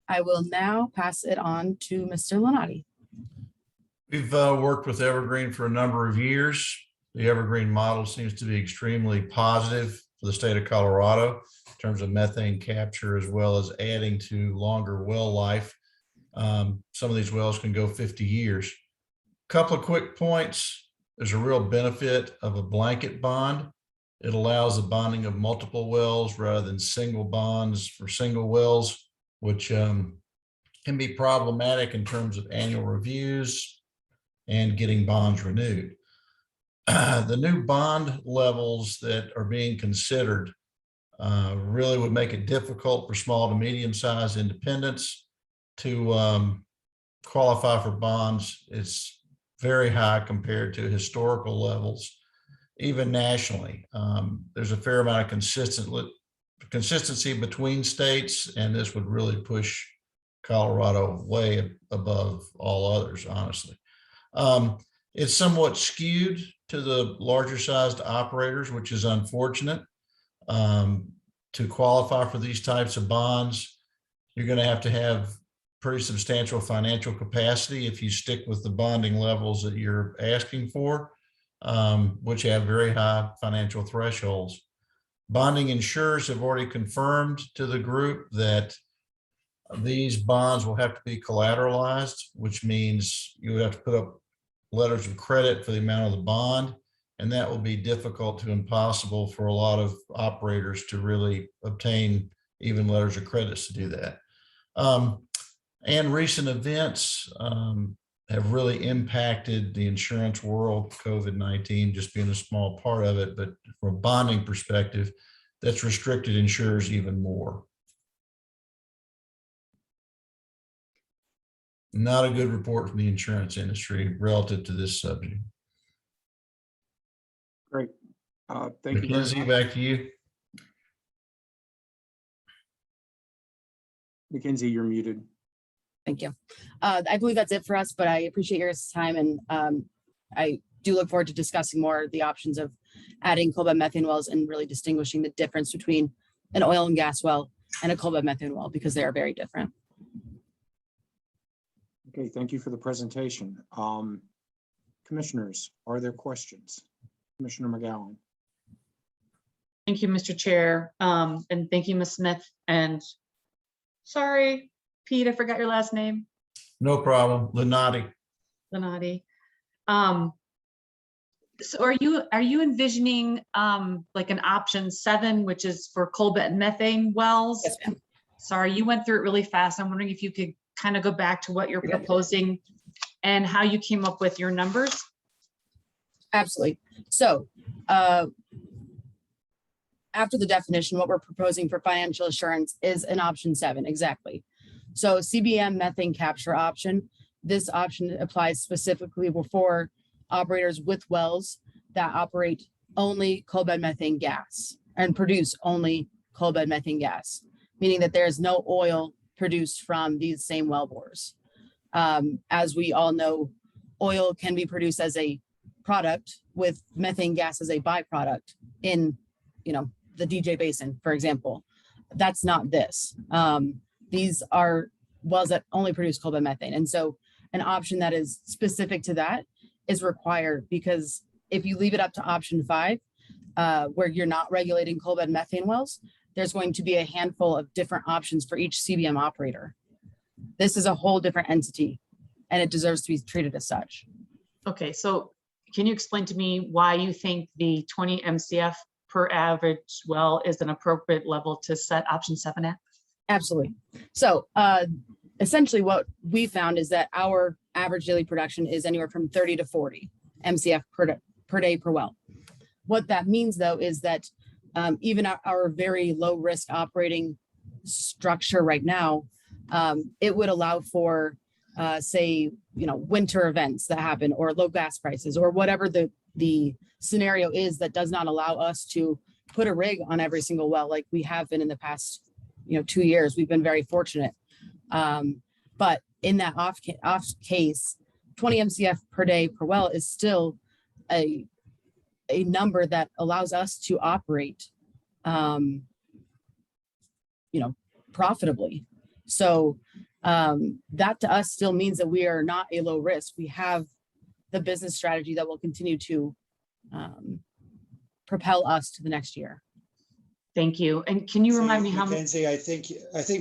I will now pass it on to Mr. Lunati. We've worked with Evergreen for a number of years. The Evergreen model seems to be extremely positive for the state of Colorado in terms of methane capture, as well as adding to longer well life. Some of these wells can go 50 years. Couple of quick points. There's a real benefit of a blanket bond. It allows the bonding of multiple wells rather than single bonds for single wells, which can be problematic in terms of annual reviews and getting bonds renewed. The new bond levels that are being considered really would make it difficult for small to medium-sized independents to qualify for bonds. It's very high compared to historical levels, even nationally. There's a fair amount of consistency between states, and this would really push Colorado way above all others, honestly. It's somewhat skewed to the larger sized operators, which is unfortunate. To qualify for these types of bonds, you're going to have pretty substantial financial capacity if you stick with the bonding levels that you're asking for, which have very high financial thresholds. Bonding insurers have already confirmed to the group that these bonds will have to be collateralized, which means you would have to put up letters of credit for the amount of the bond, and that will be difficult to impossible for a lot of operators to really obtain even letters of credits to do that. And recent events have really impacted the insurance world, COVID-19 just being a small part of it, but from a bonding perspective, that's restricted insurers even more. Not a good report from the insurance industry relative to this subject. Great. Thank you. Mackenzie, back to you. Mackenzie, you're muted. Thank you. I believe that's it for us, but I appreciate your time, and I do look forward to discussing more the options of adding coal bed methane wells and really distinguishing the difference between an oil and gas well and a coal bed methane well, because they are very different. Okay, thank you for the presentation. Commissioners, are there questions? Commissioner McGowan. Thank you, Mr. Chair. And thank you, Ms. Smith. And sorry, Pete, I forgot your last name. No problem. Lenati. Lenati. So are you envisioning like an option 7, which is for coal bed methane wells? Yes, ma'am. Sorry, you went through it really fast. I'm wondering if you could kind of go back to what you're proposing and how you came up with your numbers. Absolutely. So after the definition, what we're proposing for financial assurance is an option 7, exactly. So CBM methane capture option, this option applies specifically for operators with wells that operate only coal bed methane gas and produce only coal bed methane gas, meaning that there is no oil produced from these same well bores. As we all know, oil can be produced as a product with methane gas as a byproduct in, the DJ Basin, for example. That's not this. These are wells that only produce coal bed methane. And so an option that is specific to that is required, because if you leave it up to option 5, where you're not regulating coal bed methane wells, there's going to be a handful of different options for each CBM operator. This is a whole different entity, and it deserves to be treated as such. Okay, so can you explain to me why you think the 20 MCF per average well is an appropriate level to set option 7 at? Absolutely. So essentially what we found is that our average daily production is anywhere from 30 to 40 MCF per day per well. What that means, though, is that even our very low risk operating structure right now, it would allow for, say, winter events that happen, or low gas prices, or whatever the scenario is that does not allow us to put a rig on every single well like we have been in the past 2 years. We've been very fortunate. But in that off case, 20 MCF per day per well is still a number that allows us to operate, profitably. So that to us still means that we are not a low risk. We have the business strategy that will continue to propel us to the next year. Thank you. And can you remind me how much? Mackenzie, I think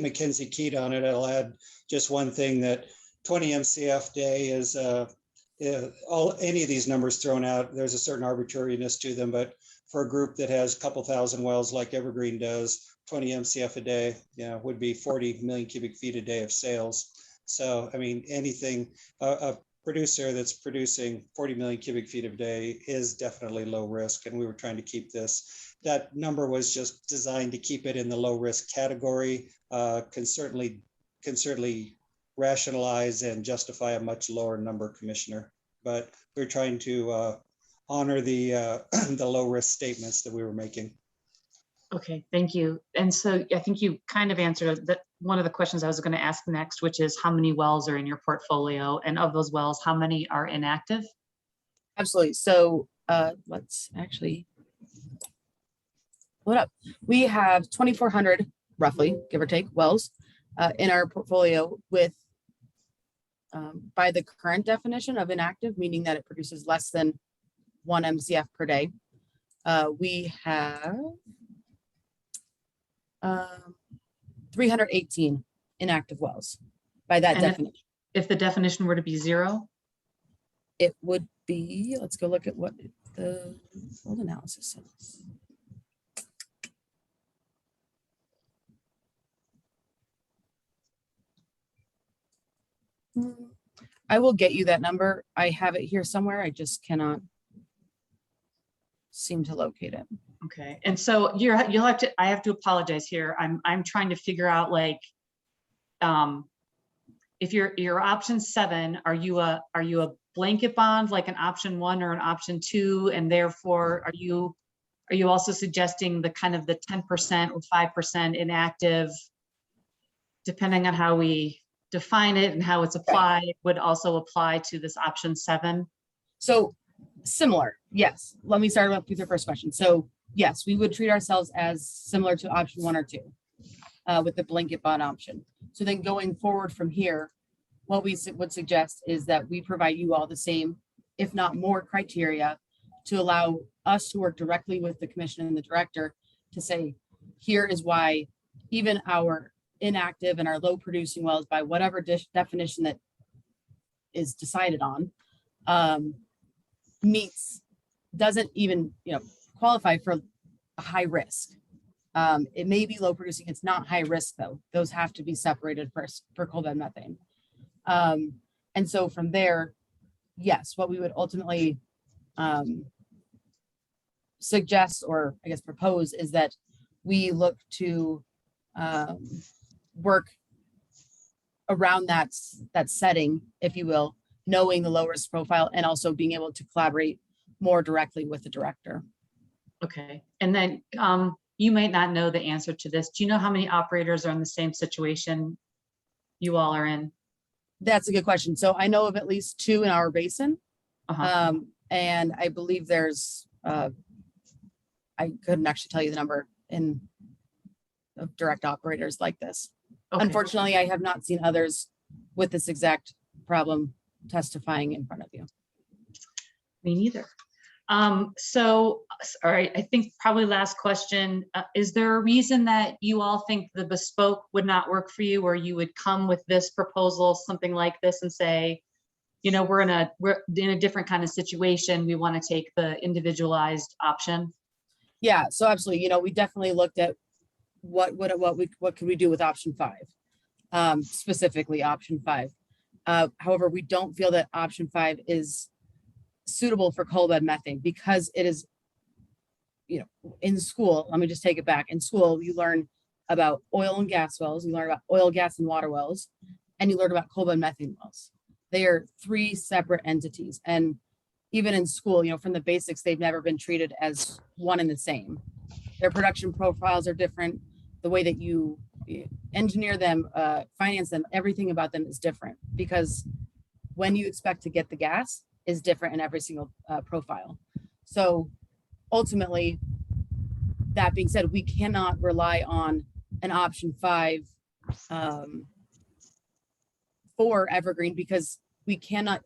Mackenzie keyed on it. I'll add just one thing, that 20 MCF day is any of these numbers thrown out, there's a certain arbitrariness to them, but for a group that has a couple thousand wells like Evergreen does, 20 MCF a day, would be 40 million cubic feet a day of sales. So, I mean, anything, a producer that's producing 40 million cubic feet a day is definitely low risk. And we were trying to keep this. That number was just designed to keep it in the low risk category. Can certainly rationalize and justify a much lower number, Commissioner. But we're trying to honor the low risk statements that we were making. Okay, thank you. And so I think you kind of answered one of the questions I was going to ask next, which is how many wells are in your portfolio, and of those wells, how many are inactive? Absolutely. So let's actually pull it up. We have 2,400, roughly, give or take, wells in our portfolio with, by the current definition of inactive, meaning that it produces less than 1 MCF per day. We have 318 inactive wells by that definition. If the definition were to be 0? It would be, let's go look at what the full analysis says. I will get you that number. I have it here somewhere. I just cannot seem to locate it. Okay, and so I have to apologize here. I'm trying to figure out, like, if your option 7, are you a blanket bond like an option 1 or an option 2, and therefore are you also suggesting the kind of the 10% or 5% inactive, depending on how we define it and how it's applied would also apply to this option 7? So similar, yes. Let me start with your first question. So yes, we would treat ourselves as similar to option 1 or 2 with the blanket bond option. So then going forward from here, what we would suggest is that we provide you all the same, if not more, criteria to allow us to work directly with the commission and the director to say, here is why even our inactive and our low producing wells, by whatever definition that is decided on, doesn't even qualify for a high risk. It may be low producing, it's not high risk though. Those have to be separated first for coal bed methane. And so from there, yes, what we would ultimately suggest, or I guess propose, is that we look to work around that setting, if you will, knowing the low risk profile and also being able to collaborate more directly with the director. Okay, and then you might not know the answer to this. Do you know how many operators are in the same situation you all are in? That's a good question. So I know of at least 2 in our basin. And I believe there's, I couldn't actually tell you the number of direct operators like this. Okay. Unfortunately, I have not seen others with this exact problem testifying in front of you. Me neither. So, all right, I think probably last question. Is there a reason that you all think the bespoke would not work for you, or you would come with this proposal, something like this, and say, we're in a different kind of situation. We want to take the individualized option? Yeah, so absolutely. We definitely looked at what could we do with option 5, specifically option 5. However, we don't feel that option 5 is suitable for coal bed methane because it is, in school, let me just take it back. In school, you learn about oil and gas wells, you learn about oil, gas, and water wells, and you learn about coal bed methane wells. They are 3 separate entities. And even in school, from the basics, they've never been treated as one and the same. Their production profiles are different. The way that you engineer them, finance them, everything about them is different because when you expect to get the gas is different in every single profile. So ultimately, that being said, we cannot rely on an option 5 for Evergreen because we cannot,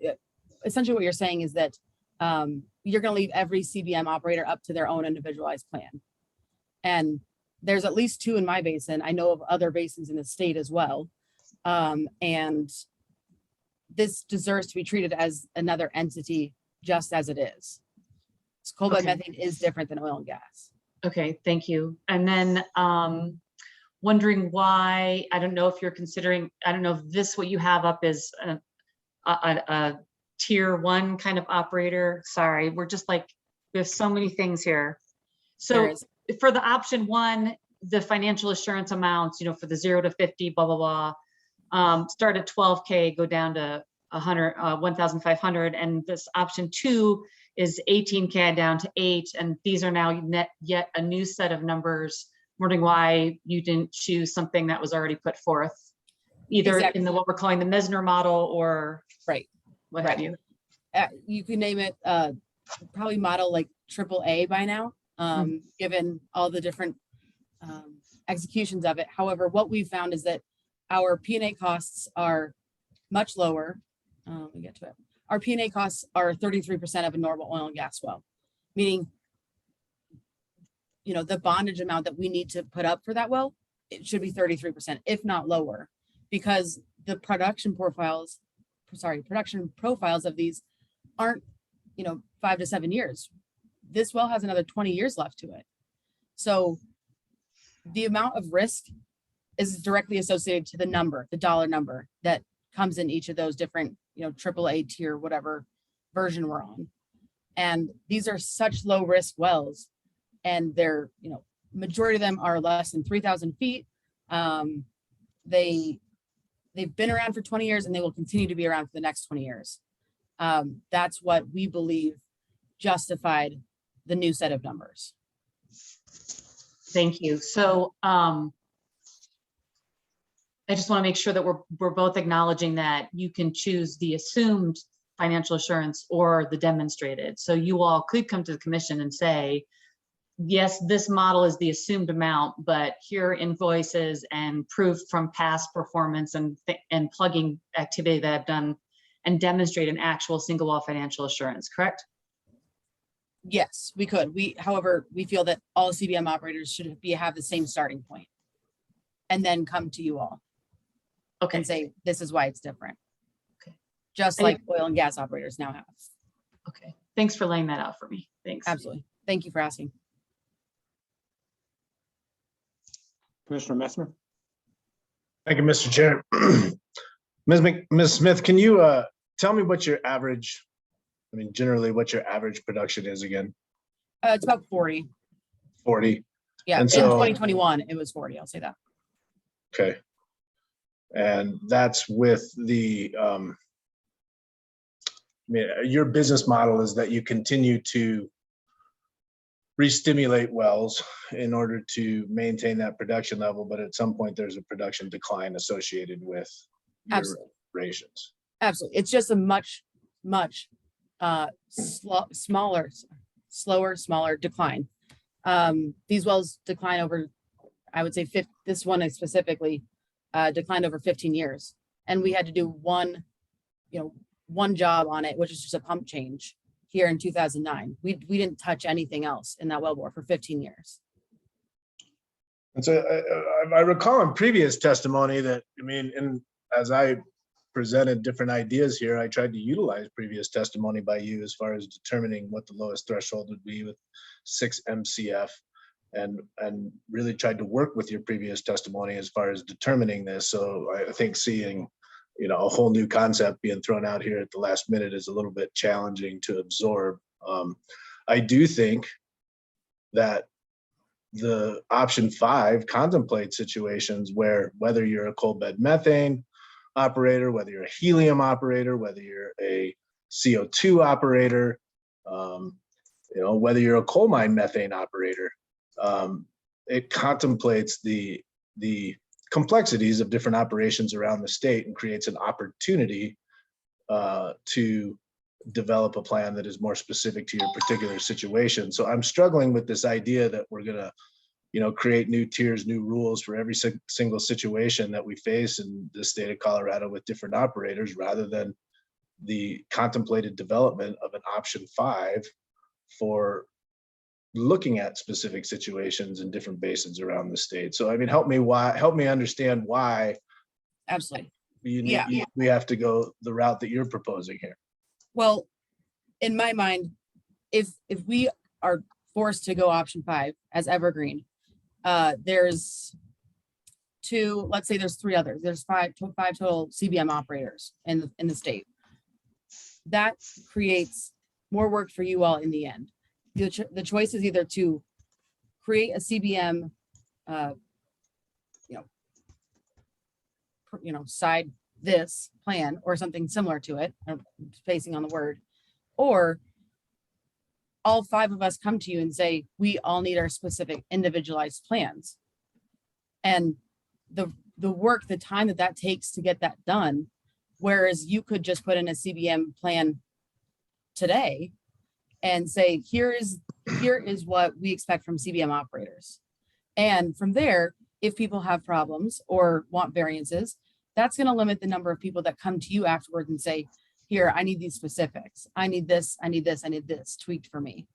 essentially what you're saying is that you're going to leave every CBM operator up to their own individualized plan. And there's at least 2 in my basin. I know of other basins in the state as well. And this deserves to be treated as another entity just as it is. Coal bed methane is different than oil and gas. Okay, thank you. And then wondering why, I don't know if you're considering, I don't know if this, what you have up is a tier 1 kind of operator. Sorry, we're just like, we have so many things here. So for the option 1, the financial assurance amounts, for the 0 to 50, blah, blah, blah, start at 12K, go down to 1,500. And this option 2 is 18K down to 8. And these are now yet a new set of numbers. Wondering why you didn't choose something that was already put forth, either in what we're calling the Mesner model or what have you. You can name it probably model like AAA by now, given all the different executions of it. However, what we found is that our P&A costs are much lower. Let me get to it. Our P&A costs are 33% of a normal oil and gas well, meaning, the bondage amount that we need to put up for that well, it should be 33%, if not lower, because the production profiles of these aren't, 5 to 7 years. This well has another 20 years left to it. So the amount of risk is directly associated to the dollar number that comes in each of those different, AAA tier, whatever version we're on. And these are such low risk wells, and they're, majority of them are less than 3,000 feet. They've been around for 20 years and they will continue to be around for the next 20 years. That's what we believe justified the new set of numbers. Thank you. So I just want to make sure that we're both acknowledging that you can choose the assumed financial assurance or the demonstrated. So you all could come to the commission and say, yes, this model is the assumed amount, but here are invoices and proof from past performance and plugging activity that I've done and demonstrate an actual single wall financial assurance, correct? Yes, we could. However, we feel that all CBM operators should have the same starting point and then come to you all and say, this is why it's different. Okay. Just like oil and gas operators now have. Okay. Thanks for laying that out for me. Thanks. Absolutely. Thank you for asking. Commissioner Messmer. Thank you, Mr. Chair. Ms. Smith, can you tell me what your average, generally what your average production is again? It's about 40. 40. Yeah, And in so, 2021, it was 40. I'll say that. Okay. And that's with the, your business model is that you continue to re-stimulate wells in order to maintain that production level, but at some point there's a production decline associated with your operations. Absolutely. It's just a much smaller decline. These wells decline over, I would say this one is specifically declined over 15 years. And we had to do one job on it, which is just a pump change here in 2009. We didn't touch anything else in that wellbore for 15 years. And so I recall in previous testimony that, and as I presented different ideas here, I tried to utilize previous testimony by you as far as determining what the lowest threshold would be with 6 MCF and really tried to work with your previous testimony as far as determining this. So I think seeing, a whole new concept being thrown out here at the last minute is a little bit challenging to absorb. I do think that the option 5 contemplates situations where whether you're a coal bed methane operator, whether you're a helium operator, whether you're a CO2 operator, whether you're a coal mine methane operator, it contemplates the complexities of different operations around the state and creates an opportunity to develop a plan that is more specific to your particular situation. So I'm struggling with this idea that we're gonna, create new tiers, new rules for every single situation that we face in the state of Colorado with different operators, rather than the contemplated development of an option 5 for looking at specific situations in different basins around the state. So, help me understand why. Absolutely. We have to go the route that you're proposing here. Well, in my mind, if we are forced to go option 5 as evergreen, there's let's say there's 3 others. There's five total CBM operators in the state. That creates more work for you all in the end. The choice is either to create a CBM, side this plan or something similar to it, spacing on the word, or all 5 of us come to you and say, we all need our specific individualized plans. And the work, the time that takes to get that done, whereas you could just put in a CBM plan today and say, here is what we expect from CBM operators. And from there, if people have problems or want variances, that's going to limit the number of people that come to you afterwards and say, here, I need these specifics. I need this, I need this, I need this tweaked for me.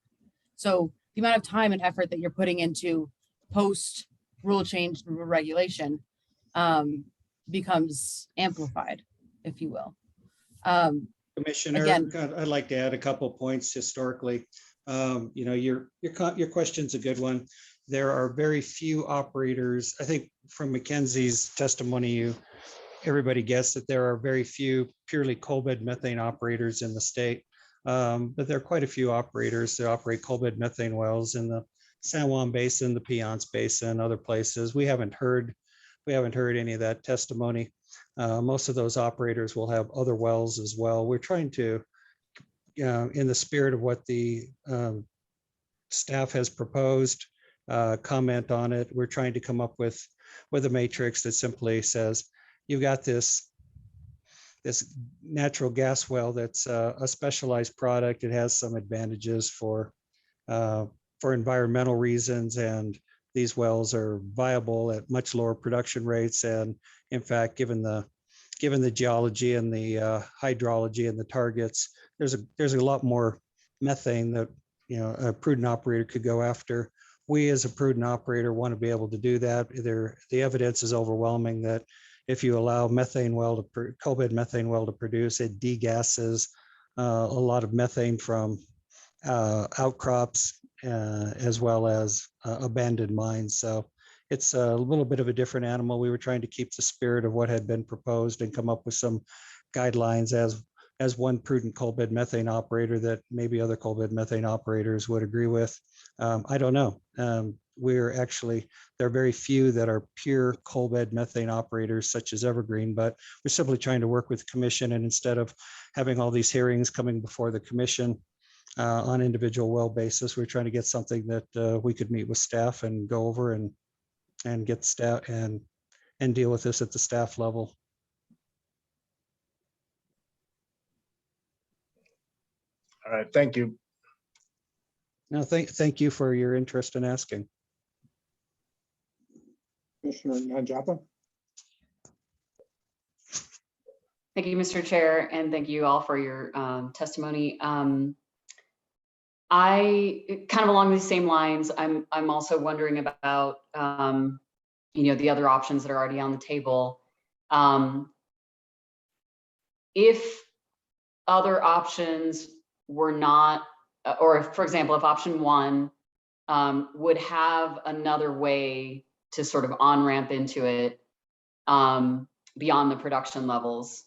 So the amount of time and effort that you're putting into post rule change and regulation becomes amplified, if you will. Commissioner, again, I'd like to add a couple points historically. Your question's a good one. There are very few operators. I think from Mackenzie's testimony, everybody gets that there are very few purely coal bed methane operators in the state. But there are quite a few operators that operate coal bed methane wells in the San Juan Basin, the Piceance Basin, other places. We haven't heard any of that testimony. Most of those operators will have other wells as well. We're trying to, in the spirit of what the staff has proposed, comment on it. We're trying to come up with a matrix that simply says, you've got this natural gas well that's a specialized product. It has some advantages for environmental reasons, and these wells are viable at much lower production rates. And in fact, given the geology and the hydrology and the targets, there's a lot more methane that a prudent operator could go after. We, as a prudent operator, want to be able to do that. The evidence is overwhelming that if you allow coal bed methane well to produce, it degasses a lot of methane from outcrops as well as abandoned mines. So it's a little bit of a different animal. We were trying to keep the spirit of what had been proposed and come up with some guidelines as one prudent coal bed methane operator that maybe other coal bed methane operators would agree with. I don't know. There are very few that are pure coal bed methane operators such as Evergreen, but we're simply trying to work with the commission, and instead of having all these hearings coming before the commission on individual well basis, we're trying to get something that we could meet with staff and go over and get staff and deal with this at the staff level. All right, thank you. No, thank you for your interest in asking. Commissioner Najapa. Thank you, Mr. Chair, and thank you all for your testimony. I kind of along these same lines, I'm also wondering about the other options that are already on the table. If other options were not, or if, for example, if option one would have another way to sort of on-ramp into it beyond the production levels,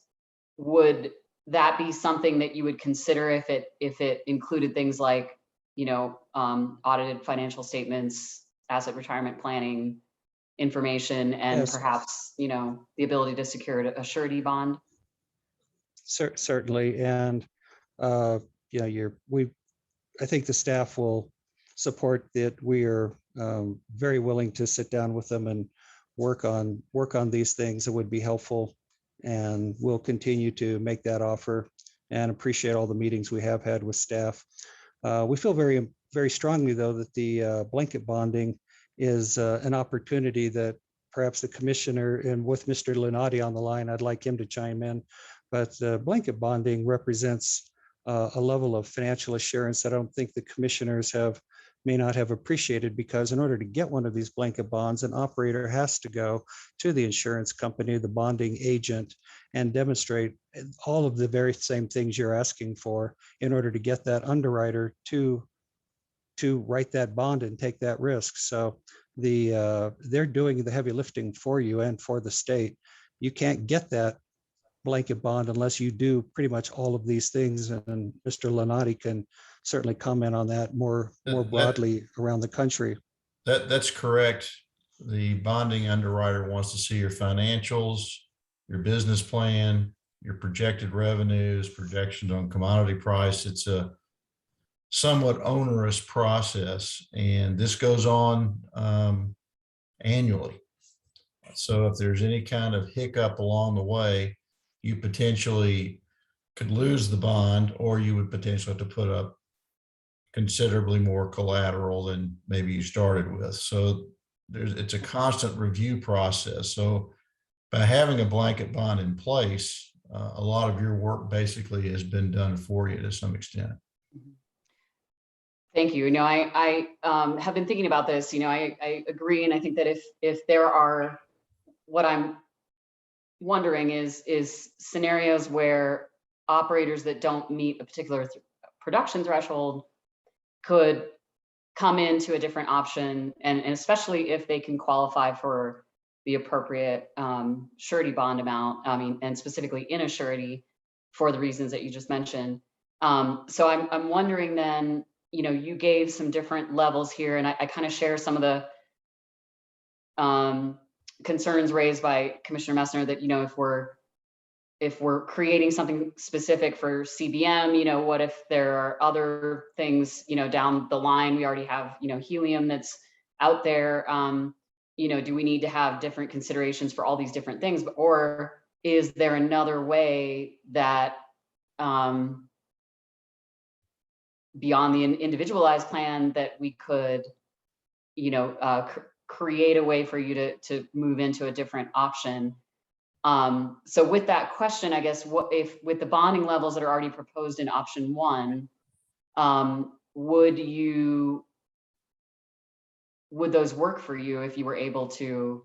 would that be something that you would consider if it included things like, audited financial statements, asset retirement planning information, and Yes. perhaps, the ability to secure a surety bond? Certainly, and I think the staff will support that. We are very willing to sit down with them and work on these things that would be helpful, and we'll continue to make that offer and appreciate all the meetings we have had with staff. We feel very, very strongly, though, that the blanket bonding is an opportunity that perhaps the commissioner, and with Mr. Lunati on the line, I'd like him to chime in, but blanket bonding represents a level of financial assurance that I don't think the commissioners may not have appreciated, because in order to get one of these blanket bonds, an operator has to go to the insurance company, the bonding agent, and demonstrate all of the very same things you're asking for in order to get that underwriter to write that bond and take that risk. So they're doing the heavy lifting for you and for the state. You can't get that blanket bond unless you do pretty much all of these things, and Mr. Lunati can certainly comment on that more broadly around the country. That's correct. The bonding underwriter wants to see your financials, your business plan, your projected revenues, projections on commodity price. It's a somewhat onerous process, and this goes on annually. So if there's any kind of hiccup along the way, you potentially could lose the bond, or you would potentially have to put up considerably more collateral than maybe you started with. So it's a constant review process. So by having a blanket bond in place, a lot of your work basically has been done for you to some extent. Thank you. I have been thinking about this. I agree, and I think that if there are, what I'm wondering is scenarios where operators that don't meet a particular production threshold could come into a different option, and especially if they can qualify for the appropriate surety bond amount, and specifically in a surety for the reasons that you just mentioned. So I'm wondering then, you gave some different levels here, and I kind of share some of the concerns raised by Commissioner Messner that, if we're creating something specific for CBM, what if there are other things, down the line? We already have, helium that's out there. do we need to have different considerations for all these different things? Or is there another way that beyond the individualized plan that we could, create a way for you to move into a different option? So with that question, I guess, what if with the bonding levels that are already proposed in option 1, would those work for you if you were able to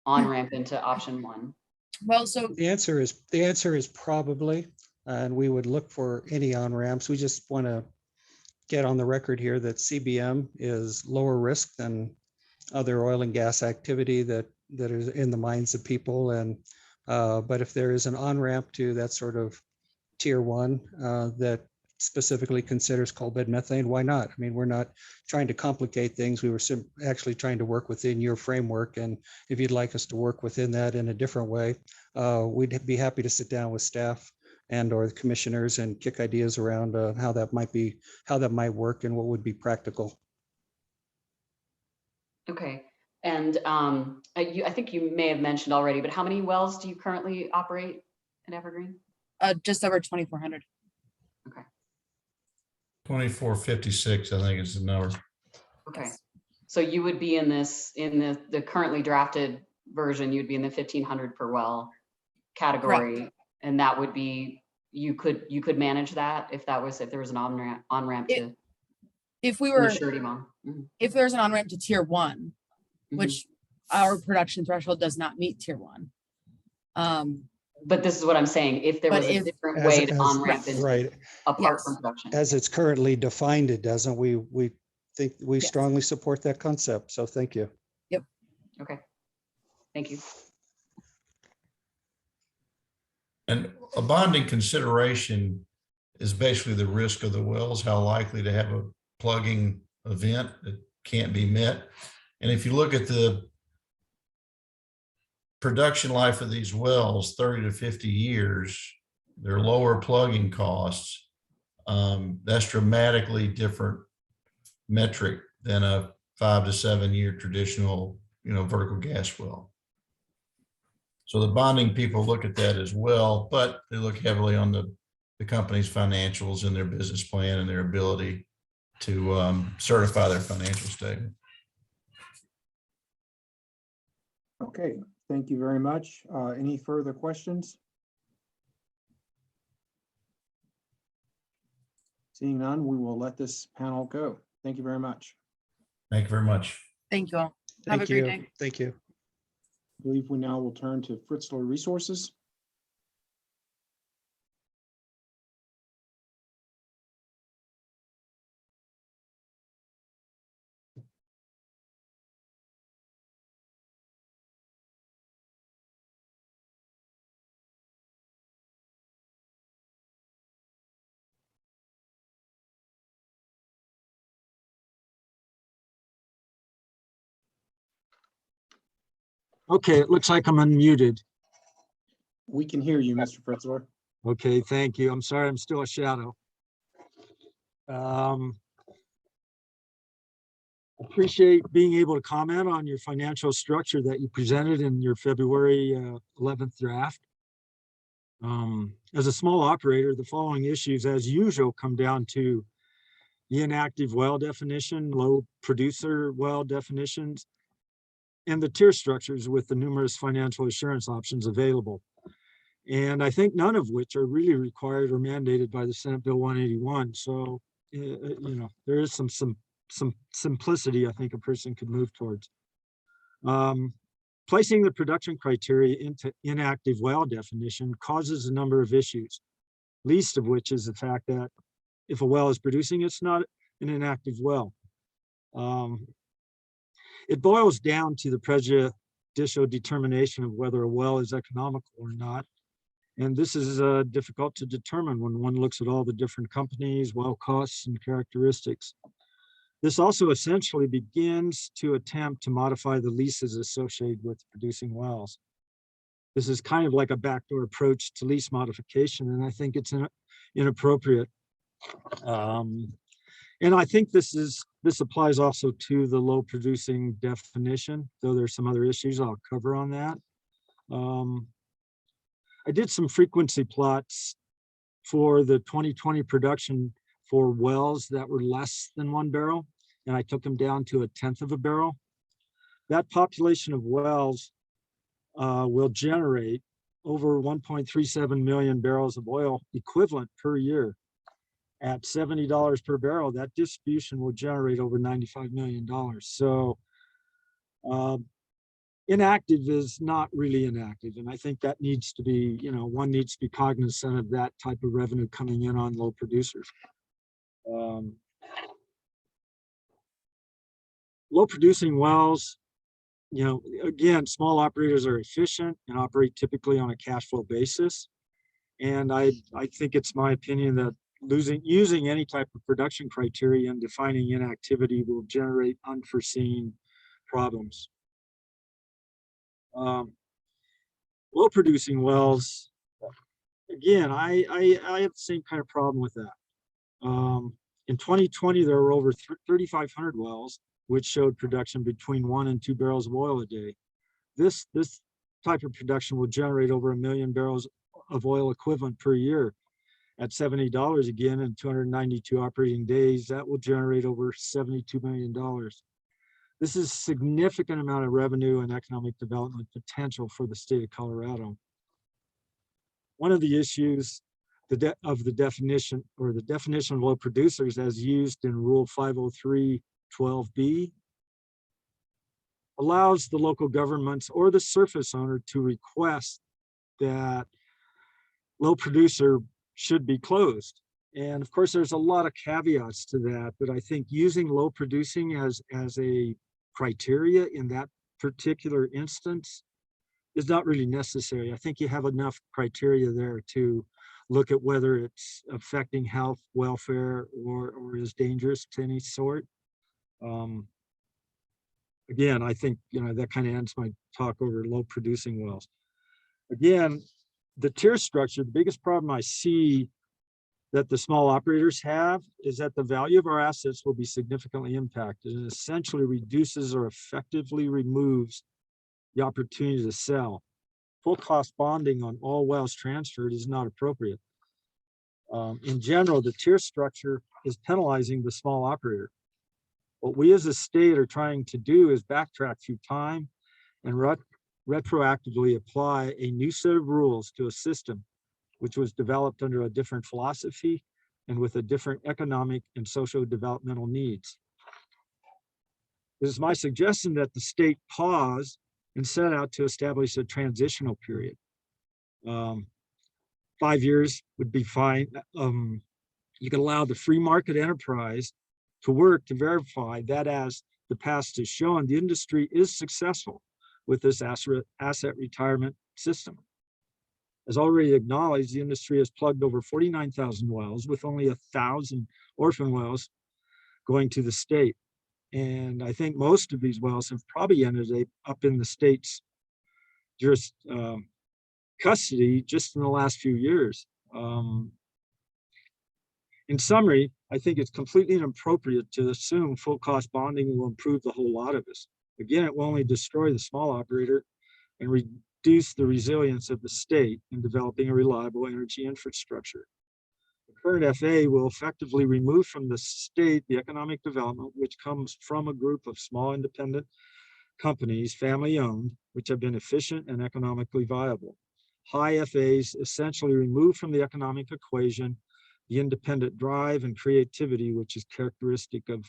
on-ramp into option 1? Well, so The answer is probably, and we would look for any on-ramps. We just want to get on the record here that CBM is lower risk than other oil and gas activity that is in the minds of people. And but if there is an on-ramp to that sort of tier 1 that specifically considers coal bed methane, why not? I mean, we're not trying to complicate things. We were actually trying to work within your framework. And if you'd like us to work within that in a different way, we'd be happy to sit down with staff and or the commissioners and kick ideas around how that might work and what would be practical. Okay. And I think you may have mentioned already, but how many wells do you currently operate in Evergreen? just over 2,400. Okay. 2456, I think is the number. Okay. So you would be in the currently drafted version, you'd be in the 1,500 per well category. Correct. And that would be, you could manage that if there was an on-ramp to If we the were, surety bond. Mhm. if there's an on-ramp to tier 1, Mhm. which our production threshold does not meet tier 1. But this is what I'm saying. If there But was a if- different way to on-ramp into Right. apart Yes. from production. As it's currently defined, it doesn't. We think we Yes. strongly support that concept. So thank you. Okay. Thank you. And a bonding consideration is basically the risk of the wells, how likely to have a plugging event that can't be met. And if you look at the production life of these wells, 30 to 50 years, their lower plugging costs, that's dramatically different metric than a 5 to 7 year traditional, vertical gas well. So the bonding people look at that as well, but they look heavily on the company's financials and their business plan and their ability to certify their financial statement. Okay, thank you very much. Any further questions? Seeing none, we will let this panel go. Thank you very much. Thank you very much. Thank you all. Have a Thank great you. day. Thank you. I believe we now will turn to Fritzler Resources. Okay, it looks like I'm unmuted. We can hear you, Mr. Fritzler. Okay, thank you. I'm sorry, I'm still a shadow. Appreciate being able to comment on your financial structure that you presented in your February 11th draft. As a small operator, the following issues, as usual, come down to the inactive well definition, low producer well definitions, and the tier structures with the numerous financial assurance options available. And I think none of which are really required or mandated by the Senate Bill 181. So, there is some simplicity I think a person could move towards. Placing the production criteria into inactive well definition causes a number of issues, least of which is the fact that if a well is producing, it's not an inactive well. It boils down to the prejudicial determination of whether a well is economical or not. And this is difficult to determine when one looks at all the different companies, well costs, and characteristics. This also essentially begins to attempt to modify the leases associated with producing wells. This is kind of like a backdoor approach to lease modification, and I think it's inappropriate. And I think this has This applies also to the low producing definition, though there's some other issues I'll cover on that. I did some frequency plots for the 2020 production for wells that were less than 1 barrel, and I took them down to 1/10 of a barrel. That population of wells will generate over 1.37 million barrels of oil equivalent per year. At $70 per barrel, that distribution will generate over $95 million. So inactive is not really inactive. And I think that needs to be, one needs to be cognizant of that type of revenue coming in on low producers. Low producing wells, again, small operators are efficient and operate typically on a cash flow basis. And I think it's my opinion that using any type of production criteria and defining inactivity will generate unforeseen problems. Low producing wells, again, I have the same kind of problem with that. In 2020, there were over 3,500 wells, which showed production between 1 and 2 barrels of oil a day. This type of production will generate over 1 million barrels of oil equivalent per year. At $70 again and 292 operating days, that will generate over $72 million. This is a significant amount of revenue and economic development potential for the state of Colorado. One of the issues of the definition of low producers as used in Rule 503.12b allows the local governments or the surface owner to request that low producer should be closed. And of course, there's a lot of caveats to that, but I think using low producing as a criteria in that particular instance is not really necessary. I think you have enough criteria there to look at whether it's affecting health, welfare, or is dangerous to any sort. Again, I think, that kind of ends my talk over low producing wells. Again, the tier structure, the biggest problem I see that the small operators have is that the value of our assets will be significantly impacted and essentially reduces or effectively removes the opportunity to sell. Full cost bonding on all wells transferred is not appropriate. In general, the tier structure is penalizing the small operator. What we as a state are trying to do is backtrack through time and retroactively apply a new set of rules to a system which was developed under a different philosophy and with a different economic and social developmental needs. It is my suggestion that the state pause and set out to establish a transitional period. 5 years would be fine. You can allow the free market enterprise to work to verify that, as the past has shown, the industry is successful with this asset retirement system. As already acknowledged, the industry has plugged over 49,000 wells with only 1,000 orphan wells going to the state. And I think most of these wells have probably ended up in the state's custody just in the last few years. In summary, I think it's completely inappropriate to assume full cost bonding will improve the whole lot of us. Again, it will only destroy the small operator and reduce the resilience of the state in developing a reliable energy infrastructure. The current FA will effectively remove from the state the economic development which comes from a group of small independent companies, family owned, which have been efficient and economically viable. High FAs essentially remove from the economic equation the independent drive and creativity which is characteristic of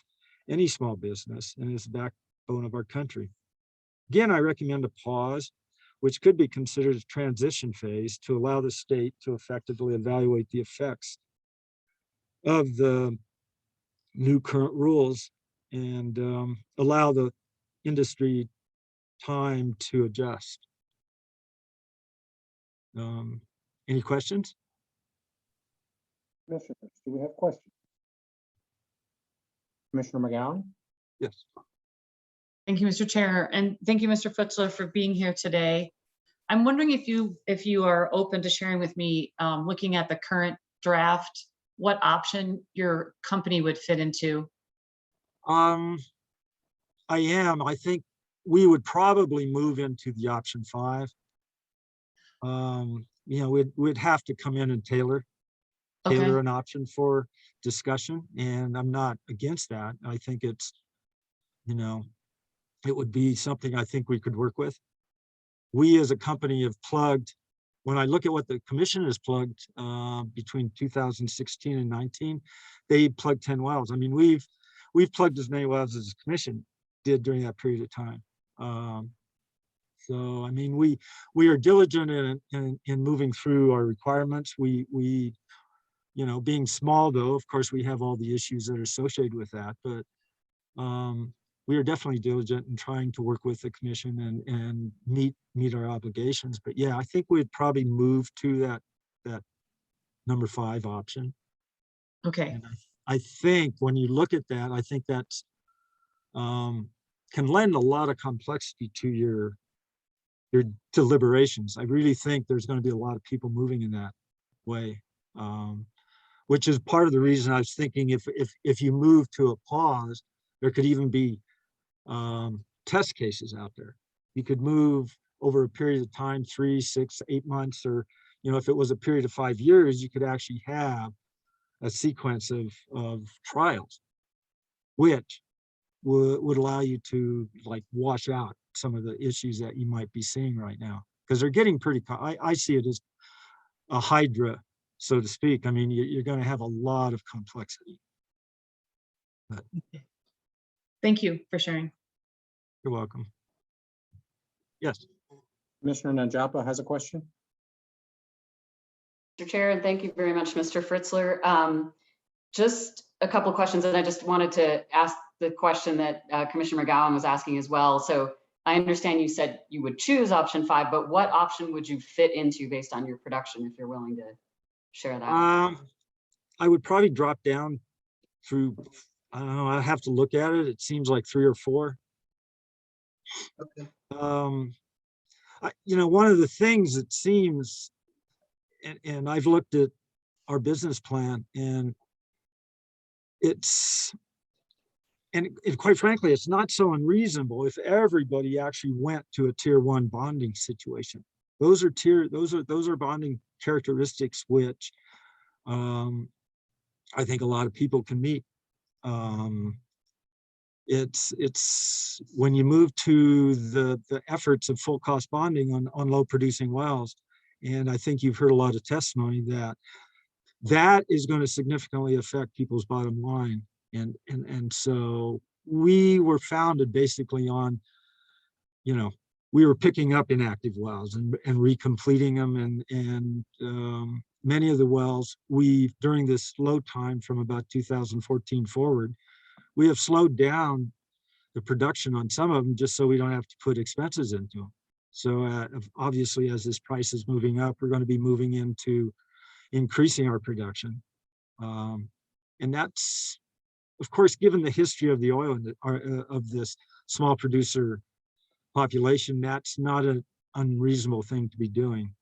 any small business and is the backbone of our country. Again, I recommend a pause, which could be considered a transition phase to allow the state to effectively evaluate the effects of the new current rules and allow the industry time to adjust. Any questions? Commissioners, do we have questions? Commissioner McGowan? Yes. Thank you, Mr. Chair, and thank you, Mr. Futzler, for being here today. I'm wondering if you are open to sharing with me, looking at the current draft, what option your company would fit into? I am. I think we would probably move into the option 5. You know, we'd have to come in and tailor Okay. an option for discussion, and I'm not against that. I think it's, you know, it would be something I think we could work with. We as a company have plugged, when I look at what the commission has plugged between 2016 and 19, they plugged 10 wells. I mean, we've plugged as many wells as the commission did during that period of time. So, I mean, we are diligent in moving through our requirements. We, you know, being small though, of course, we have all the issues that are associated with that, but we are definitely diligent in trying to work with the commission and meet our obligations. But yeah, I think we'd probably move to that number 5 option. Okay. And I think when you look at that, I think that's can lend a lot of complexity to your deliberations. I really think there's going to be a lot of people moving in that way, which is part of the reason I was thinking if you move to a pause, there could even be test cases out there. You could move over a period of time, 3, 6, 8 months, or, you know, if it was a period of 5 years, you could actually have a sequence of trials, which would allow you to like wash out some of the issues that you might be seeing right now, because they're getting pretty, I see it as a hydra, so to speak. I mean, you're going to have a lot of complexity. But Thank you for sharing. you're welcome. Yes. Commissioner Najapa has a question. Mr. Chair, and thank you very much, Mr. Fritzler. Just a couple of questions, and I just wanted to ask the question that Commissioner McGowan was asking as well. So I understand you said you would choose option 5, but what option would you fit into based on your production, if you're willing to share that? I would probably drop down through, I don't know, I have to look at it. It seems like 3 or 4. Okay. You know, one of the things it seems, and I've looked at our business plan, and quite frankly, it's not so unreasonable if everybody actually went to a tier 1 bonding situation. Those are bonding characteristics which I think a lot of people can meet. It's when you move to the efforts of full cost bonding on low producing wells, and I think you've heard a lot of testimony that is going to significantly affect people's bottom line. And so we were founded basically on, you know, we were picking up inactive wells and recompleting them, and many of the wells during this slow time from about 2014 forward, we have slowed down the production on some of them just so we don't have to put expenses into them. So obviously, as this price is moving up, we're going to be moving into increasing our production. And that's, of course, given the history of the oil and of this small producer population, that's not an unreasonable thing to be doing,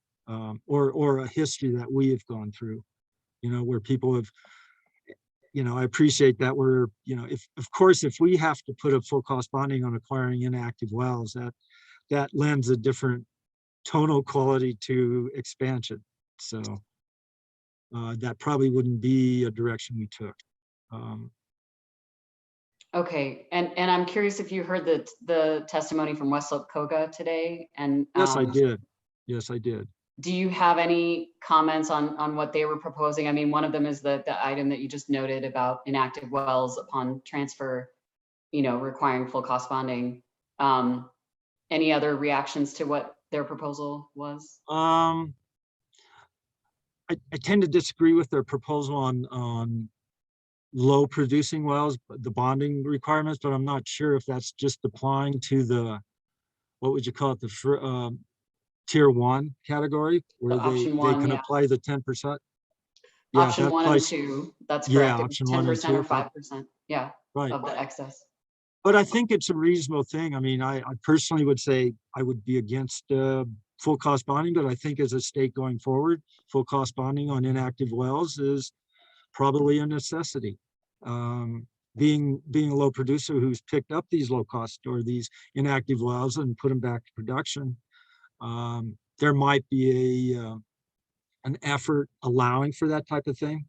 or a history that we have gone through, you know, where people have, you know, I appreciate that we're, you know, if we have to put a full cost bonding on acquiring inactive wells, that lends a different tonal quality to expansion. So that probably wouldn't be a direction we took. Okay, and I'm curious if you heard the testimony from West Slope COGA today, and Yes, I did. Yes, I did. Do you have any comments on what they were proposing? I mean, one of them is the item that you just noted about inactive wells upon transfer, you know, requiring full cost bonding. Any other reactions to what their proposal was? I tend to disagree with their proposal on low producing wells, the bonding requirements, but I'm not sure if that's just applying to the, what would you call it, the tier 1 category, where they can apply the 10%. Yeah, option 1 and 2, that's correct. Yeah, option 1 and 2, 10% or 5%, yeah, right, of the excess. But I think it's a reasonable thing. I mean, I personally would say I would be against full cost bonding, but I think as a state going forward, full cost bonding on inactive wells is probably a necessity. being a low producer who's picked up these low cost or these inactive wells and put them back to production, there might be an effort allowing for that type of thing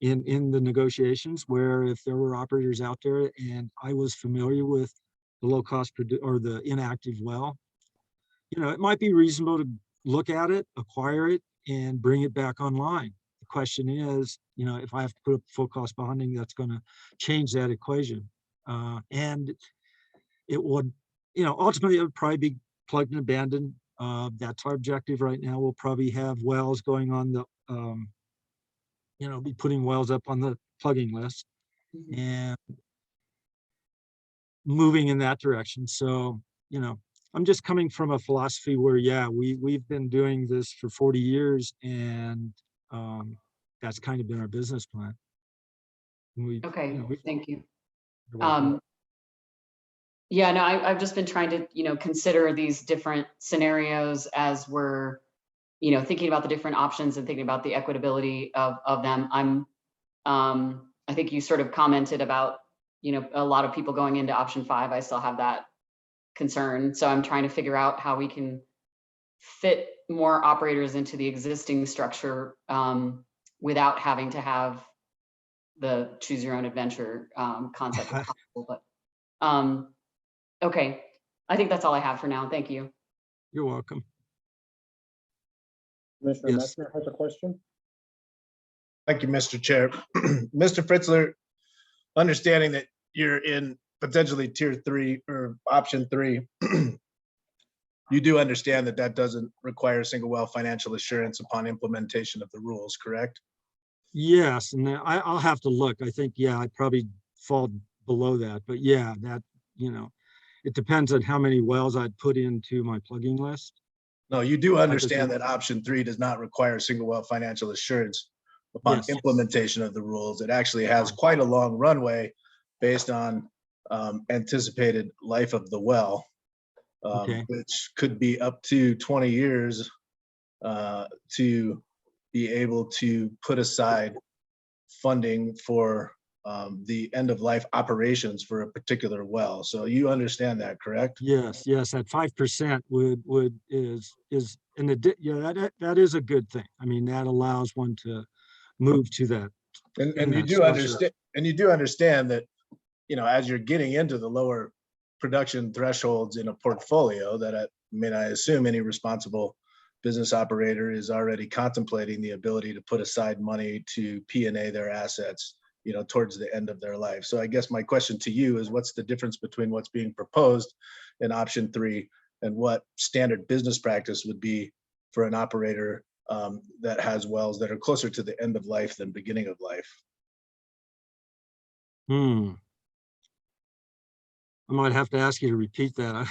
in the negotiations, where if there were operators out there and I was familiar with the low cost or the inactive well, it might be reasonable to look at it, acquire it, and bring it back online. The question is, if I have to put up full cost bonding, that's going to change that equation. And it would, ultimately it would probably be plugged and abandoned. That's our objective right now. We'll probably have wells going on the, be putting wells up on the plugging list and moving in that direction. So, I'm just coming from a philosophy where, yeah, we've been doing this for 40 years and that's kind of been our business plan. Okay, thank you. You're welcome. Yeah, no, I've just been trying to, consider these different scenarios as we're, thinking about the different options and thinking about the equitability of them. I think you sort of commented about, a lot of people going into option 5. I still have that concern. So I'm trying to figure out how we can fit more operators into the existing structure without having to have the choose your own adventure concept. But okay, I think that's all I have for now. Thank you. You're welcome. Commissioner Yes. Messner has a question. Thank you, Mr. Chair. Mr. Fritzler, understanding that you're in potentially tier 3 or option 3, you do understand that that doesn't require single well financial assurance upon implementation of the rules, correct? Yes, and I'll have to look. I think, yeah, I'd probably fall below that, but yeah, that, it depends on how many wells I'd put into my plugging list. No, you do understand that option 3 does not require single well financial assurance upon Yes. implementation of the rules. It actually has quite a long runway based on anticipated life of the well, Okay. which could be up to 20 years to be able to put aside funding for the end of life operations for a particular well. So you understand that, correct? Yes, at 5% is that is a good thing. I mean, that allows one to move to that. And you do understand, that, as you're getting into the lower production thresholds in a portfolio, that I assume any responsible business operator is already contemplating the ability to put aside money to P&A their assets, towards the end of their life. So I guess my question to you is, what's the difference between what's being proposed in option 3 and what standard business practice would be for an operator that has wells that are closer to the end of life than beginning of life? I might have to ask you to repeat that.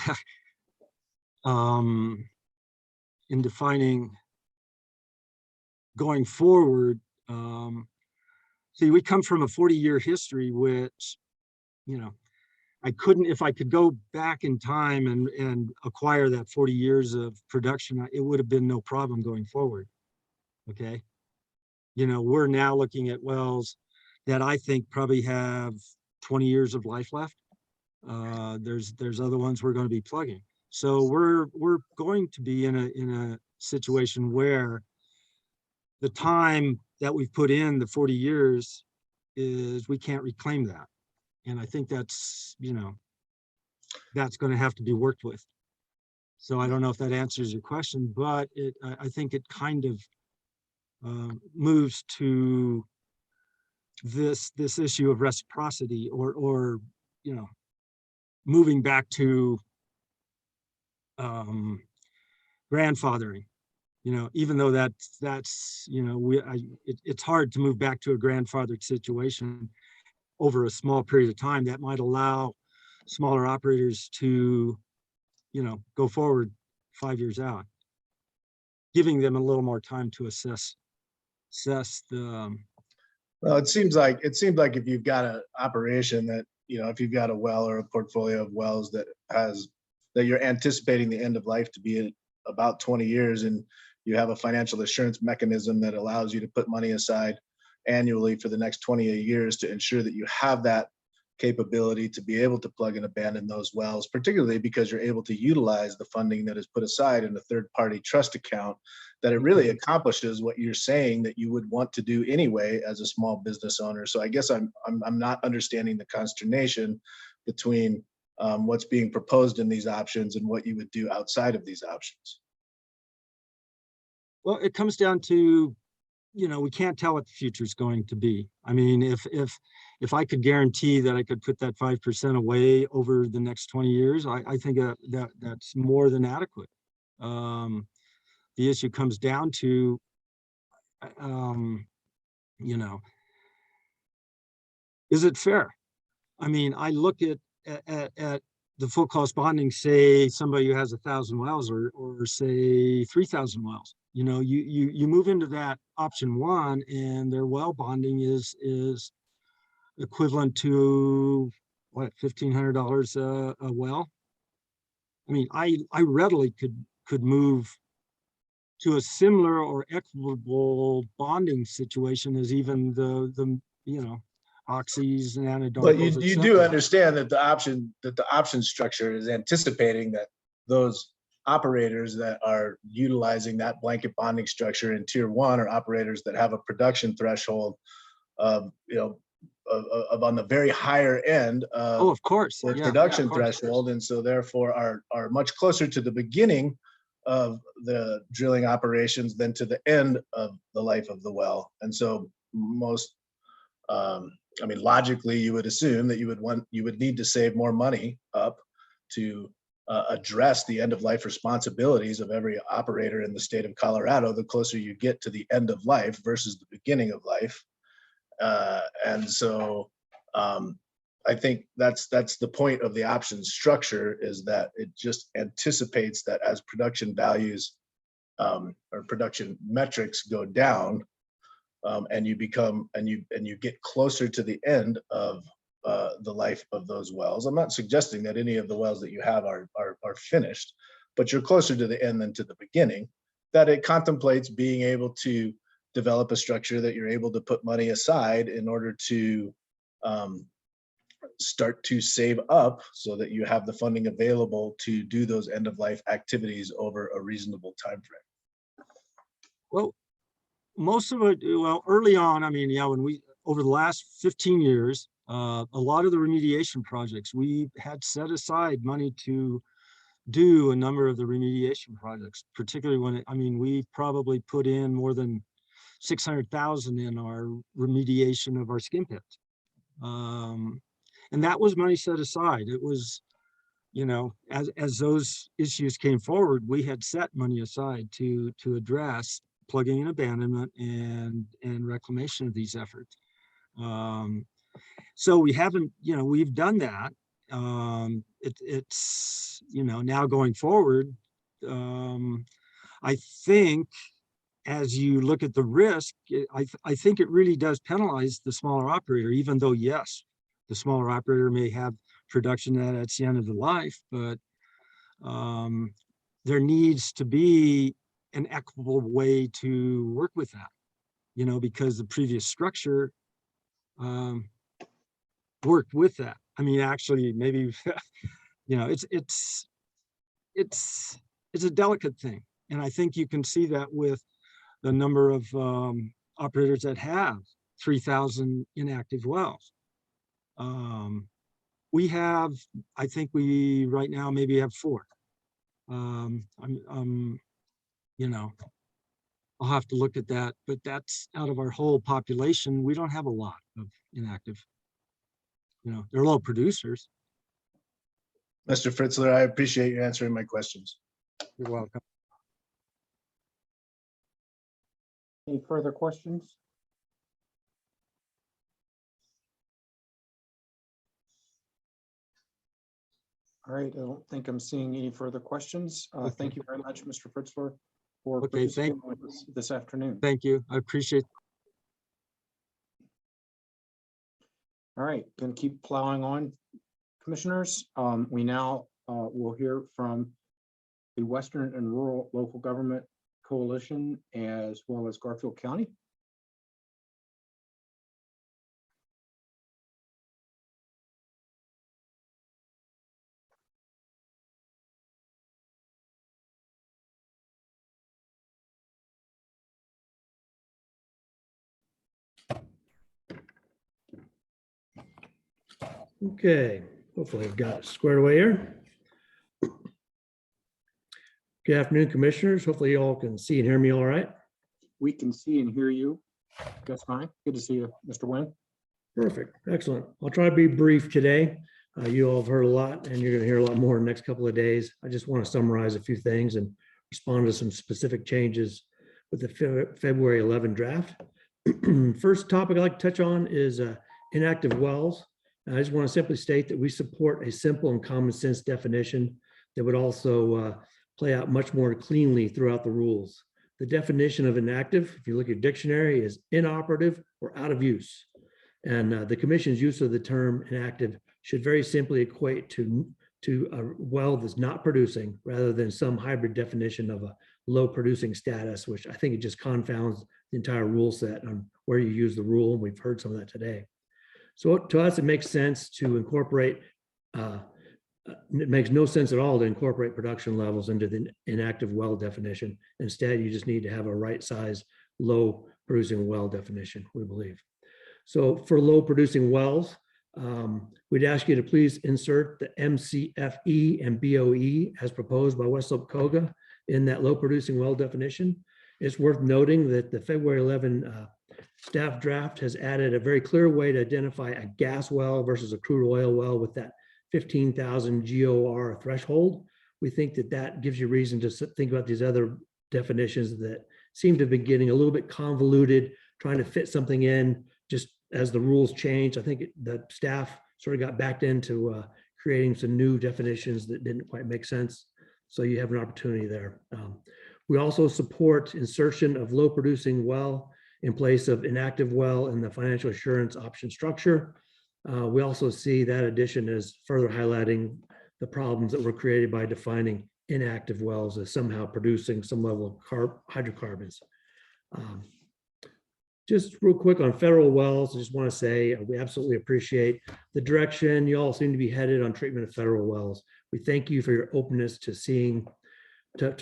In defining going forward, see, we come from a 40-year history, which, I couldn't, if I could go back in time and acquire that 40 years of production, it would have been no problem going forward. Okay. We're now looking at wells that I think probably have 20 years of life left. There's other ones we're going to be plugging. So we're going to be in a situation where the time that we've put in, the 40 years, is we can't reclaim that. And I think that's, that's going to have to be worked with. So I don't know if that answers your question, but I think it kind of moves to this issue of reciprocity or moving back to grandfathering. Even though that's it's hard to move back to a grandfathered situation over a small period of time. That might allow smaller operators to, go forward 5 years out, giving them a little more time to assess the. Well, it seems like if you've got an operation that, if you've got a well or a portfolio of wells that you're anticipating the end of life to be in about 20 years, and you have a financial assurance mechanism that allows you to put money aside annually for the next 28 years to ensure that you have that capability to be able to plug and abandon those wells, particularly because you're able to utilize the funding that is put aside in a third-party trust account, that it really accomplishes what you're saying that you would want to do anyway as a small business owner. So I guess I'm not understanding the consternation between what's being proposed in these options and what you would do outside of these options. Well, it comes down to, we can't tell what the future is going to be. I mean, if I could guarantee that I could put that 5% away over the next 20 years, I think that's more than adequate. The issue comes down to, is it fair? I mean, I look at the full cost bonding, say somebody who has 1,000 wells or say 3,000 wells. You move into that option one, and their well bonding is equivalent to what, $1,500 a well. I mean, I readily could move to a similar or equitable bonding situation as even the oxys and anadromals. But you do understand that the option structure is anticipating that those operators that are utilizing that blanket bonding structure in tier one are operators that have a production threshold of on the very higher end of course, the production threshold, and so therefore are much closer to the beginning of the drilling operations than to the end of the life of the well. And so most logically, you would assume that you would need to save more money up to address the end of life responsibilities of every operator in the state of Colorado, the closer you get to the end of life versus the beginning of life. And so I think that's the point of the option structure, is that it just anticipates that as production values or production metrics go down, and you get closer to the end of the life of those wells. I'm not suggesting that any of the wells that you have are finished, but you're closer to the end than to the beginning, that it contemplates being able to develop a structure that you're able to put money aside in order to start to save up so that you have the funding available to do those end of life activities over a reasonable time frame. Well, most of it, early on, when over the last 15 years, a lot of the remediation projects, we had set aside money to do a number of the remediation projects, particularly when, we probably put in more than 600,000 in our remediation of our skim pits. And that was money set aside. It was, as those issues came forward, we had set money aside to address plugging and abandonment and reclamation of these efforts. So we haven't, we've done that. It's now going forward, I think as you look at the risk, I think it really does penalize the smaller operator, even though, yes, the smaller operator may have production that's the end of the life, but there needs to be an equitable way to work with that, because the previous structure worked with that. Actually, maybe, it's a delicate thing. And I think you can see that with the number of operators that have 3,000 inactive wells. We have, I think we right now maybe have 4. I'll have to look at that, but that's out of our whole population. We don't have a lot of inactive. They're low producers. Mr. Fritzler, I appreciate you answering my questions. You're welcome. Any further questions? All right, I don't think I'm seeing any further questions. Thank you very much, Mr. Fritzler, for participating with us this afternoon. Thank you. I appreciate it. All right, going to keep plowing on, commissioners. We now will hear from the Western and Rural Local Government Coalition, as well as Garfield County. Okay, hopefully I've got it squared away here. Good afternoon, commissioners. Hopefully you all can see and hear me all right. We can see and hear you just fine. Good to see you, Mr. Nguyen. Perfect, excellent. I'll try to be brief today. You all have heard a lot and you're going to hear a lot more in the next couple of days. I just want to summarize a few things and respond to some specific changes with the February 11 draft. First topic I'd like to touch on is inactive wells. I just want to simply state that we support a simple and common sense definition that would also play out much more cleanly throughout the rules. The definition of inactive, if you look at dictionary, is inoperative or out of use. And the commission's use of the term inactive should very simply equate to a well that's not producing rather than some hybrid definition of a low producing status, which I think it just confounds the entire rule set on where you use the rule. And we've heard some of that today. So to us, it makes sense to incorporate, it makes no sense at all to incorporate production levels into the inactive well definition. Instead, you just need to have a right size, low producing well definition, we believe. So for low producing wells, we'd ask you to please insert the MCFE and BOE as proposed by West Slope COGA in that low producing well definition. It's worth noting that the February 11 staff draft has added a very clear way to identify a gas well versus a crude oil well with that 15,000 GOR threshold. We think that that gives you reason to think about these other definitions that seem to be getting a little bit convoluted, trying to fit something in just as the rules change. I think the staff sort of got backed into creating some new definitions that didn't quite make sense. So you have an opportunity there. We also support insertion of low producing well in place of inactive well in the financial assurance option structure. We also see that addition as further highlighting the problems that were created by defining inactive wells as somehow producing some level of hydrocarbons. Just real quick on federal wells, I just want to say we absolutely appreciate the direction you all seem to be headed on treatment of federal wells. We thank you for your openness to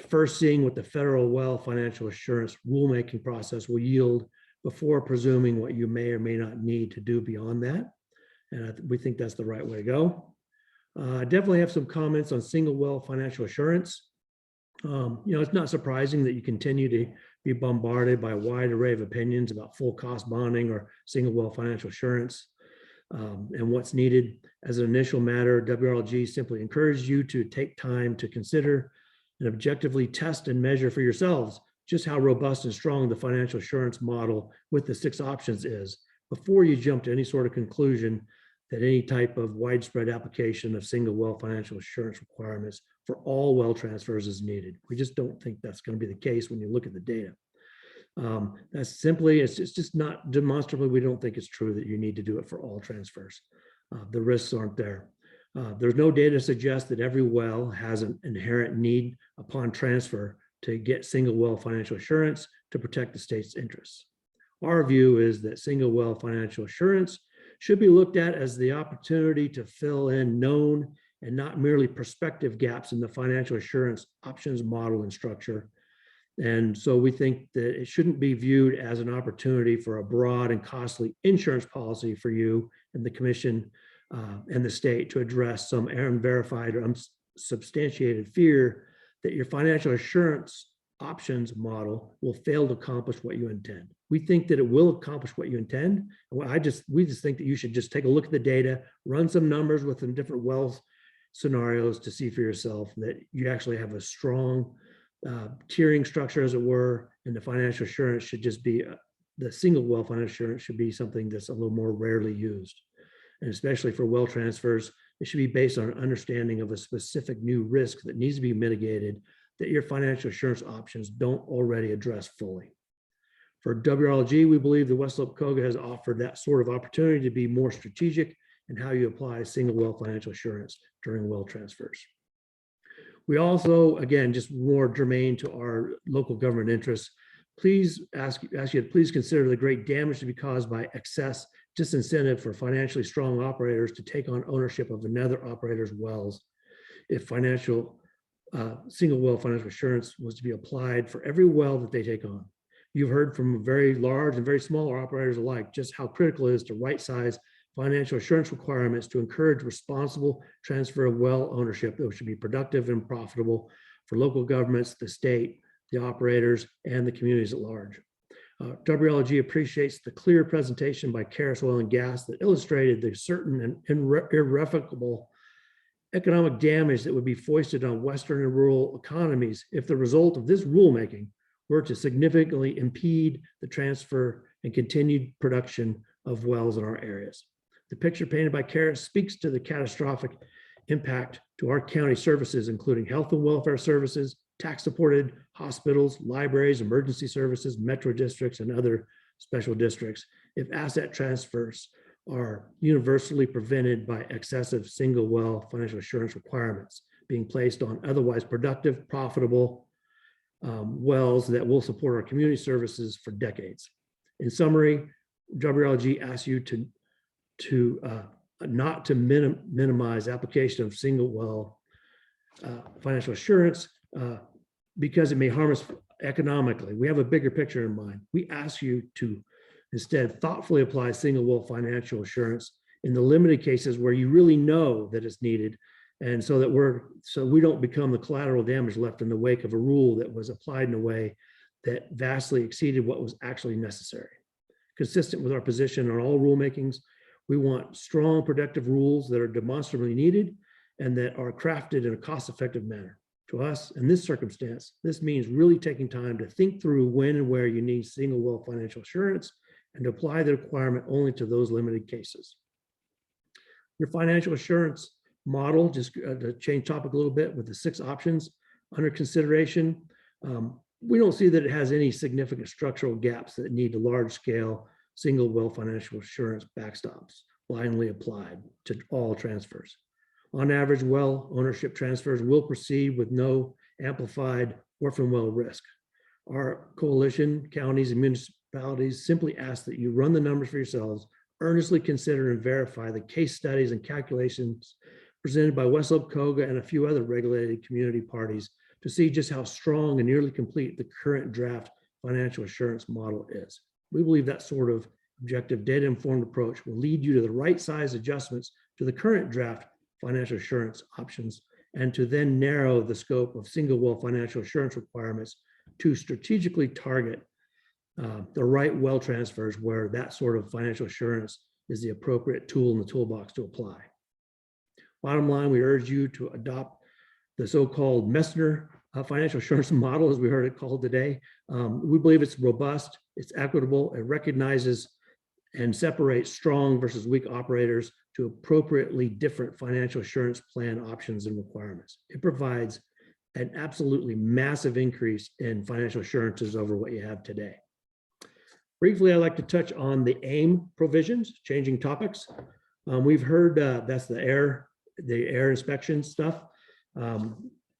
first seeing what the federal well financial assurance rulemaking process will yield before presuming what you may or may not need to do beyond that. And we think that's the right way to go. I definitely have some comments on single well financial assurance. It's not surprising that you continue to be bombarded by a wide array of opinions about full cost bonding or single well financial assurance and what's needed. As an initial matter, WRLG simply encourages you to take time to consider and objectively test and measure for yourselves just how robust and strong the financial assurance model with the 6 options is before you jump to any sort of conclusion that any type of widespread application of single well financial assurance requirements for all well transfers is needed. We just don't think that's going to be the case when you look at the data. That's simply, it's just not demonstrably, we don't think it's true that you need to do it for all transfers. The risks aren't there. There's no data to suggest that every well has an inherent need upon transfer to get single well financial assurance to protect the state's interests. Our view is that single well financial assurance should be looked at as the opportunity to fill in known and not merely prospective gaps in the financial assurance options model and structure. And so we think that it shouldn't be viewed as an opportunity for a broad and costly insurance policy for you and the commission and the state to address some unverified or unsubstantiated fear that your financial assurance options model will fail to accomplish what you intend. We think that it will accomplish what you intend. And we just think that you should just take a look at the data, run some numbers with some different wells scenarios to see for yourself that you actually have a strong tiering structure, as it were, and the financial assurance should just be, the single well financial assurance should be something that's a little more rarely used. And especially for well transfers, it should be based on an understanding of a specific new risk that needs to be mitigated that your financial assurance options don't already address fully. For WRLG, we believe the West Slope COGA has offered that sort of opportunity to be more strategic in how you apply single well financial assurance during well transfers. We also, again, just more germane to our local government interests, please ask you to please consider the great damage to be caused by excess disincentive for financially strong operators to take on ownership of another operator's wells if single well financial assurance was to be applied for every well that they take on. You've heard from very large and very small operators alike just how critical it is to right size financial assurance requirements to encourage responsible transfer of well ownership that should be productive and profitable for local governments, the state, the operators, and the communities at large. WLG appreciates the clear presentation by Karis Oil and Gas that illustrated the certain and irrevocable economic damage that would be foisted on Western and rural economies if the result of this rulemaking were to significantly impede the transfer and continued production of wells in our areas. The picture painted by Karis speaks to the catastrophic impact to our county services, including health and welfare services, tax-supported hospitals, libraries, emergency services, metro districts, and other special districts, if asset transfers are universally prevented by excessive single well financial assurance requirements being placed on otherwise productive, profitable wells that will support our community services for decades. In summary, WLG asks you not to minimize application of single well financial assurance because it may harm us economically. We have a bigger picture in mind. We ask you to instead thoughtfully apply single well financial assurance in the limited cases where you really know that it's needed, and so we don't become the collateral damage left in the wake of a rule that was applied in a way that vastly exceeded what was actually necessary. Consistent with our position on all rulemakings, we want strong, productive rules that are demonstrably needed and that are crafted in a cost-effective manner. To us, in this circumstance, this means really taking time to think through when and where you need single well financial assurance and to apply the requirement only to those limited cases. Your financial assurance model, just to change topic a little bit, with the 6 options under consideration, we don't see that it has any significant structural gaps that need a large-scale single well financial assurance backstops blindly applied to all transfers. On average, well ownership transfers will proceed with no amplified orphan well risk. Our coalition, counties, and municipalities simply ask that you run the numbers for yourselves, earnestly consider and verify the case studies and calculations presented by West Slope, COGA, and a few other regulated community parties to see just how strong and nearly complete the current draft financial assurance model is. We believe that sort of objective, data-informed approach will lead you to the right size adjustments to the current draft financial assurance options, and to then narrow the scope of single well financial assurance requirements to strategically target the right well transfers where that sort of financial assurance is the appropriate tool in the toolbox to apply. Bottom line, we urge you to adopt the so-called Messner financial assurance model, as we heard it called today. We believe it's robust, it's equitable, it recognizes and separates strong versus weak operators to appropriately different financial assurance plan options and requirements. It provides an absolutely massive increase in financial assurances over what you have today. Briefly, I'd like to touch on the AIM provisions, changing topics. We've heard that's the air inspection stuff.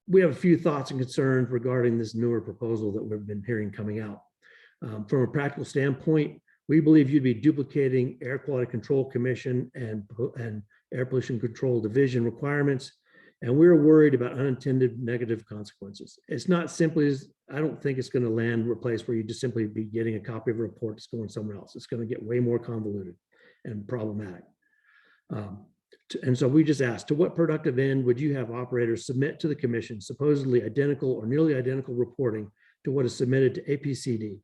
We have a few thoughts and concerns regarding this newer proposal that we've been hearing coming out. From a practical standpoint, we believe you'd be duplicating Air Quality Control Commission and Air Pollution Control Division requirements, and we're worried about unintended negative consequences. It's not simply as, I don't think it's going to land a place where you just simply be getting a copy of a report that's going somewhere else. It's going to get way more convoluted and problematic. And so we just asked, to what productive end would you have operators submit to the commission supposedly identical or nearly identical reporting to what is submitted to APCD?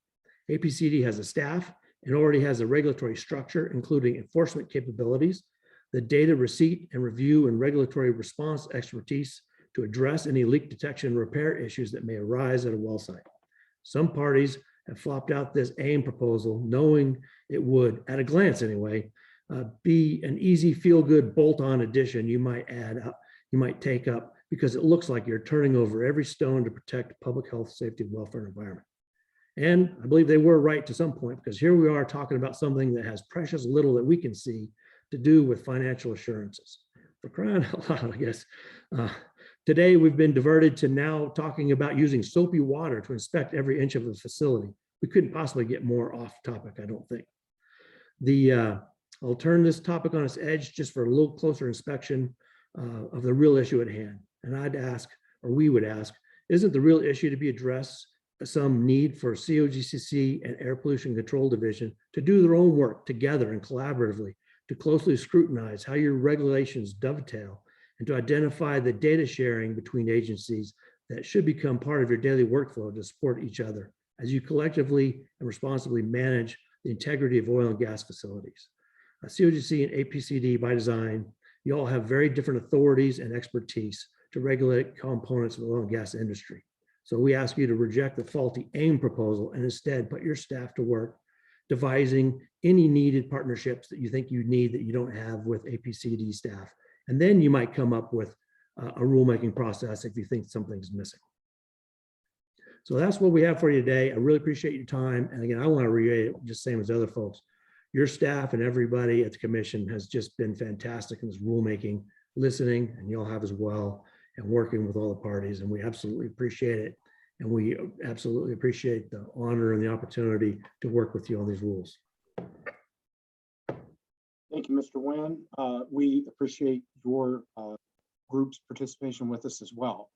APCD has a staff and already has a regulatory structure, including enforcement capabilities, the data receipt and review and regulatory response expertise to address any leak detection and repair issues that may arise at a well site. Some parties have flopped out this AIM proposal knowing it would, at a glance anyway, be an easy feel-good bolt-on addition you might take up because it looks like you're turning over every stone to protect public health, safety, welfare, and environment. And I believe they were right to some point, because here we are talking about something that has precious little that we can see to do with financial assurances. For crying out loud, I guess. Today we've been diverted to now talking about using soapy water to inspect every inch of the facility. We couldn't possibly get more off topic, I don't think. I'll turn this topic on its edge just for a little closer inspection of the real issue at hand. And I'd ask, or we would ask, isn't the real issue to be addressed some need for COGCC and Air Pollution Control Division to do their own work together and collaboratively to closely scrutinize how your regulations dovetail and to identify the data sharing between agencies that should become part of your daily workflow to support each other as you collectively and responsibly manage the integrity of oil and gas facilities. COGCC and APCD by design, you all have very different authorities and expertise to regulate components of the oil and gas industry. So we ask you to reject the faulty AIM proposal and instead put your staff to work devising any needed partnerships that you think you need that you don't have with APCD staff. And then you might come up with a rulemaking process if you think something's missing. So that's what we have for you today. I really appreciate your time. And again, I want to reiterate it just same as other folks. Your staff and everybody at the commission has just been fantastic in this rulemaking, listening, and you all have as well, and working with all the parties. And we absolutely appreciate it. And we absolutely appreciate the honor and the opportunity to work with you on these rules. Thank you, Mr. Nguyen. We appreciate your group's participation with us as well.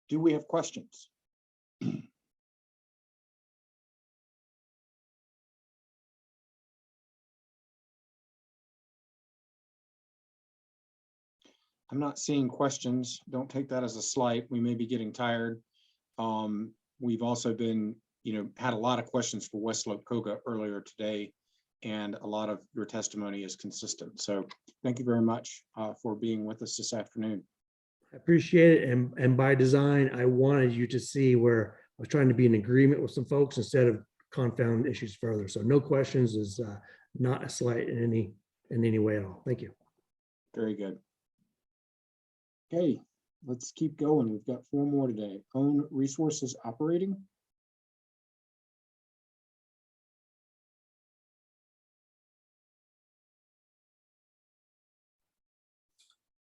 Do we have questions? I'm not seeing questions. Don't take that as a slight. We may be getting tired. We've also been, had a lot of questions for West Slope COGA earlier today, and a lot of your testimony is consistent. So thank you very much for being with us this afternoon. I appreciate it. And by design, I wanted you to see where I was trying to be in agreement with some folks instead of confound issues further. So no questions is not a slight in any way at all. Thank you. Very good. Okay, let's keep going. We've got 4 more today. Own resources operating.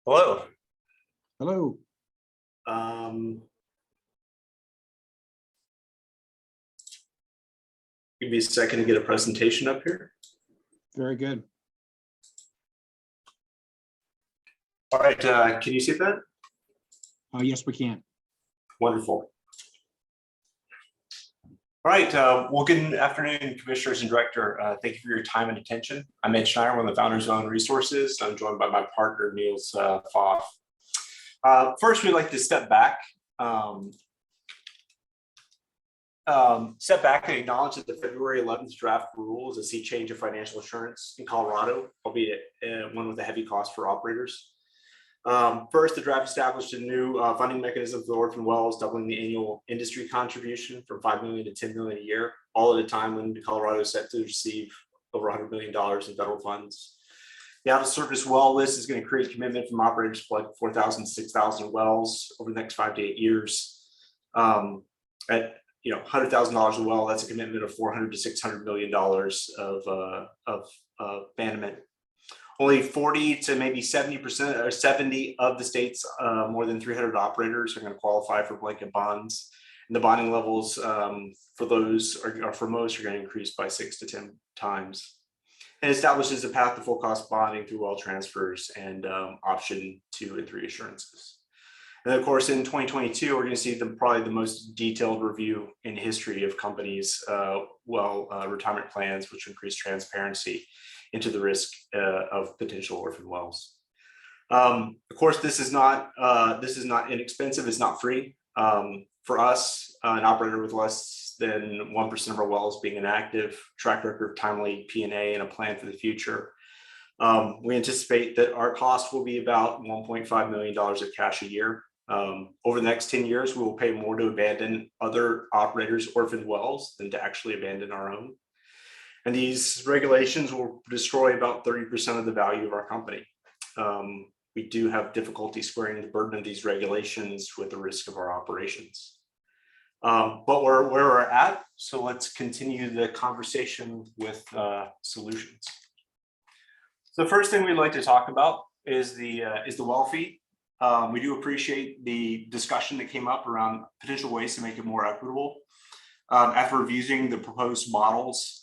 Hello. Hello. Give me a second to get a presentation up here. Very good. All right, can you see that? Yes, we can. Wonderful. All right, well, good afternoon, commissioners and director. Thank you for your time and attention. I'm Ed Schneider, one of the founders of Own Resources. I'm joined by my partner, Niels Foff. First, we'd like to step back and acknowledge that the February 11th draft rule is a sea change of financial assurance in Colorado, albeit one with a heavy cost for operators. First, the draft established a new funding mechanism for orphan wells, doubling the annual industry contribution from $5 million to $10 million a year, all at a time when Colorado is set to receive over $100 million in federal funds. The out-of-service well list is going to create commitment from operators to plug 4,000 to 6,000 wells over the next 5 to 8 years. At $100,000 a well, that's a commitment of $400 to $600 million of abandonment. Only 40 to maybe 70% or 70 of the states, more than 300 operators, are going to qualify for blanket bonds. And the bonding levels for those are for most are going to increase by 6 to 10 times. And establishes a path to full cost bonding through well transfers and option 2 and 3 assurances. And of course, in 2022, we're going to see probably the most detailed review in history of companies' retirement plans, which increase transparency into the risk of potential orphan wells. Of course, this is not inexpensive. It's not free. For us, an operator with less than 1% of our wells being inactive, track record of timely P&A, and a plan for the future, we anticipate that our cost will be about $1.5 million of cash a year. Over the next 10 years, we will pay more to abandon other operators' orphan wells than to actually abandon our own. And these regulations will destroy about 30% of the value of our company. We do have difficulty squaring the burden of these regulations with the risk of our operations. But where we're at, so let's continue the conversation with solutions. So the first thing we'd like to talk about is the well fee. We do appreciate the discussion that came up around potential ways to make it more equitable. After reviewing the proposed models,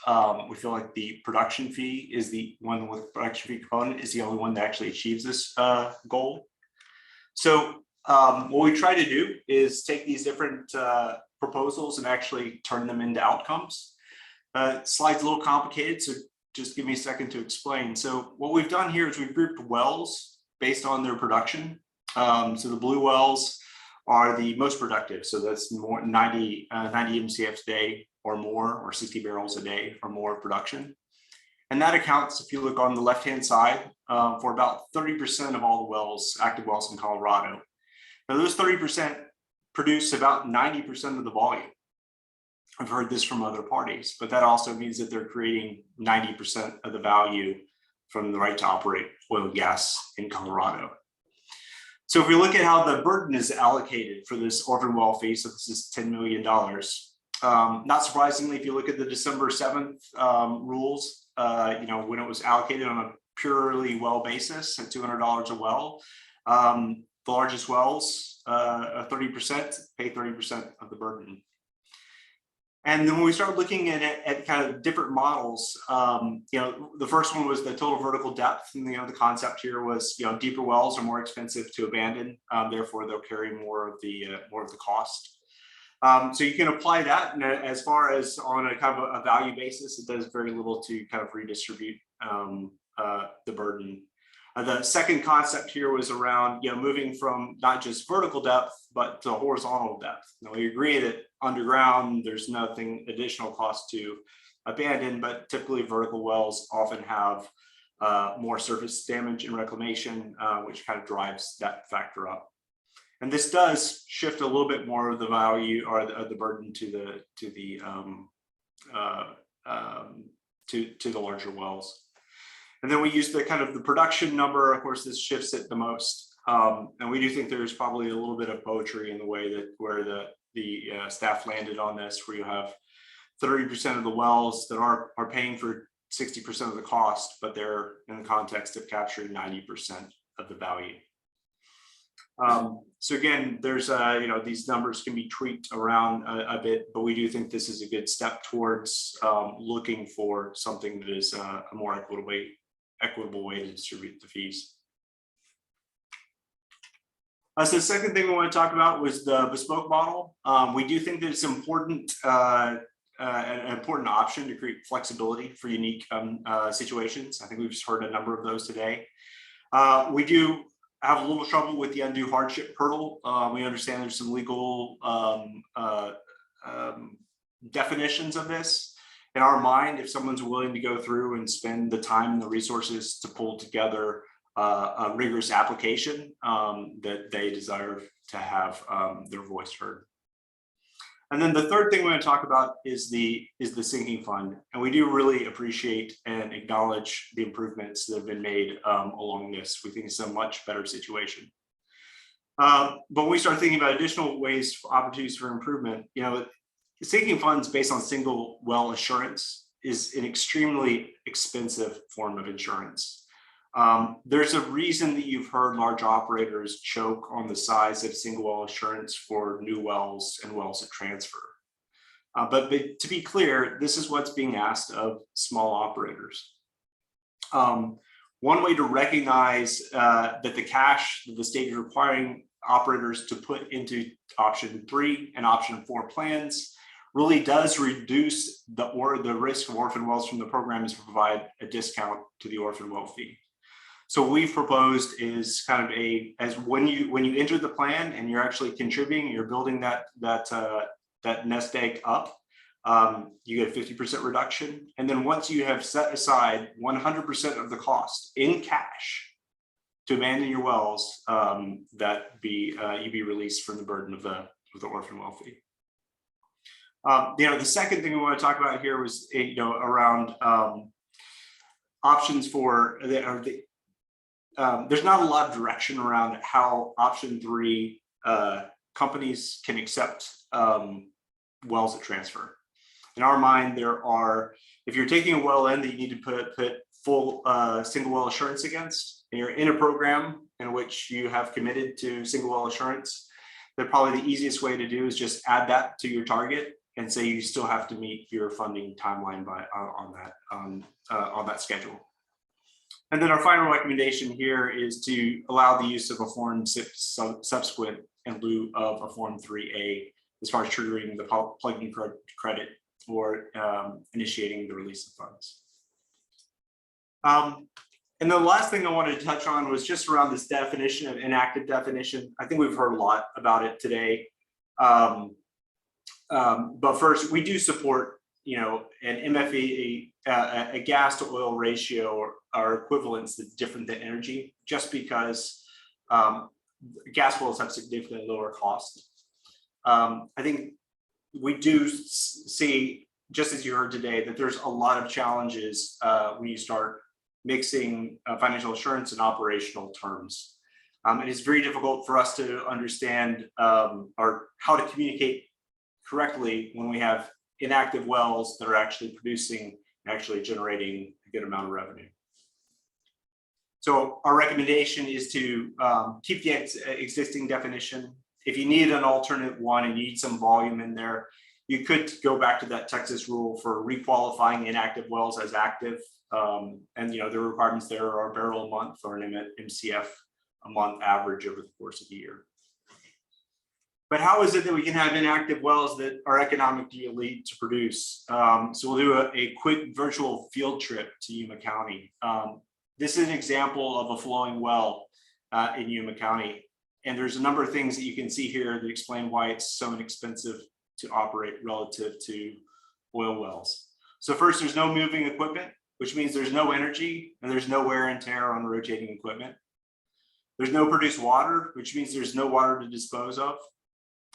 we feel like the production fee is the one with production fee component is the only one that actually achieves this goal. So what we try to do is take these different proposals and actually turn them into outcomes. Slide's a little complicated, so just give me a second to explain. So what we've done here is we've grouped wells based on their production. So the blue wells are the most productive. So that's more 90 MCF a day or more, or 60 barrels a day or more of production. And that accounts, if you look on the left-hand side, for about 30% of all the wells, active wells in Colorado. Now those 30% produce about 90% of the volume. I've heard this from other parties, but that also means that they're creating 90% of the value from the right to operate oil and gas in Colorado. So if we look at how the burden is allocated for this orphan well fee, so this is $10 million. Not surprisingly, if you look at the December 7th rules, when it was allocated on a purely well basis at $200 a well, the largest wells, 30%, pay 30% of the burden. And then when we start looking at kind of different models, the first one was the total vertical depth. And, the concept here was, deeper wells are more expensive to abandon. Therefore, they'll carry more of the cost. So you can apply that. And as far as on a kind of a value basis, it does very little to kind of redistribute the burden. The second concept here was around, moving from not just vertical depth, but to horizontal depth. Now, we agree that underground, there's nothing additional cost to abandon, but typically vertical wells often have more surface damage and reclamation, which kind of drives that factor up. And this does shift a little bit more of the value or the burden to the larger wells. And then we use the kind of the production number. Of course, this shifts it the most. And we do think there's probably a little bit of poetry in the way that where the staff landed on this, where you have 30% of the wells that are paying for 60% of the cost, but they're in the context of capturing 90% of the value. So again, there's these numbers can be tweaked around a bit, but we do think this is a good step towards looking for something that is a more equitable way to distribute the fees. So the second thing we want to talk about was the bespoke model. We do think that it's important, an important option to create flexibility for unique situations. I think we've just heard a number of those today. We do have a little trouble with the undue hardship hurdle. We understand there's some legal definitions of this. In our mind, if someone's willing to go through and spend the time and the resources to pull together a rigorous application, that they desire to have their voice heard. And then the third thing we're going to talk about is the sinking fund. And we do really appreciate and acknowledge the improvements that have been made along this. We think it's a much better situation. But when we start thinking about additional ways, opportunities for improvement, sinking funds based on single well assurance is an extremely expensive form of insurance. There's a reason that you've heard large operators choke on the size of single well assurance for new wells and wells at transfer. But to be clear, this is what's being asked of small operators. One way to recognize that the cash that the state is requiring operators to put into option 3 and option 4 plans really does reduce the risk of orphan wells from the program is to provide a discount to the orphan well fee. So what we've proposed is kind of as when you enter the plan and you're actually contributing, you're building that nest egg up, you get a 50% reduction. And then once you have set aside 100% of the cost in cash to abandon your wells, you be released from the burden of the orphan well fee. The second thing we want to talk about here was around options for there's not a lot of direction around how option 3 companies can accept wells at transfer. In our mind, if you're taking a well in that you need to put full single well assurance against, and you're in a program in which you have committed to single well assurance, then probably the easiest way to do is just add that to your target and say you still have to meet your funding timeline on that schedule. And then our final recommendation here is to allow the use of a Form 6 subsequent in lieu of a Form 3A as far as triggering the plug-in credit or initiating the release of funds. And the last thing I wanted to touch on was just around this definition of inactive definition. I think we've heard a lot about it today. But first, we do support, an MFE, a gas to oil ratio or equivalents that's different than energy, just because gas wells have significantly lower cost. I think we do see, just as you heard today, that there's a lot of challenges when you start mixing financial assurance and operational terms. It is very difficult for us to understand or how to communicate correctly when we have inactive wells that are actually producing, actually generating a good amount of revenue. So our recommendation is to keep the existing definition. If you need an alternate one and you need some volume in there, you could go back to that Texas rule for requalifying inactive wells as active. And the requirements there are a barrel a month or an MCF a month average over the course of the year. But how is it that we can have inactive wells that are economically to produce? So we'll do a quick virtual field trip to Yuma County. This is an example of a flowing well in Yuma County. And there's a number of things that you can see here that explain why it's so inexpensive to operate relative to oil wells. So first, there's no moving equipment, which means there's no energy and there's no wear and tear on rotating equipment. There's no produced water, which means there's no water to dispose of.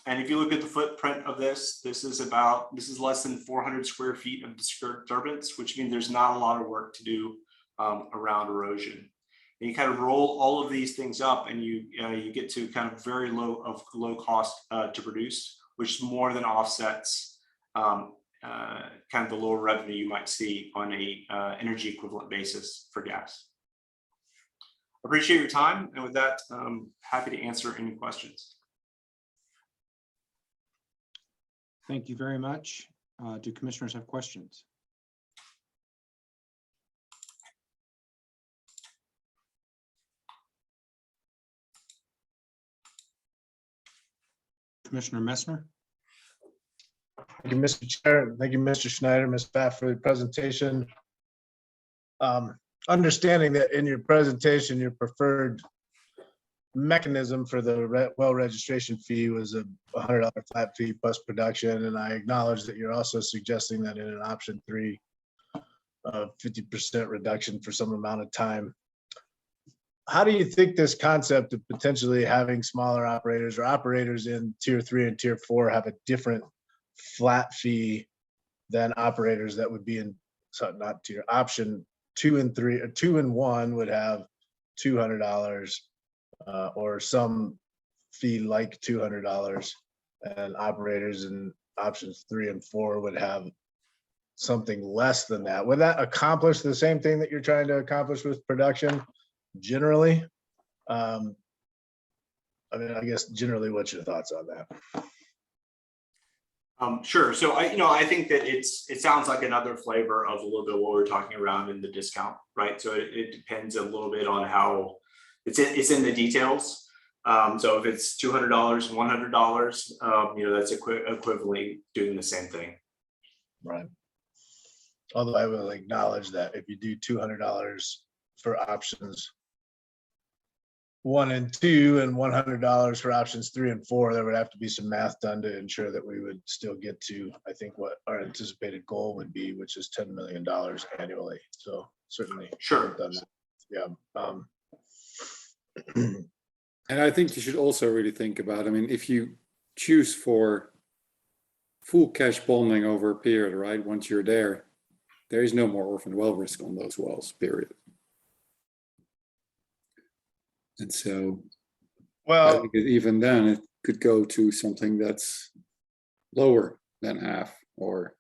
And if you look at the footprint of this, this is less than 400 square feet of disturbance, which means there's not a lot of work to do around erosion. And you kind of roll all of these things up and you get to kind of very low cost to produce, which more than offsets kind of the lower revenue you might see on a energy equivalent basis for gas. Appreciate your time. And with that, happy to answer any questions. Thank you very much. Do commissioners have questions? Commissioner Messner. Thank you, Mr. Chair. Thank you, Mr. Schneider, Ms. Pfaff, for the presentation. Understanding that in your presentation, your preferred mechanism for the well registration fee was a $100 flat fee plus production, and I acknowledge that you're also suggesting that in an option 3, 50% reduction for some amount of time. How do you think this concept of potentially having smaller operators or operators in tier 3 and tier 4 have a different flat fee than operators that would be in, so not tier option 2 and 3 or 2 and 1 would have $200 or some fee like $200, and operators in options 3 and 4 would have something less than that? Would that accomplish the same thing that you're trying to accomplish with production generally? I mean, I guess generally, what's your thoughts on that? Sure. So I think that it sounds like another flavor of a little bit what we're talking around in the discount, right? So it depends a little bit on how it's in the details. So if it's $200, $100, that's equivalently doing the same thing. Right. Although I will acknowledge that if you do $200 for options 1 and 2 and $100 for options 3 and 4, there would have to be some math done to ensure that we would still get to, I think, what our anticipated goal would be, which is $10 million annually. So certainly sure done that. Yeah. And I think you should also really think about, I mean, if you choose for full cash bonding over a period, right? Once you're there is no more orphan well risk on those wells, period. And so, well, I think even then it could go to something that's lower than half or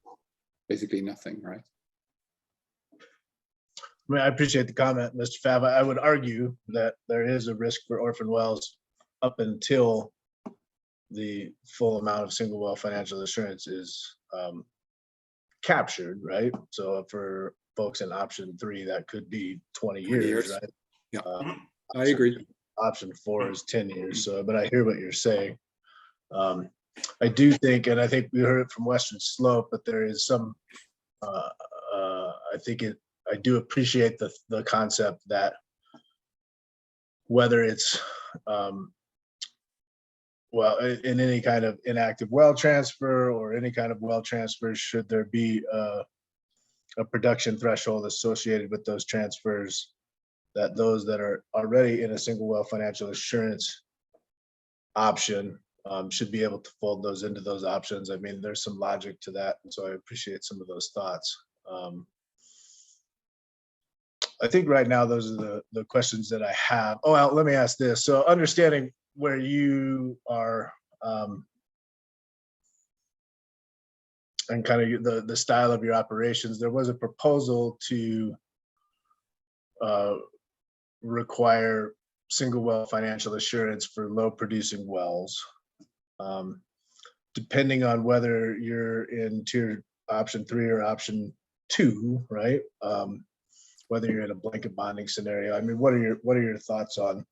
basically nothing, right? I mean, I appreciate the comment, Mr. Pfaff. I would argue that there is a risk for orphan wells up until the full amount of single well financial assurance is captured, right? So for folks in option 3, that could be 20 years, right? Yeah, I agree. Option 4 is 10 years. So, but I hear what you're saying. I do think, and I think we heard it from Western Slope, but there is some, I think I do appreciate the concept that whether it's well, in any kind of inactive well transfer or any kind of well transfer, should there be a production threshold associated with those transfers, that those that are already in a single well financial assurance option should be able to fold those into those options. I mean, there's some logic to that, and so I appreciate some of those thoughts. I think right now those are the questions that I have. Oh, well, let me ask this. So understanding where you are and kind of the style of your operations, there was a proposal to require single well financial assurance for low producing wells. Depending on whether you're in tier option 3 or option 2, right? Whether you're in a blanket bonding scenario. I mean, what are your thoughts on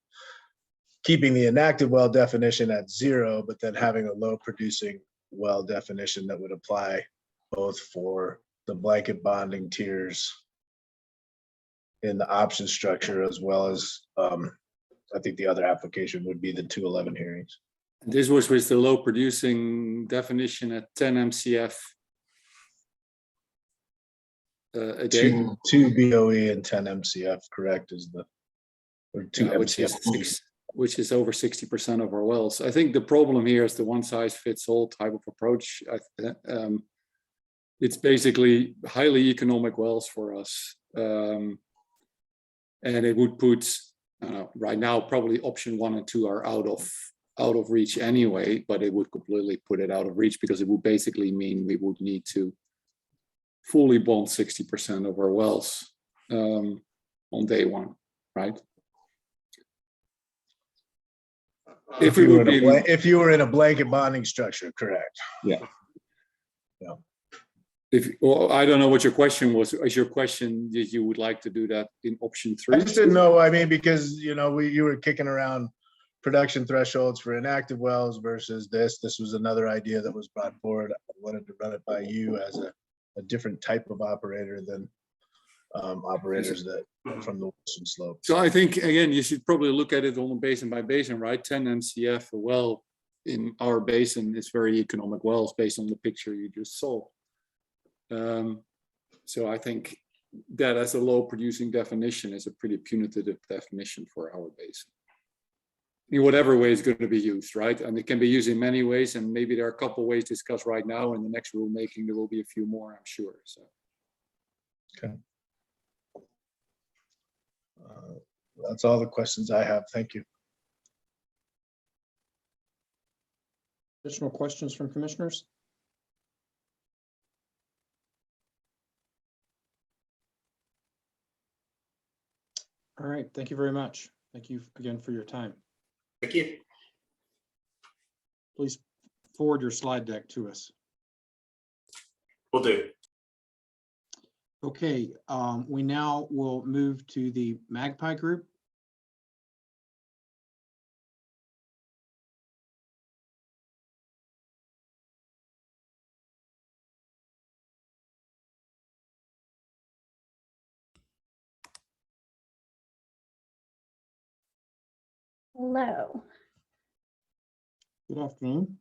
keeping the inactive well definition at 0, but then having a low producing well definition that would apply both for the blanket bonding tiers in the option structure, as well as I think the other application would be the 211 hearings. This was with the low producing definition at 10 MCF a day. 2 BOE and 10 MCF, correct, is the, or 2 MCF. Which is over 60% of our wells. I think the problem here is the one size fits all type of approach. It's basically highly economic wells for us. And it would put, right now, probably option 1 and 2 are out of reach anyway, but it would completely put it out of reach, because it would basically mean we would need to fully bond 60% of our wells on day 1, right? If you were in a blanket bonding structure, correct? Yeah. Yeah. Well, I don't know what your question was. Is your question that you would like to do that in option 3? I just didn't know. I mean, because you were kicking around production thresholds for inactive wells versus this. This was another idea that was brought forward. I wanted to run it by you as a different type of operator than operators that from the western slope. So I think, again, you should probably look at it on a basin by basin, right? 10 MCF a well in our basin is very economic wells based on the picture you just saw. So I think that as a low producing definition is a pretty punitive definition for our basin. In whatever way it's going to be used, right? And it can be used in many ways, and maybe there are a couple of ways discussed right now. In the next rulemaking, there will be a few more, I'm sure. So. Okay. That's all the questions I have. Thank you. Additional questions from commissioners? All right, thank you very much. Thank you again for your time. Thank you. Please forward your slide deck to us. Will do. Okay, we now will move to the Magpie Group. Hello. Good afternoon.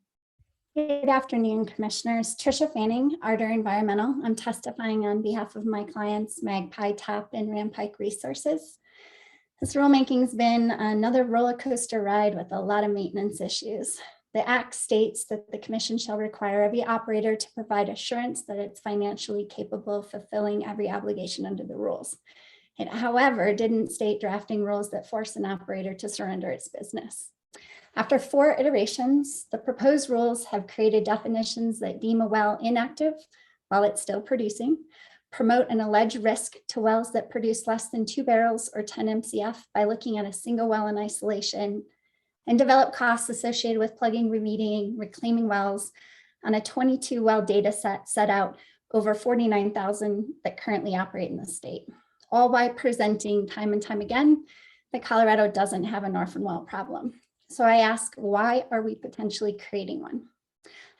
Good afternoon, Commissioners. Tricia Fanning, Ardor Environmental. I'm testifying on behalf of my clients, Magpie, TAP, and Rampike Resources. This rulemaking's been another roller coaster ride with a lot of maintenance issues. The Act states that the Commission shall require every operator to provide assurance that it's financially capable of fulfilling every obligation under the rules. It, however, didn't state drafting rules that force an operator to surrender its business. After 4 iterations, the proposed rules have created definitions that deem a well inactive while it's still producing, promote an alleged risk to wells that produce less than 2 barrels or 10 MCF by looking at a single well in isolation, and develop costs associated with plugging, remediating, reclaiming wells on a 22 well data set out over 49,000 that currently operate in the state, all while presenting time and time again that Colorado doesn't have an orphan well problem. So I ask, why are we potentially creating one?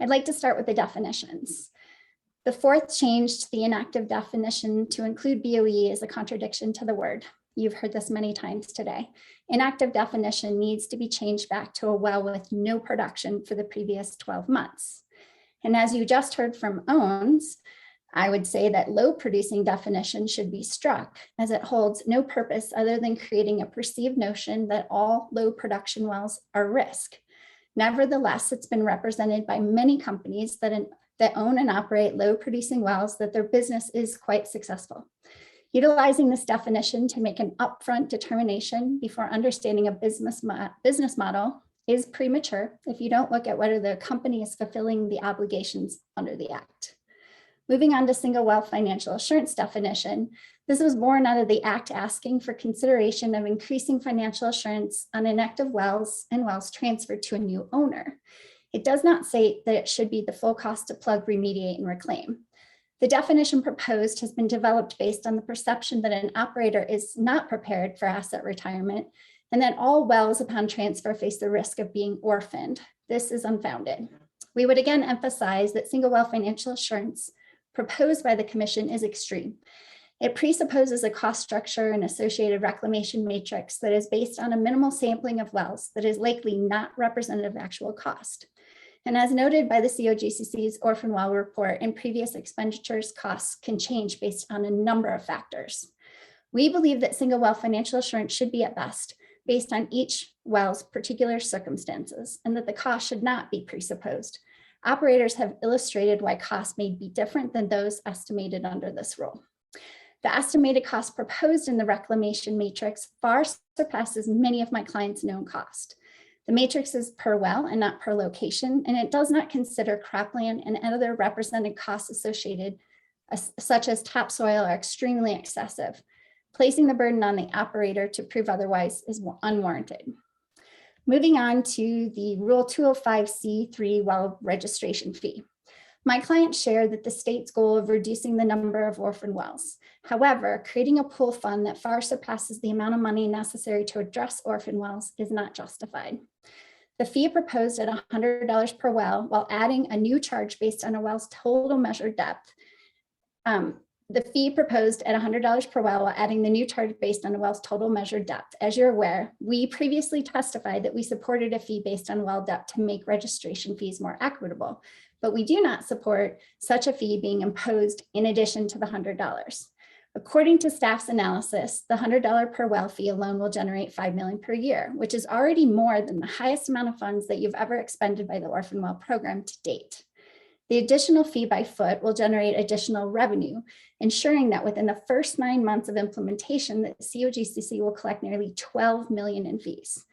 I'd like to start with the definitions. The fourth change to the inactive definition to include BOE is a contradiction to the word. You've heard this many times today. Inactive definition needs to be changed back to a well with no production for the previous 12 months. And as you just heard from Owens, I would say that low producing definition should be struck, as it holds no purpose other than creating a perceived notion that all low production wells are risk. Nevertheless, it's been represented by many companies that own and operate low producing wells that their business is quite successful. Utilizing this definition to make an upfront determination before understanding a business model is premature if you don't look at whether the company is fulfilling the obligations under the Act. Moving on to single well financial assurance definition, this was born out of the Act asking for consideration of increasing financial assurance on inactive wells and wells transferred to a new owner. It does not say that it should be the full cost to plug, remediate, and reclaim. The definition proposed has been developed based on the perception that an operator is not prepared for asset retirement and that all wells upon transfer face the risk of being orphaned. This is unfounded. We would again emphasize that single well financial assurance proposed by the Commission is extreme. It presupposes a cost structure and associated reclamation matrix that is based on a minimal sampling of wells that is likely not representative of actual cost. And as noted by the COGCC's Orphan Well report, in previous expenditures, costs can change based on a number of factors. We believe that single well financial assurance should be at best based on each well's particular circumstances, and that the cost should not be presupposed. Operators have illustrated why costs may be different than those estimated under this rule. The estimated cost proposed in the reclamation matrix far surpasses many of my clients' known cost. The matrix is per well and not per location, and it does not consider cropland and other represented costs associated, such as topsoil, are extremely excessive. Placing the burden on the operator to prove otherwise is unwarranted. Moving on to the Rule 205C3 well registration fee. My client shared that the state's goal of reducing the number of orphan wells. However, creating a pool fund that far surpasses the amount of money necessary to address orphan wells is not justified. The fee proposed at $100 per well, while adding a new charge based on a well's total measured depth. The fee proposed at $100 per well, while adding the new charge based on a well's total measured depth. As you're aware, we previously testified that we supported a fee based on well depth to make registration fees more equitable, but we do not support such a fee being imposed in addition to the $100. According to staff's analysis, the $100 per well fee alone will generate $5 million per year, which is already more than the highest amount of funds that you've ever expended by the Orphan Well program to date. The additional fee by foot will generate additional revenue, ensuring that within the first 9 months of implementation, the COGCC will collect nearly $12 million in fees.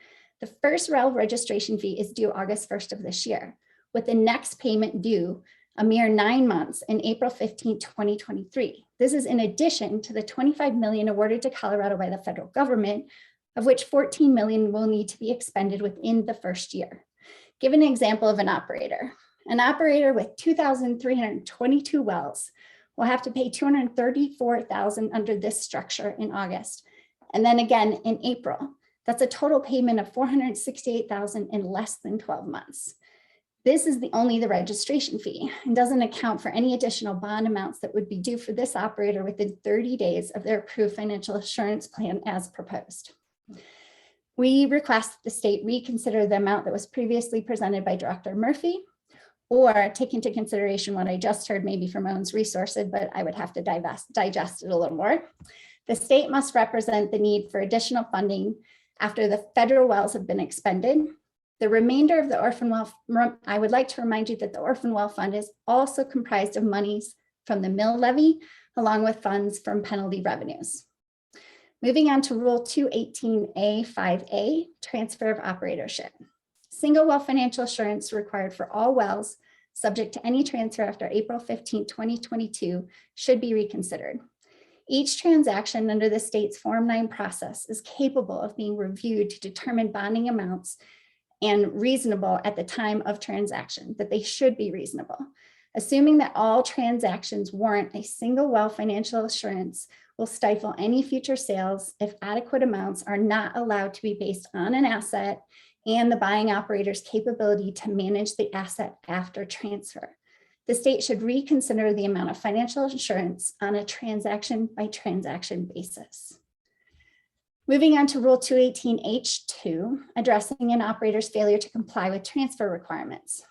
The first well registration fee is due August 1st of this year, with the next payment due a mere 9 months in April 15, 2023. This is in addition to the $25 million awarded to Colorado by the federal government, of which $14 million will need to be expended within the first year. Give an example of an operator. An operator with 2,322 wells will have to pay $234,000 under this structure in August, and then again in April. That's a total payment of $468,000 in less than 12 months. This is only the registration fee and doesn't account for any additional bond amounts that would be due for this operator within 30 days of their approved financial assurance plan as proposed. We request that the state reconsider the amount that was previously presented by Director Murphy, or take into consideration what I just heard maybe from Owens Resources, but I would have to digest it a little more. The state must represent the need for additional funding after the federal wells have been expended. The remainder of the Orphan Well, I would like to remind you that the Orphan Well Fund is also comprised of monies from the mill levy, along with funds from penalty revenues. Moving on to Rule 218A5A, transfer of operatorship. Single well financial assurance required for all wells subject to any transfer after April 15, 2022 should be reconsidered. Each transaction under the state's Form 9 process is capable of being reviewed to determine bonding amounts and reasonable at the time of transaction, that they should be reasonable. Assuming that all transactions warrant a single well financial assurance will stifle any future sales if adequate amounts are not allowed to be based on an asset and the buying operator's capability to manage the asset after transfer. The state should reconsider the amount of financial insurance on a transaction by transaction basis. Moving on to Rule 218H2, addressing an operator's failure to comply with transfer requirements.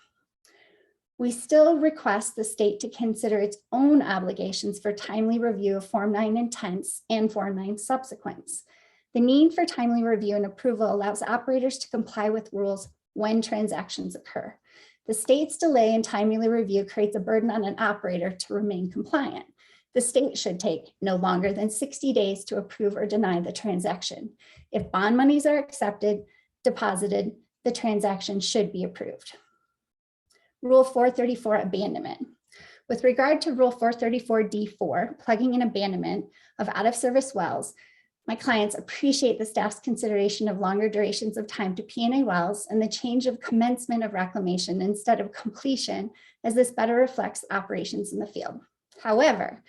We still request the state to consider its own obligations for timely review of Form 9 intents and Form 9 subsequents. The need for timely review and approval allows operators to comply with rules when transactions occur. The state's delay in timely review creates a burden on an operator to remain compliant. The state should take no longer than 60 days to approve or deny the transaction. If bond monies are accepted, deposited, the transaction should be approved. Rule 434, abandonment. With regard to Rule 434D4, plugging and abandonment of out-of-service wells, my clients appreciate the staff's consideration of longer durations of time to P&A wells and the change of commencement of reclamation instead of completion, as this better reflects operations in the field. However,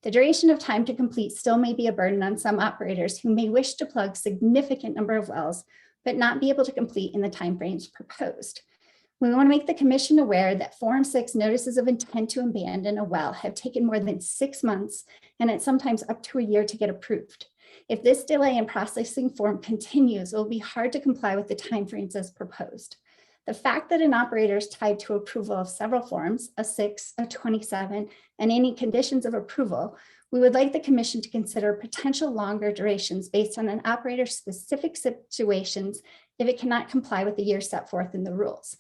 the duration of time to complete still may be a burden on some operators who may wish to plug significant number of wells, but not be able to complete in the timeframes proposed. We want to make the commission aware that Form 6 notices of intent to abandon a well have taken more than 6 months and it's sometimes up to a year to get approved. If this delay in processing form continues, it will be hard to comply with the timeframes as proposed. The fact that an operator is tied to approval of several forms, a 6, a 27, and any conditions of approval, we would like the commission to consider potential longer durations based on an operator's specific situations if it cannot comply with the year set forth in the rules.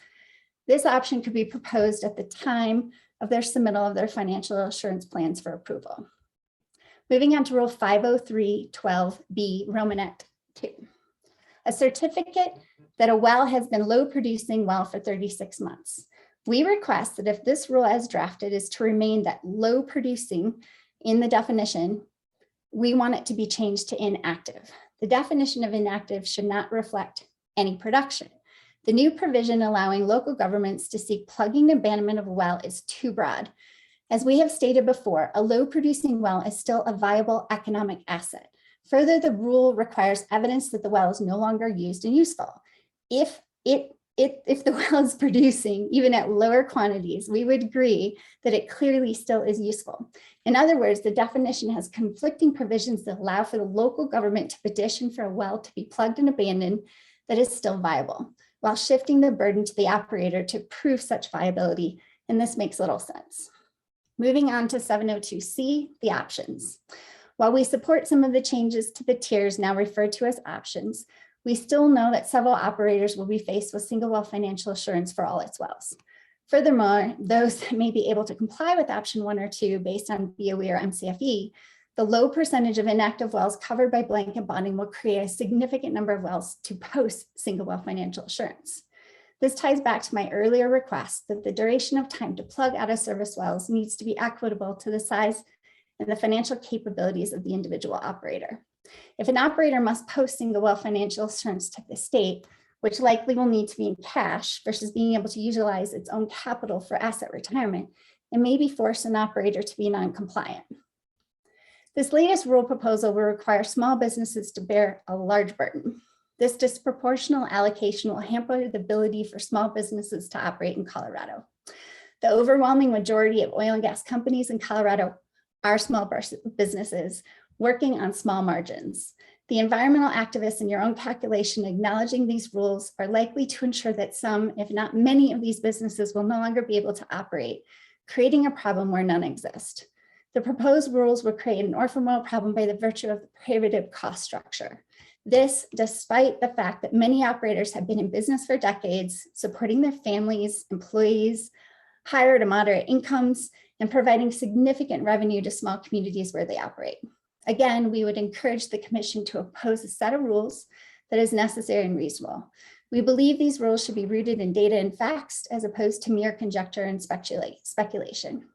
This option could be proposed at the time of their submittal of their financial assurance plans for approval. Moving on to Rule 503.12b, Romanet 2. A certificate that a well has been low producing well for 36 months. We request that if this rule as drafted is to remain that low producing in the definition, we want it to be changed to inactive. The definition of inactive should not reflect any production. The new provision allowing local governments to seek plugging and abandonment of a well is too broad. As we have stated before, a low producing well is still a viable economic asset. Further, the rule requires evidence that the well is no longer used and useful. If the well is producing, even at lower quantities, we would agree that it clearly still is useful. In other words, the definition has conflicting provisions that allow for the local government to petition for a well to be plugged and abandoned that is still viable, while shifting the burden to the operator to prove such viability, and this makes little sense. Moving on to 702C, the options. While we support some of the changes to the tiers now referred to as options, we still know that several operators will be faced with single well financial assurance for all its wells. Furthermore, those that may be able to comply with option 1 or 2 based on BOE or MCFE, the low percentage of inactive wells covered by blanket bonding will create a significant number of wells to post single well financial assurance. This ties back to my earlier request that the duration of time to plug out of service wells needs to be equitable to the size and the financial capabilities of the individual operator. If an operator must post single well financial assurance to the state, which likely will need to be in cash versus being able to utilize its own capital for asset retirement, it may be forced an operator to be non-compliant. This latest rule proposal will require small businesses to bear a large burden. This disproportional allocation will hamper the ability for small businesses to operate in Colorado. The overwhelming majority of oil and gas companies in Colorado are small businesses working on small margins. The environmental activists in your own calculation acknowledging these rules are likely to ensure that some, if not many, of these businesses will no longer be able to operate, creating a problem where none exist. The proposed rules will create an orphan well problem by the virtue of the prohibitive cost structure. This, despite the fact that many operators have been in business for decades, supporting their families, employees, higher to moderate incomes, and providing significant revenue to small communities where they operate. Again, we would encourage the commission to oppose a set of rules that is necessary and reasonable. We believe these rules should be rooted in data and facts as opposed to mere conjecture and speculation.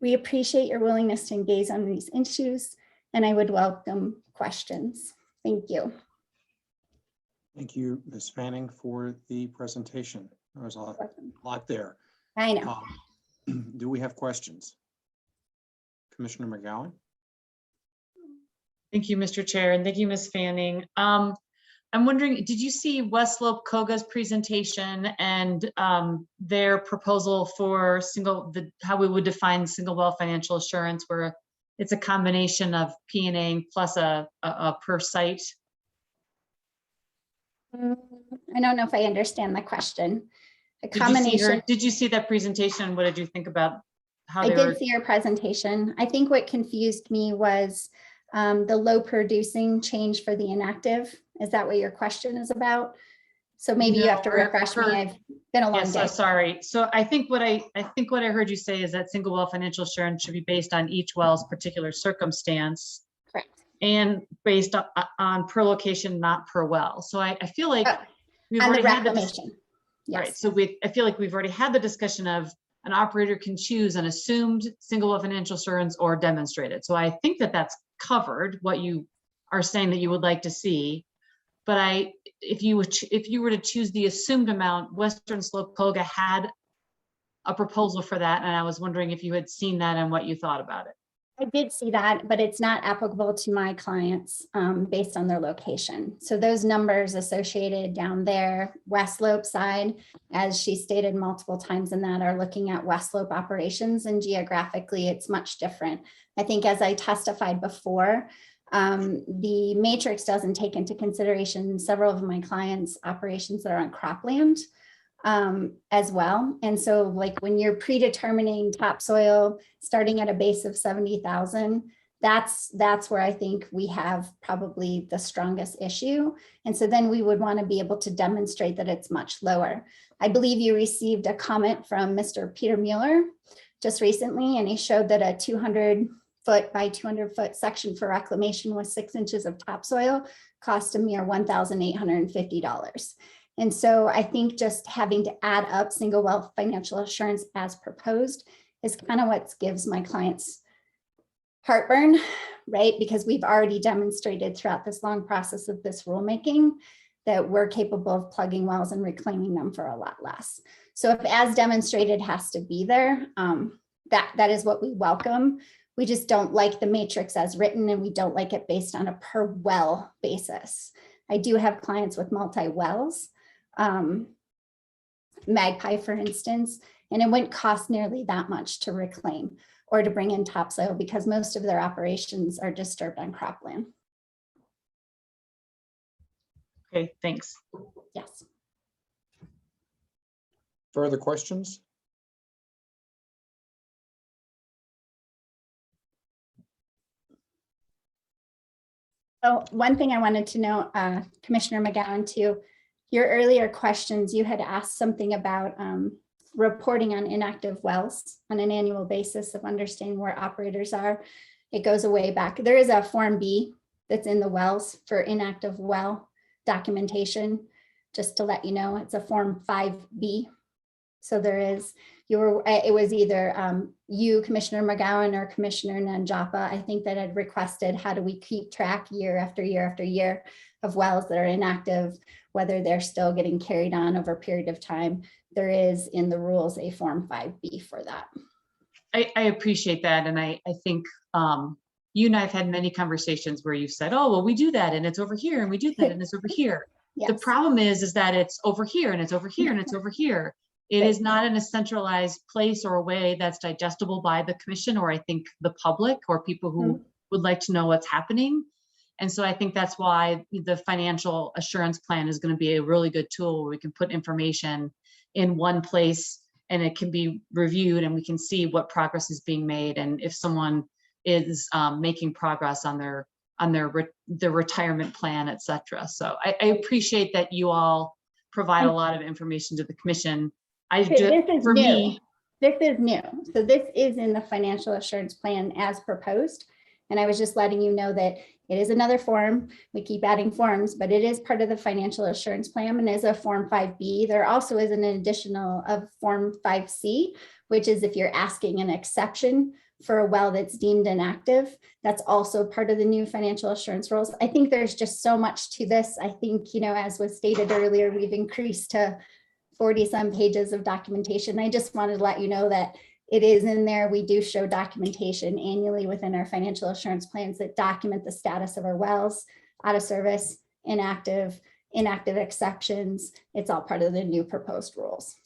We appreciate your willingness to engage on these issues, and I would welcome questions. Thank you. Thank you, Ms. Fanning, for the presentation. There was a lot there. I know. Do we have questions? Commissioner McGowan? Thank you, Mr. Chair, and thank you, Ms. Fanning. I I'm wondering, did you see West Slope COGA's presentation and their proposal for how we would define single well financial assurance, where it's a combination of P&A plus a per site? I don't know if I understand the question. A Did you see combination. did you see that presentation? What did you think about how I they were? did see your presentation. I think what confused me was the low producing change for the inactive. Is that what your question is about? So maybe you have to refresh me. I've been a long Yes, day. so sorry. So I think what I heard you say is that single well financial assurance should be based on each well's particular circumstance. Correct. And based on per location, not per well. So I feel like we've on the already had reclamation. Yes. Right. So I feel like we've already had the discussion of an operator can choose an assumed single well financial assurance or demonstrated. So I think that that's covered what you are saying that you would like to see. But if you were to choose the assumed amount, Western Slope COGA had a proposal for that. And I was wondering if you had seen that and what you thought about it. I did see that, but it's not applicable to my clients based on their location. So those numbers associated down there, West Slope side, as she stated multiple times in that, are looking at West Slope operations, and geographically it's much different. I think as I testified before, the matrix doesn't take into consideration several of my clients' operations that are on cropland as well. And so like when you're predetermining topsoil, starting at a base of 70,000, that's where I think we have probably the strongest issue. And so then we would want to be able to demonstrate that it's much lower. I believe you received a comment from Mr. Peter Mueller just recently, and he showed that a 200-foot by 200-foot section for reclamation with 6 inches of topsoil cost a mere $1,850. And so I think just having to add up single well financial assurance as proposed is kind of what gives my clients heartburn, right? Because we've already demonstrated throughout this long process of this rulemaking that we're capable of plugging wells and reclaiming them for a lot less. So if as demonstrated has to be there, that is what we welcome. We just don't like the matrix as written, and we don't like it based on a per well basis. I do have clients with multi-wells, Magpie, for instance, and it wouldn't cost nearly that much to reclaim or to bring in topsoil because most of their operations are disturbed on cropland. Okay, thanks. Yes. Further questions? So one thing I wanted to know, Commissioner McGowan, too, your earlier questions, you had asked something about reporting on inactive wells on an annual basis of understanding where operators are. It goes way back. There is a Form B that's in the wells for inactive well documentation. Just to let you know, it's a Form 5B. So there is, it was either you, Commissioner McGowan, or Commissioner Nanjapa, I think, that had requested, how do we keep track year after year after year of wells that are inactive, whether they're still getting carried on over a period of time. There is in the rules a Form 5B for that. I appreciate that. And I think you and I have had many conversations where you've said, oh, well, we do that and it's over here, and we do that and it's over here. Yes. The problem is that it's over here and it's over here and it's over here. It is not in a centralized place or a way that's digestible by the commission, or I think the public, or people who would like to know what's happening. And so I think that's why the financial assurance plan is going to be a really good tool where we can put information in one place and it can be reviewed and we can see what progress is being made, and if someone is making progress on their retirement plan, et cetera. So I appreciate that you all provide a lot of information to the commission. This is new. So this is in the financial assurance plan as proposed. And I was just letting you know that it is another form. We keep adding forms, but it is part of the financial assurance plan and is a Form 5B. There also is an additional of Form 5C, which is if you're asking an exception for a well that's deemed inactive. That's also part of the new financial assurance rules. I think there's just so much to this. I think, as was stated earlier, we've increased to 40 some pages of documentation. I just wanted to let you know that it is in there. We do show documentation annually within our financial assurance plans that document the status of our wells, out of service, inactive, inactive exceptions, it's all part of the new proposed rules.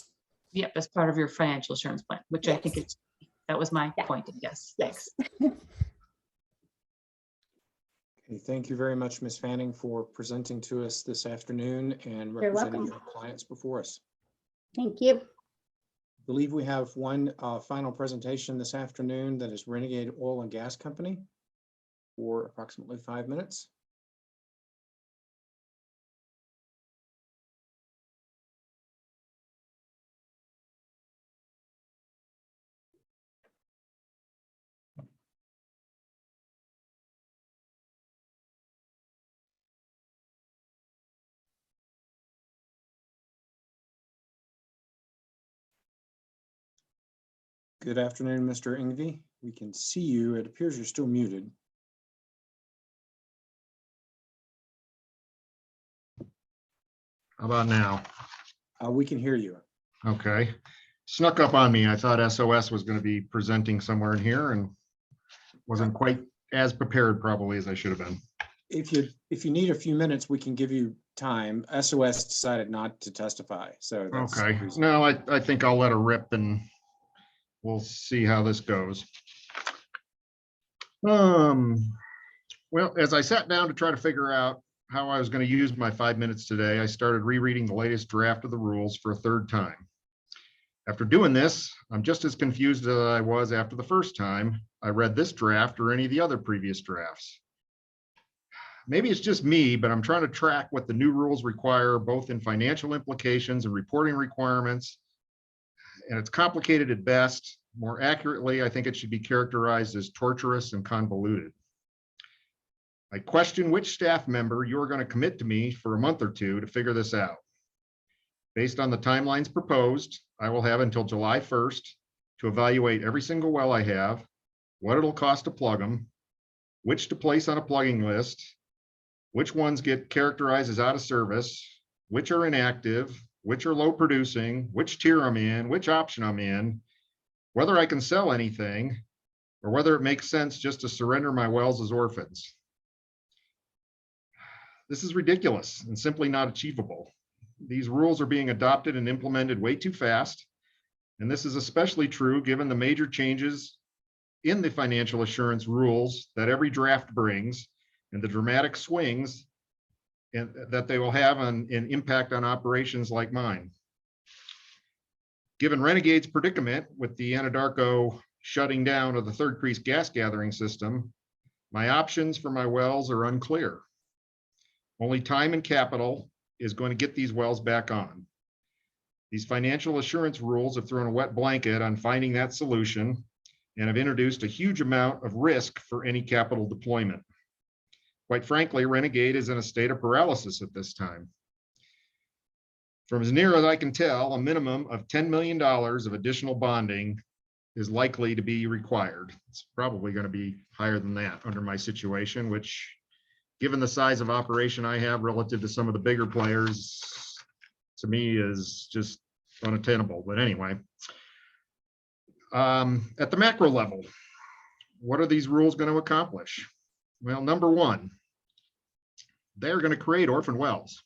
Yep, as part of your financial assurance plan, which I think Yes. it's, that was my Yeah. point, I guess. Thanks. Okay, thank you very much, Ms. Fanning, for presenting to us this afternoon and You're representing welcome. your clients before us. Thank you. I believe we have one final presentation this afternoon that is Renegade Oil and Gas Company for approximately 5 minutes. Good afternoon, Mr. Ingve. We can see you. It appears you're still muted. How about now? We can hear you. Okay. Snuck up on me. I thought SOS was going to be presenting somewhere in here and wasn't quite as prepared probably as I should have been. If you need a few minutes, we can give you time. SOS decided not to testify, so that's the Okay. reason. No, I think I'll let her rip and we'll see how this goes. Well, as I sat down to try to figure out how I was going to use my 5 minutes today, I started rereading the latest draft of the rules for a third time. After doing this, I'm just as confused as I was after the first time I read this draft or any of the other previous drafts. Maybe it's just me, but I'm trying to track what the new rules require, both in financial implications and reporting requirements. And it's complicated at best. More accurately, I think it should be characterized as torturous and convoluted. I question which staff member you're going to commit to me for a month or two to figure this out. Based on the timelines proposed, I will have until July 1st to evaluate every single well I have, what it'll cost to plug them, which to place on a plugging list, which ones get characterized as out of service, which are inactive, which are low producing, which tier I'm in, which option I'm in, whether I can sell anything, or whether it makes sense just to surrender my wells as orphans. This is ridiculous and simply not achievable. These rules are being adopted and implemented way too fast. And this is especially true given the major changes in the financial assurance rules that every draft brings and the dramatic swings that they will have an impact on operations like mine. Given Renegade's predicament with the Anadarko shutting down of the Third Creek gas gathering system, my options for my wells are unclear. Only time and capital is going to get these wells back on. These financial assurance rules have thrown a wet blanket on finding that solution and have introduced a huge amount of risk for any capital deployment. Quite frankly, Renegade is in a state of paralysis at this time. From as near as I can tell, a minimum of $10 million of additional bonding is likely to be required. It's probably going to be higher than that under my situation, which, given the size of operation I have relative to some of the bigger players, to me is just unattainable. But anyway, at the macro level, what are these rules going to accomplish? Well, number one, they're going to create orphan wells.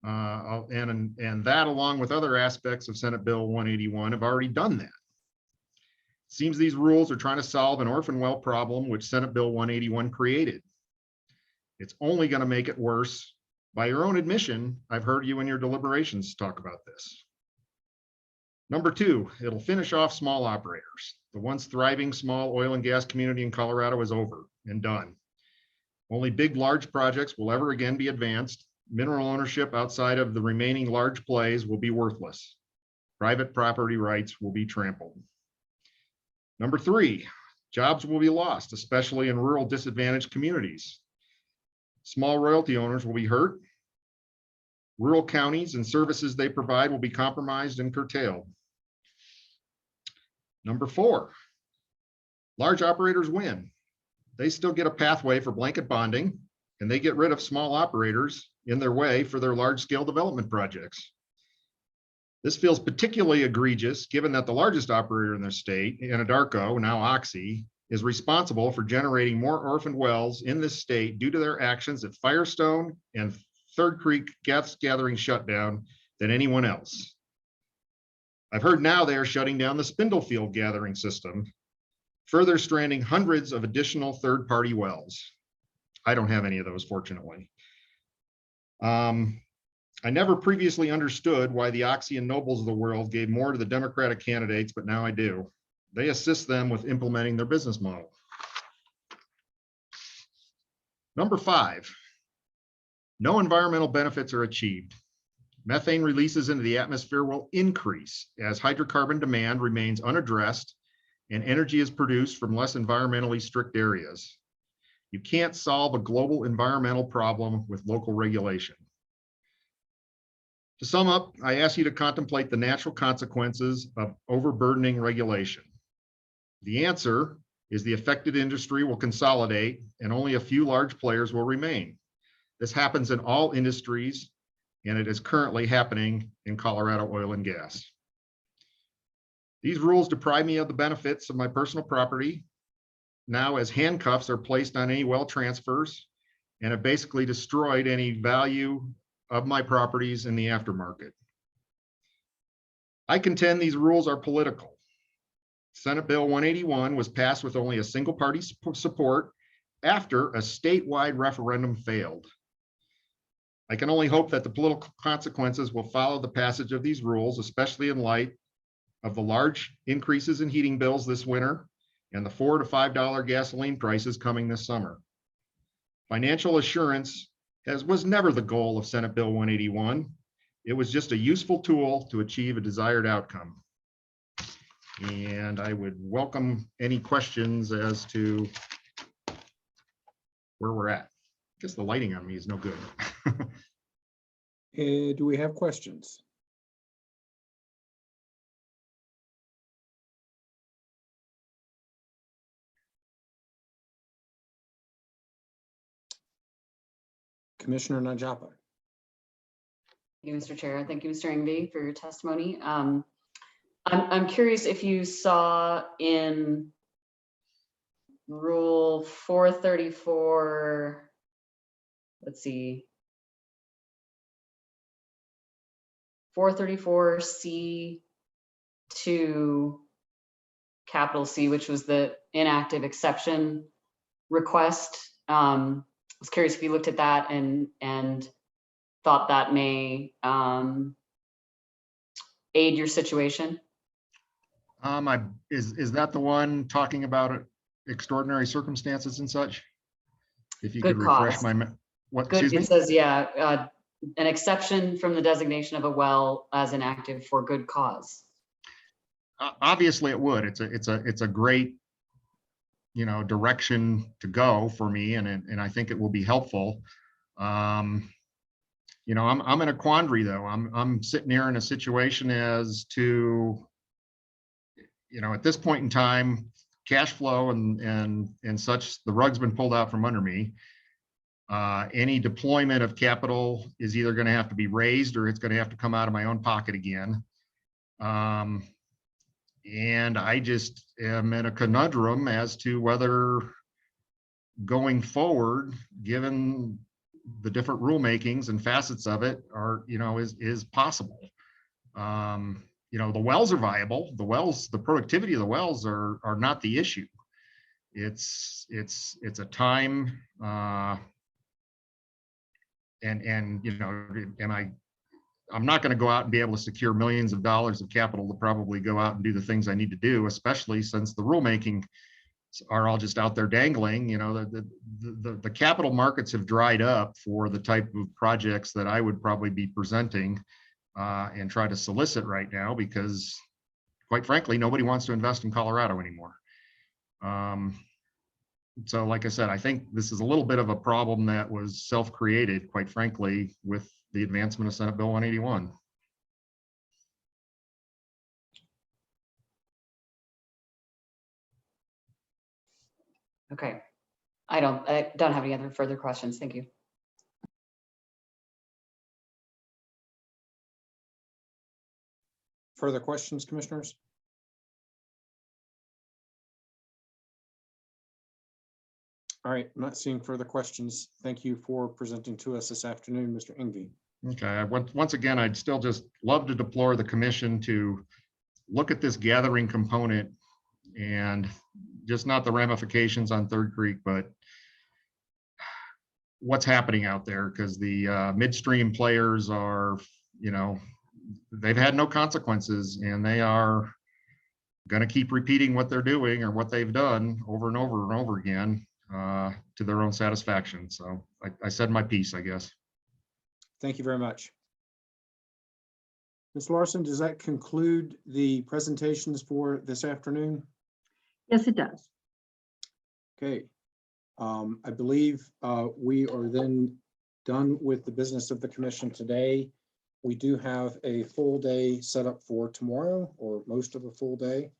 And that, along with other aspects of Senate Bill 181, have already done that. It seems these rules are trying to solve an orphan well problem which Senate Bill 181 created. It's only going to make it worse. By your own admission, I've heard you in your deliberations talk about this. Number two, it'll finish off small operators. The once thriving small oil and gas community in Colorado is over and done. Only big, large projects will ever again be advanced. Mineral ownership outside of the remaining large plays will be worthless. Private property rights will be trampled. Number three, jobs will be lost, especially in rural disadvantaged communities. Small royalty owners will be hurt. Rural counties and services they provide will be compromised and curtailed. Number four, large operators win. They still get a pathway for blanket bonding, and they get rid of small operators in their way for their large-scale development projects. This feels particularly egregious given that the largest operator in their state, Anadarko, now Oxy, is responsible for generating more orphaned wells in this state due to their actions at Firestone and Third Creek gas gathering shutdown than anyone else. I've heard now they are shutting down the Spindlefield gathering system, further stranding hundreds of additional third-party wells. I don't have any of those, fortunately. I never previously understood why the Oxy and Nobles of the world gave more to the Democratic candidates, but now I do. They assist them with implementing their business model. Number 5, no environmental benefits are achieved. Methane releases into the atmosphere will increase as hydrocarbon demand remains unaddressed and energy is produced from less environmentally strict areas. You can't solve a global environmental problem with local regulation. To sum up, I ask you to contemplate the natural consequences of overburdening regulation. The answer is the affected industry will consolidate and only a few large players will remain. This happens in all industries, and it is currently happening in Colorado oil and gas. These rules deprive me of the benefits of my personal property now, as handcuffs are placed on any well transfers and have basically destroyed any value of my properties in the aftermarket. I contend these rules are political. Senate Bill 181 was passed with only a single party support after a statewide referendum failed. I can only hope that the political consequences will follow the passage of these rules, especially in light of the large increases in heating bills this winter and the $4 to $5 gasoline prices coming this summer. Financial assurance was never the goal of Senate Bill 181. It was just a useful tool to achieve a desired outcome. And I would welcome any questions as to where we're at. I guess the lighting on me is no good. Do we have questions? Commissioner Najapa. Thank you, Mr. Chair. Thank you, Mr. Ingby, for your testimony. I'm curious if you saw in Rule 434, let's see, 434C2, capital C, which was the inactive exception request. I was curious if you looked at that and thought that may aid your situation. Is that the one talking about extraordinary circumstances and such? If you could refresh my what? Good. Excuse me? It says, yeah, an exception from the designation of a well as inactive for good cause. Obviously, it would. It's a great, direction to go for me, and I think it will be helpful. I'm in a quandary though. I'm sitting here in a situation as to, at this point in time, cash flow and such, the rug's been pulled out from under me. Any deployment of capital is either going to have to be raised or it's going to have to come out of my own pocket again. And I just am in a conundrum as to whether going forward, given the different rulemakings and facets of it are, is possible. The wells are viable. The productivity of the wells are not the issue. It's a time, I'm not going to go out and be able to secure millions of dollars of capital to probably go out and do the things I need to do, especially since the rulemaking are all just out there dangling. The capital markets have dried up for the type of projects that I would probably be presenting and try to solicit right now, because quite frankly, nobody wants to invest in Colorado anymore. So like I said, I think this is a little bit of a problem that was self-created, quite frankly, with the advancement of Senate Bill 181. Okay. I don't have any other further questions. Thank you. Further questions, commissioners? All right, I'm not seeing further questions. Thank you for presenting to us this afternoon, Mr. Ingve. Okay, once again, I'd still just love to deplore the commission to look at this gathering component and just not the ramifications on Third Creek, but what's happening out there, because the midstream players are, they've had no consequences and they are going to keep repeating what they're doing or what they've done over and over and over again to their own satisfaction. So I said my piece, I guess. Thank you very much. Ms. Larson, does that conclude the presentations for this afternoon? Yes, it does. Okay. I believe we are then done with the business of the commission today. We do have a full day set up for tomorrow, or most of a full day,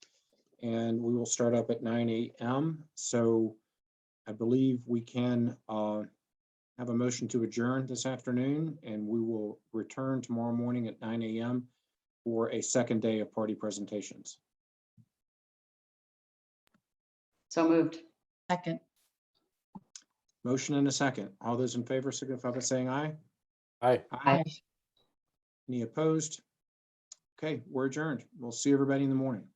and we will start up at 9 a.m. So I believe we can have a motion to adjourn this afternoon, and we will return tomorrow morning at 9 a.m. for a second day of party presentations. So moved. Second. Motion and a second. All those in favor signify by saying aye. Aye. Aye. Any opposed? Okay, we're adjourned. We'll see everybody in the morning.